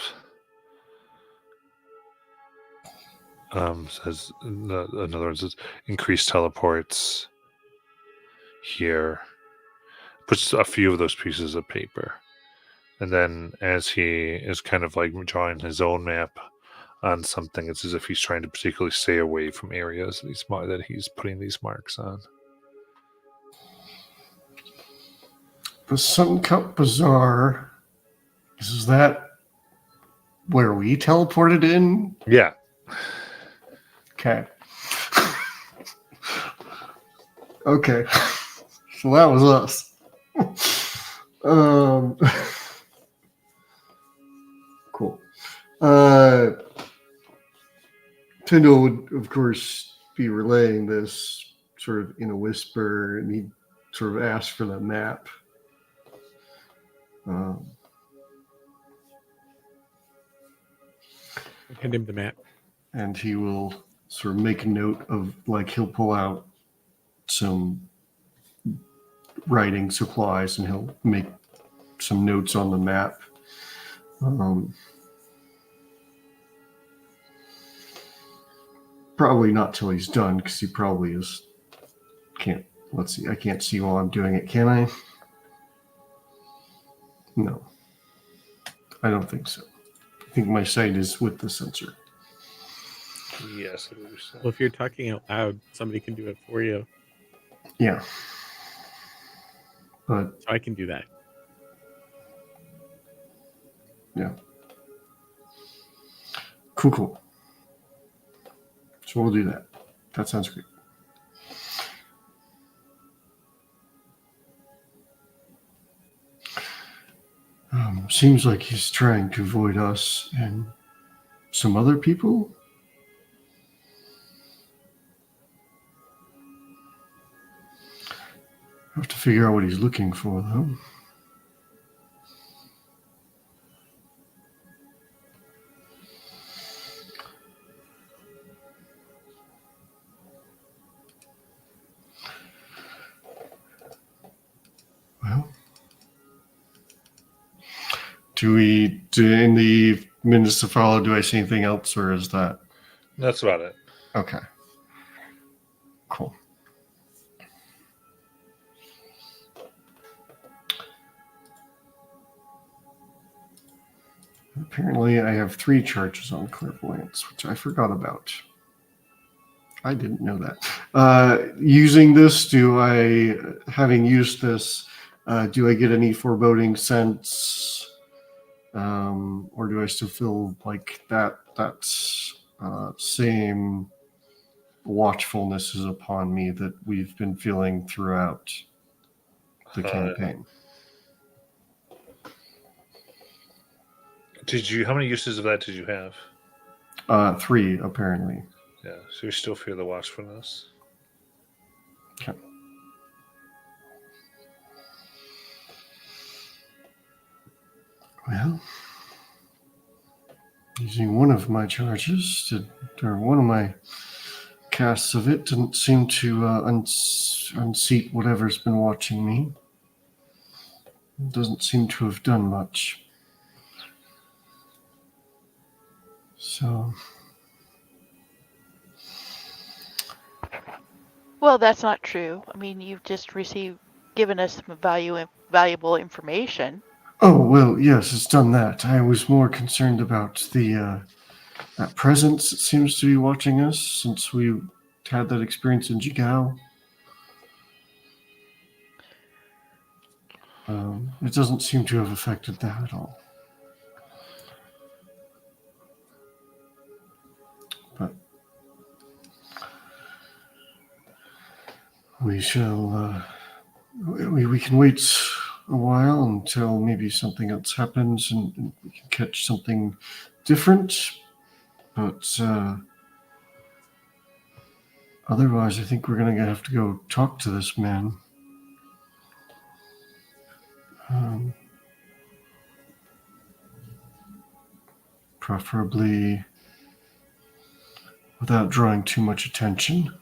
says another one says increased teleports here. Puts a few of those pieces of paper, and then as he is kind of like drawing his own map on something, it's as if he's trying to particularly stay away from areas that he's putting these marks on. The Suncut Bazaar, is that where we teleported in? Yeah. Okay. Okay. So that was us. Cool. Tyndall would, of course, be relaying this sort of in a whisper, and he'd sort of ask for the map. Hand him the map. and he will sort of make a note of, like, he'll pull out some writing supplies and he'll make some notes on the map. Probably not till he's done, because he probably can't. Let's see. I can't see while I'm doing it, can I? No, I don't think so. I think my sight is with the sensor. Yes, I believe so. Well, if you're talking out loud, somebody can do it for you. Yeah. But So I can do that. yeah. Cool. So we'll do that. That sounds great. Seems like he's trying to avoid us and some other people. I have to figure out what he's looking for, though. Well, in the minutes to follow, do I see anything else, or is that? That's about it. Okay. Cool. Apparently, I have 3 charges on clairvoyance, which I forgot about. I didn't know that. Using this, having used this, do I get any foreboding sense? Or do I still feel like that same watchfulness is upon me that we've been feeling throughout the campaign? How many uses of that did you have? 3, apparently. Yeah, so you still feel the watchfulness. Okay. Well, using one of my charges, or one of my casts of it, didn't seem to unseat whatever's been watching me. It doesn't seem to have done much. So, Well, that's not true. I mean, you've just given us some valuable information. oh well, yes, it's done that. I was more concerned about that presence that seems to be watching us since we had that experience in Jigao. It doesn't seem to have affected that at all. But we shall. We can wait a while until maybe something else happens and we can catch something different. But otherwise, I think we're going to have to go talk to this man. Preferably without drawing too much attention.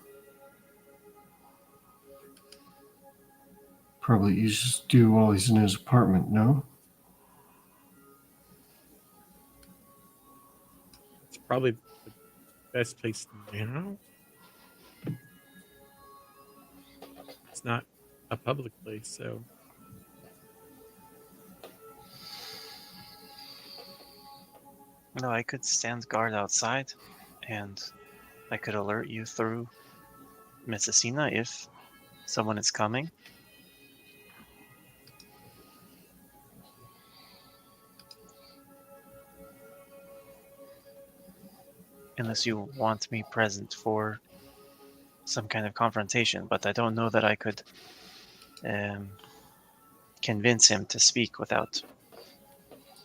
Probably easiest to do while he's in his apartment, no? It's probably the best place now. It's not a public place, so. No, I could stand guard outside, and I could alert you through Messina if someone is coming. Unless you want me present for some kind of confrontation, but I don't know that I could convince him to speak without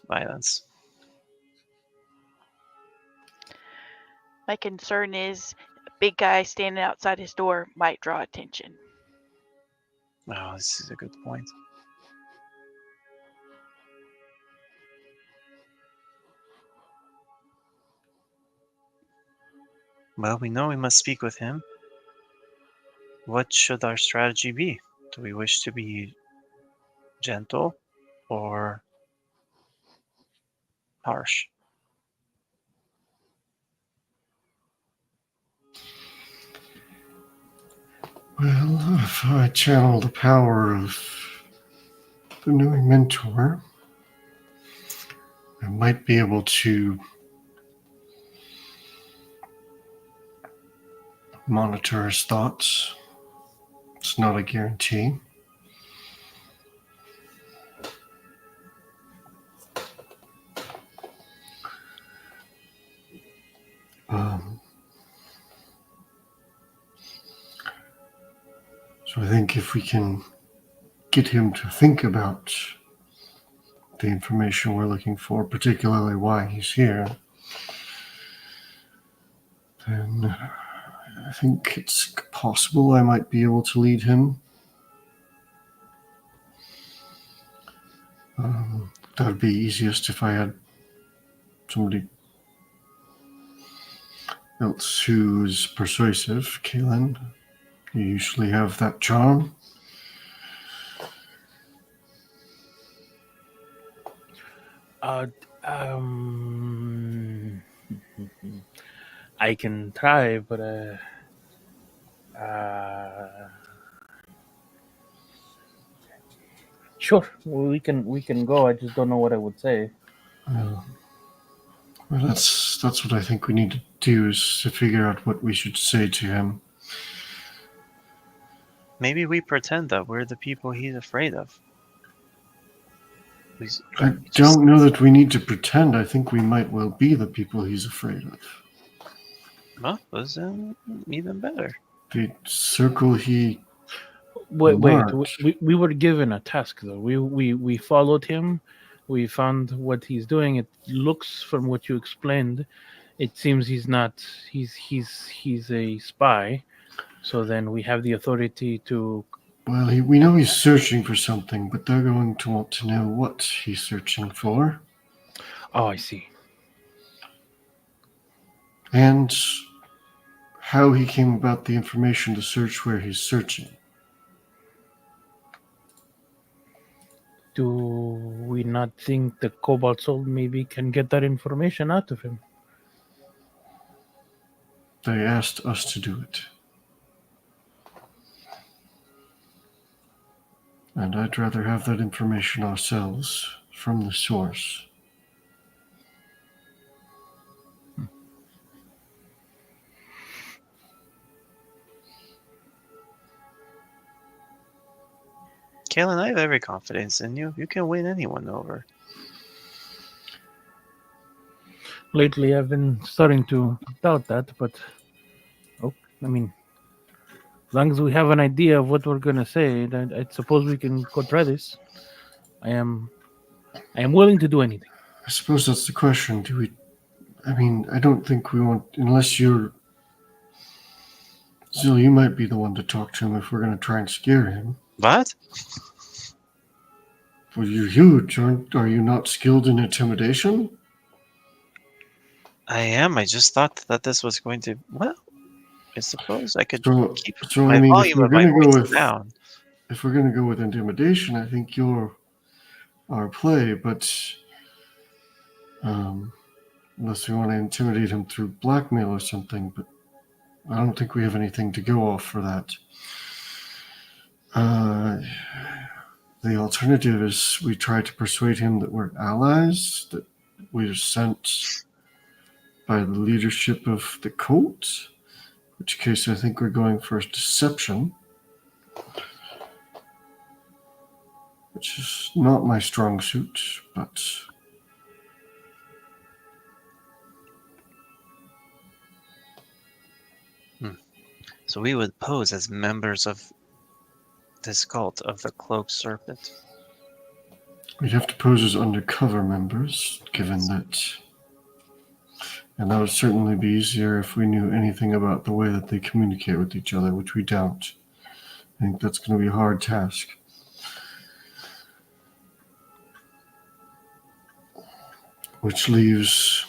violence. My concern is a big guy standing outside his door might draw attention. Oh, this is a good point. Well, we know we must speak with him. What should our strategy be? Do we wish to be gentle or harsh? Well, if I channel the power of the new mentor, I might be able to monitor his thoughts. It's not a guarantee. So I think if we can get him to think about the information we're looking for, particularly why he's here, then I think it's possible I might be able to lead him. That would be easiest if I had somebody else who's persuasive. Kaylin, you usually have that charm. I can try, but sure, we can go. I just don't know what I would say. Well, that's what I think we need to do, is to figure out what we should say to him. Maybe we pretend that we're the people he's afraid of. I don't know that we need to pretend. I think we might well be the people he's afraid of. Well, that's even better. The circle he Wait, marked. we were given a task though. We followed him. We found what he's doing. It looks, from what you explained, it seems he's not. He's a spy. So then we have the authority to. Well, we know he's searching for something, but they're going to want to know what he's searching for. Oh, I see. And how he came about the information to search where he's searching. Do we not think the Cobalt Soul maybe can get that information out of him? They asked us to do it. And I'd rather have that information ourselves from the source. Kaylin, I have every confidence in you. You can win anyone over. Lately, I've been starting to doubt that, but I mean, as long as we have an idea of what we're gonna say, then I suppose we can go try this. I am willing to do anything. I suppose that's the question. Do we... I mean, I don't think we want... Unless you're... Zill, you might be the one to talk to him if we're going to try and scare him. What? Well, you're huge. Are you not skilled in intimidation? I am. I just thought that this was going to... Well, I suppose I could keep so my I mean, volume of my voice down. If we're going to go with intimidation, I think you're our play, but unless we want to intimidate him through blackmail or something, but I don't think we have anything to go off for that. The alternative is we try to persuade him that we're allies, that we're sent by the leadership of the cult, in which case I think we're going for deception, which is not my strong suit, but... So we would pose as members of this cult of the Cloaked Serpent. We'd have to pose as undercover members, given that... And that would certainly be easier if we knew anything about the way that they communicate with each other, which we don't. I think that's going to be a hard task. Which leaves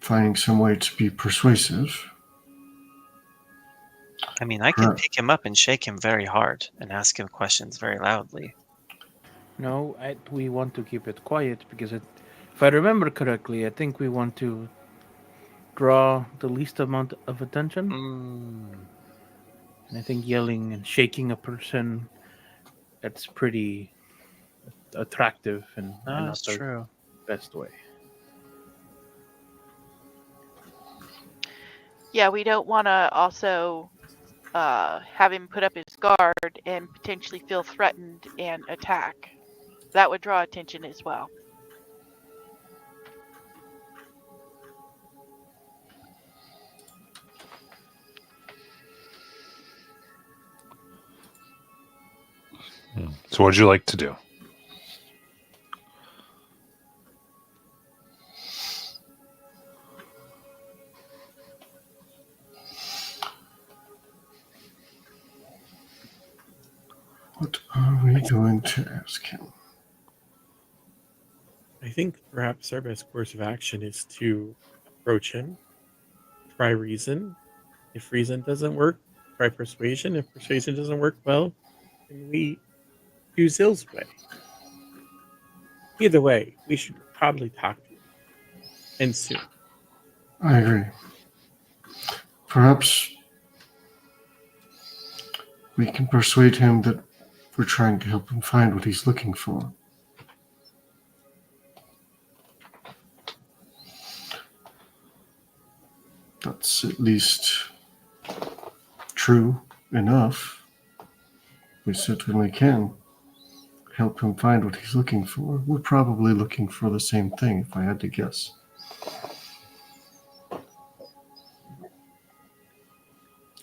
finding some way to be persuasive. I mean, I can pick him up and shake him very hard and ask him questions very loudly. No, we want to keep it quiet because if I remember correctly, I think we want to draw the least amount of attention. And I think yelling and shaking a person, that's pretty attractive and not That's the true. best way. Yeah, we don't want to also have him put up his guard and potentially feel threatened and attack. That would draw attention as well. So, what would you like to do? What are we going to ask him? I think perhaps our best course of action is to approach him, try reason. If reason doesn't work, try persuasion. If persuasion doesn't work, well, then we do Zill's way. Either way, we should probably talk to him. And soon. I agree. Perhaps we can persuade him that we're trying to help him find what he's looking for. That's at least true enough. We certainly can help him find what he's looking for. We're probably looking for the same thing, if I had to guess.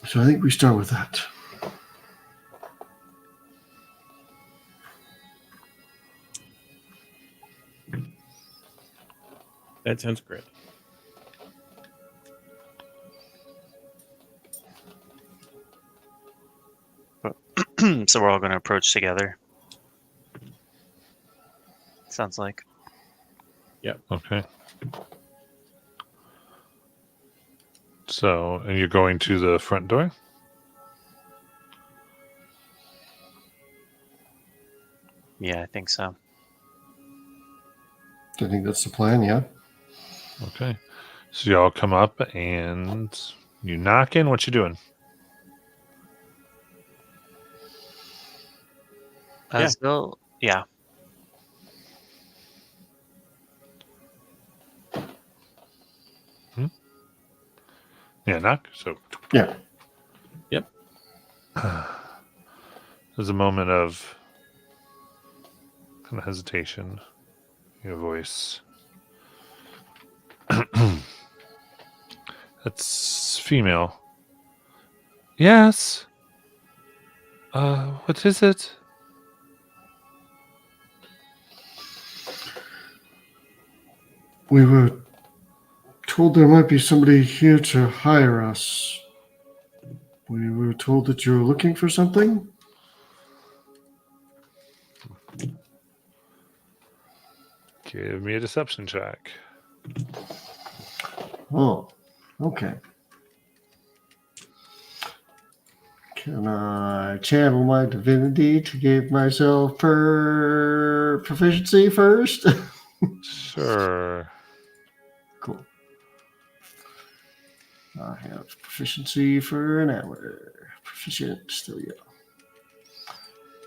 So I think we start with that. That sounds great. So we're all going to approach together. Sounds like. Yep. Okay. So, and you're going to the front door? Yeah, I think so. I think that's the plan, yeah. Okay. So y'all come up and you knock in. What you doing? Yeah. Still, yeah. Yeah, knock. So Yeah. Yep. there's a moment of kind of hesitation. Your voice. That's female. Yes. What is it? We were told there might be somebody here to hire us. We were told that you were looking for something. Give me a deception check. Oh, okay. Can I channel my divinity to give myself proficiency first? Sure. Cool. I have proficiency for an hour. Proficient, still yeah.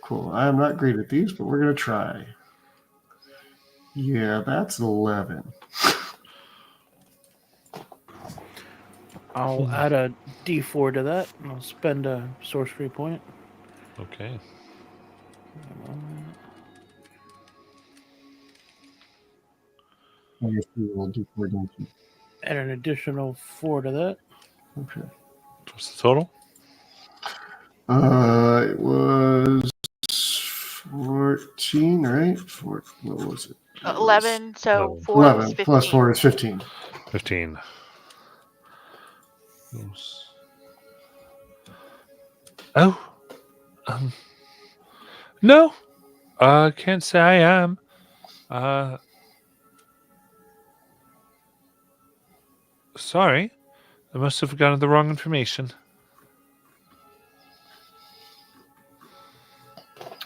Cool. I'm not great at these, but we're going to try. Yeah, that's 11. I'll add a D4 to that, and I'll spend a sorcery point. Okay. I guess we will do 4 damage. Add an additional 4 to that. Okay. What's the total? It was 14, right? What was it? 11, so 11. 4 is 11 15. plus 4 is 15. 15. Oh. No. Can't say I am. Sorry, I must have gotten the wrong information.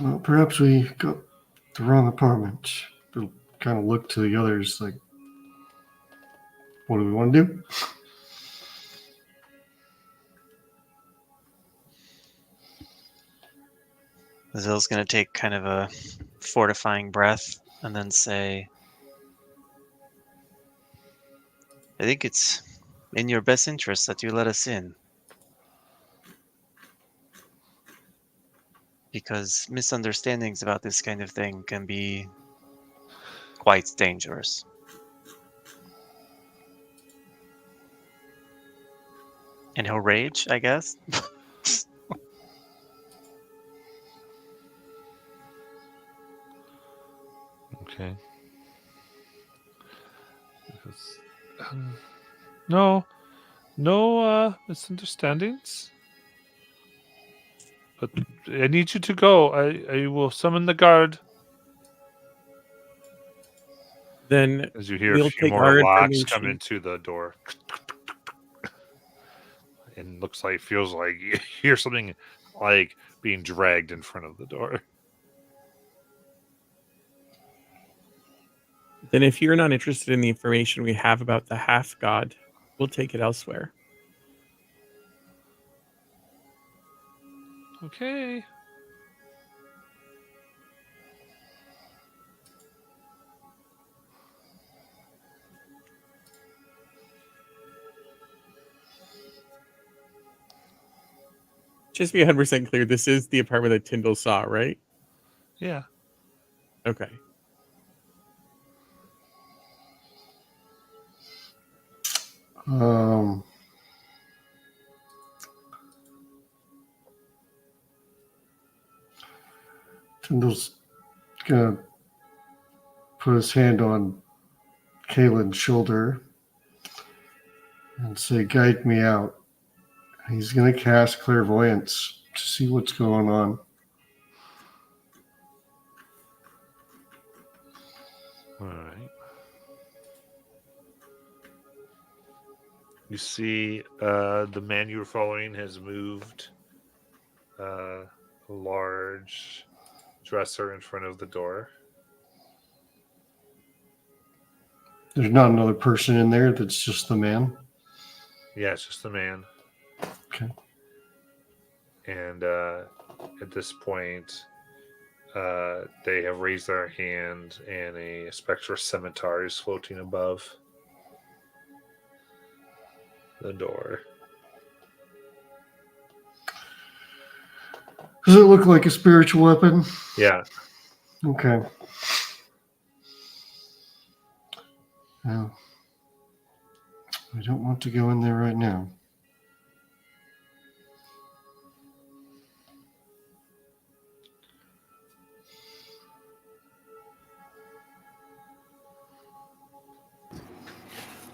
Well, perhaps we got the wrong apartment. They'll kind of look to the others like, what do we want to do? Azil's going to take kind of a fortifying breath and then say, I think it's in your best interest that you let us in. Because misunderstandings about this kind of thing can be quite dangerous. And he'll rage, I guess. Okay. No misunderstandings. But I need you to go. I will summon the guard. Then As you hear a we'll few take more our locks come information. into the door. And feels like you hear something like being dragged in front of the door. Then if you're not interested in the information we have about the half god, we'll take it elsewhere. Okay. Just to be 100% clear, this is the apartment that Tyndall saw, right? Yeah. Okay. Tyndall's gonna put his hand on Kalen's shoulder and say, guide me out. He's gonna cast clairvoyance to see what's going on. All right. You see the man you were following has moved a large dresser in front of the door. There's not another person in there, that's just the man. Yeah, it's just the man. Okay. And at this point, they have raised their hand, and a spectral scimitar is floating above the door. Does it look like a spiritual weapon? Yeah. Okay. Well, I don't want to go in there right now.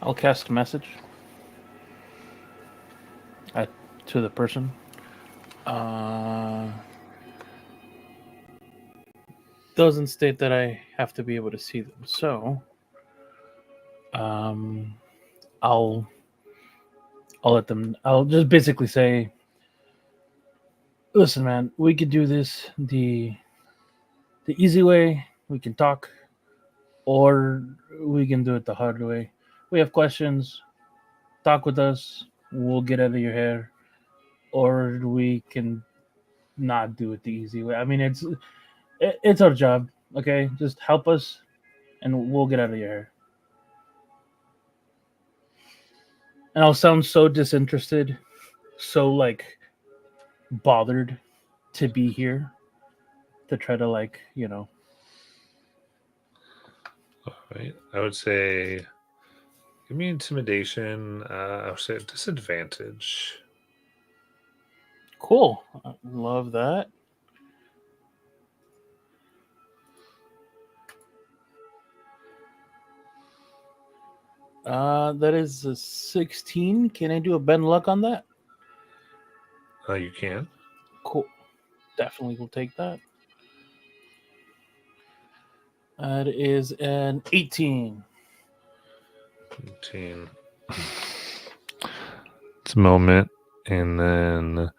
I'll cast a message to the person. Doesn't state that I have to be able to see them, so I'll let them. I'll just basically say, "Listen, man, we could do this the easy way. We can talk, or we can do it the hard way. We have questions. Talk with us. We'll get out of your hair, or we can not do it the easy way. I mean, it's our job. Okay, just help us, and we'll get out of your hair." And I'll sound so disinterested, so like bothered to be here, to try to like, All right. I would say, give me intimidation. I would say disadvantage. Cool. I love that. That is a 16. Can I do a bend luck on that? You can. Cool. Definitely will take that. That is an 18. 18. a moment, and then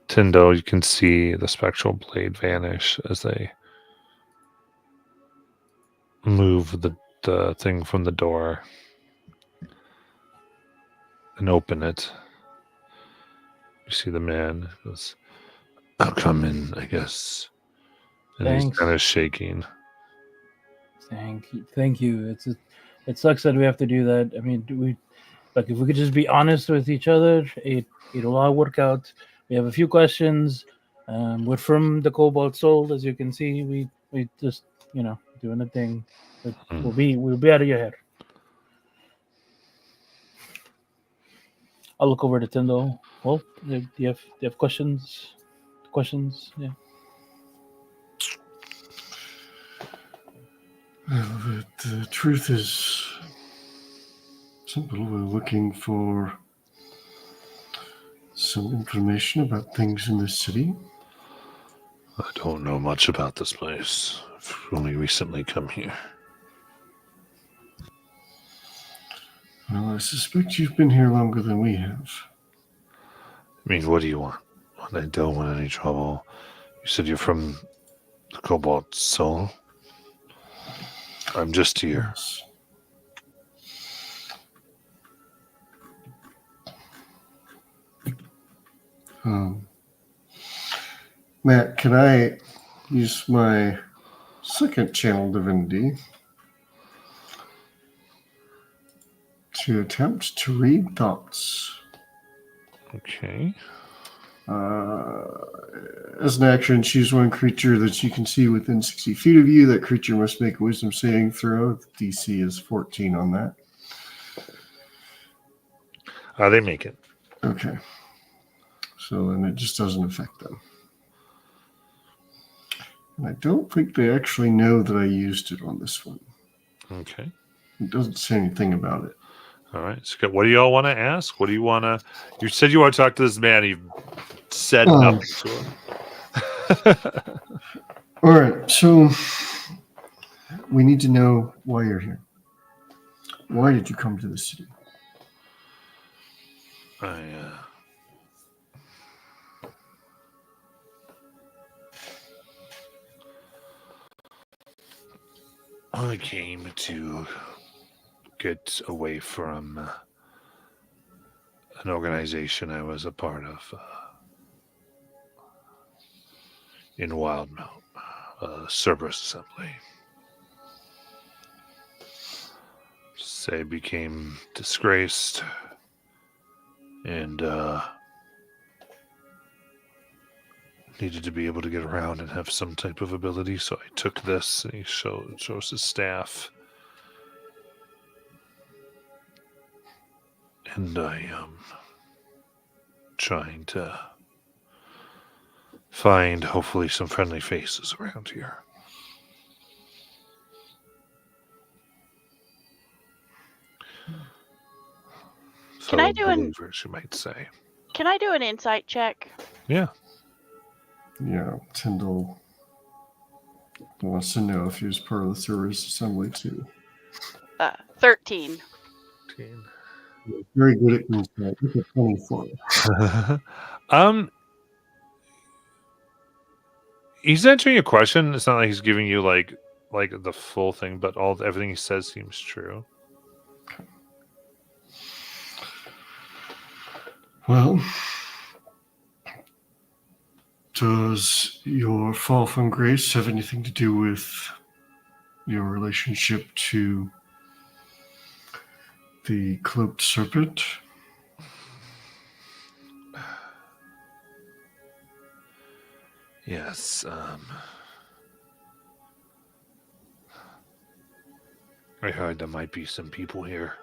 Tyndall, you can see the spectral blade vanish as they move the thing from the door and open it. You see the man goes, "I'll come in, I guess." And he's Thanks. kind of shaking. Thank you. It sucks that we have to do that. I mean, if we could just be honest with each other, it'll all work out. We have a few questions. We're from the Cobalt Soul, as you can see. We just doing a thing. But we'll be out of your hair. I'll look over to Tyndall. Well, do you have questions? Questions? Yeah. Well, the truth is simple. We're looking for some information about things in this city. I don't know much about this place. I've only recently come here. Well, I suspect you've been here longer than we have. I mean, what do you want? I don't want any trouble. You said you're from the Cobalt Soul? I'm just here. Yes. Matt, can I use my second channel divinity to attempt to read thoughts? Okay. As an action, choose one creature that you can see within 60 feet of you. That creature must make a wisdom saving throw. The DC is 14 on that. They make it. Okay. So then it just doesn't affect them. And I don't think they actually know that I used it on this one. Okay. It doesn't say anything about it. All right. So what do you all want to ask? What do you want to... You said you want to talk to this man. You said nothing to him. All right. So we need to know why you're here. Why did you come to the city? I came to get away from an organization I was a part of in Wildmount, Cerberus Assembly. Say became disgraced and needed to be able to get around and have some type of ability, so I took this, and he shows his staff. And I am trying to find, hopefully, some friendly faces around here. Can I do believers, you might say. Can I do an insight check? Yeah. Yeah, Tyndall wants to know if he was part of the Cerberus Assembly too. 13. Very good at insight. Look at 24. He's answering your question. It's not like he's giving you like the full thing, but everything he says seems true. Well, does your fall from grace have anything to do with your relationship to the cloaked serpent? Yes. I heard there might be some people here.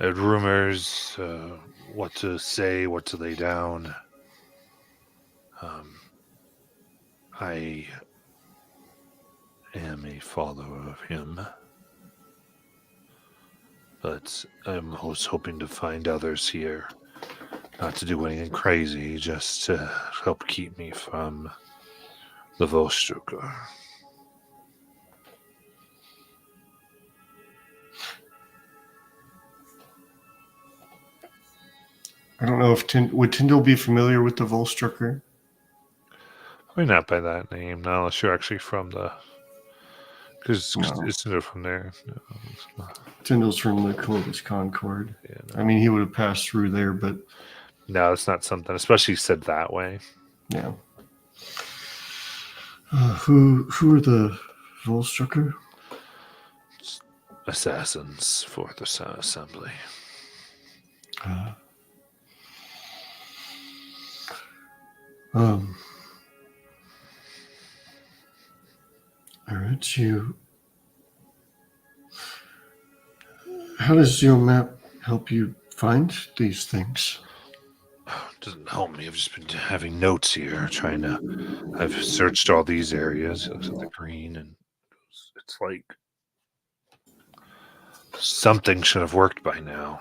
I heard rumors, what to say, what to lay down. I am a follower of him. But I was hoping to find others here. Not to do anything crazy, just to help keep me from the Volstruker. I don't know if would Tyndall be familiar with the Volstrucker? Probably not by that name, not unless you're actually from the. Because No. isn't it from there? No, it's not. Tyndall's from the Clovis Concord. Yeah, I mean, he would have passed through there, but no, it's not something, especially said that way. yeah. Who are the Volstrucker? Assassins for the assembly. All right, how does your map help you find these things? Doesn't help me. I've just been having notes here, trying to. I've searched all these areas. It looks at the green, and it's like something should have worked by now.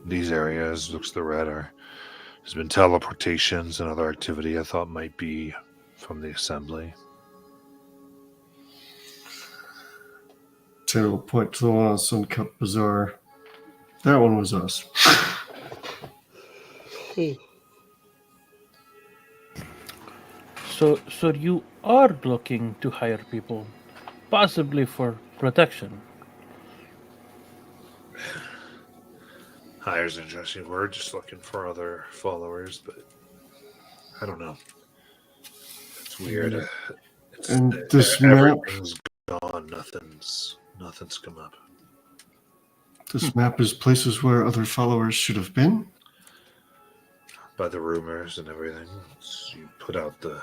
These areas, looks the red, there's been teleportations and other activity I thought might be from the assembly. To point to the one on Suncup Bazaar. That one was us. So you are looking to hire people, possibly for protection. Hire's an interesting word, just looking for other followers, but I don't know. It's weird. And this map, everything's gone. Nothing's come up. this map is places where other followers should have been. By the rumors and everything, you put out the.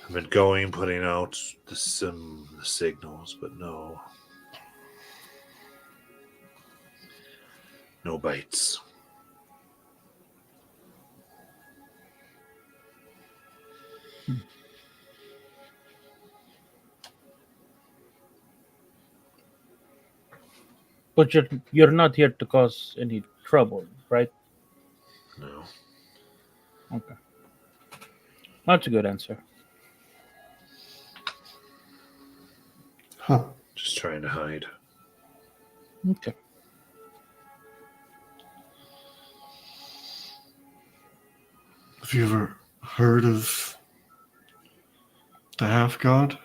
I've been going, putting out the signals, but no bites. But you're not here to cause any trouble, right? No. Okay. That's a good answer. Huh. Just trying to hide. Okay. Have you ever heard of the Half God?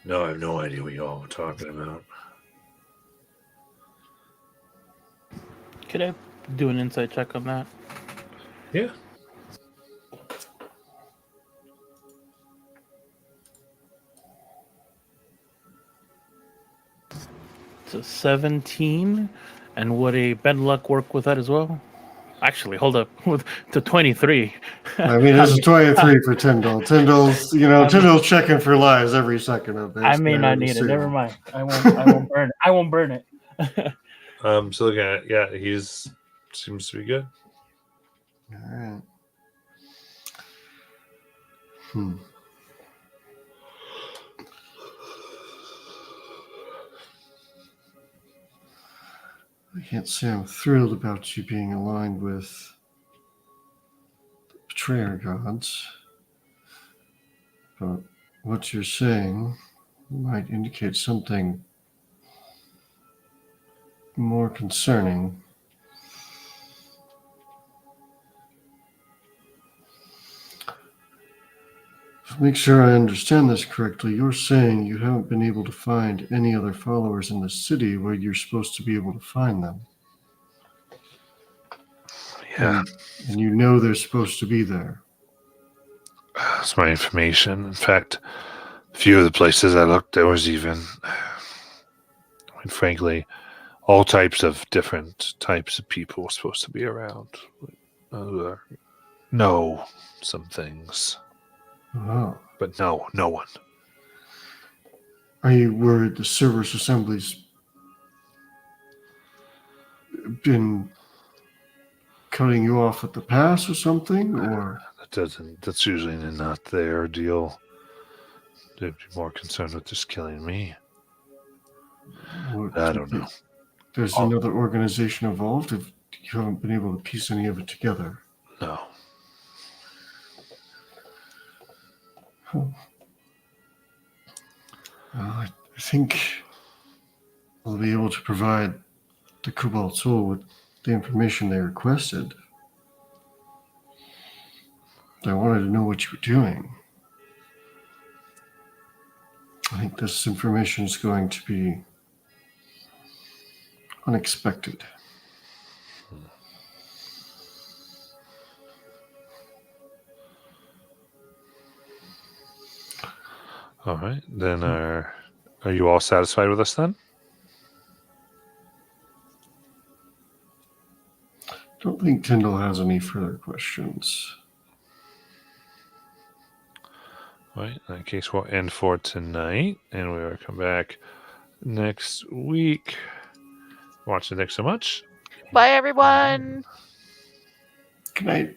No, I have no idea what you all were talking about. Could I do an insight check on that? Yeah. It's a 17. And would a bad luck work with that as well? Actually, hold up. To 23. I mean, it's a 23 for Tyndall. Tyndall's checking for lives every second of this. I may not need it. Never mind. I won't burn it. I won't burn it. So looking at he's seems to be good. All right. I can't say I'm thrilled about you being aligned with the Betrayer Gods, but what you're saying might indicate something more concerning. To make sure I understand this correctly, you're saying you haven't been able to find any other followers in the city where you're supposed to be able to find them. Yeah. And you know they're supposed to be there. That's my information. In fact, a few of the places I looked, there was even, frankly, all types of different types of people were supposed to be around. Know some things. Oh. But no one. Are you worried the Cerberus Assembly's been cutting you off at the pass or something? Or that's usually not their deal. They'd be more concerned with just killing me. I don't know. There's another organization involved if you haven't been able to piece any of it together. No. I think I'll be able to provide the Cobalt Soul with the information they requested. They wanted to know what you were doing. I think this information is going to be unexpected. All right. Then are you all satisfied with us then? Don't think Tyndall has any further questions. All right. In that case, we'll end for tonight, and we will come back next week. Watch it. Thanks so much. Bye, everyone. Good night.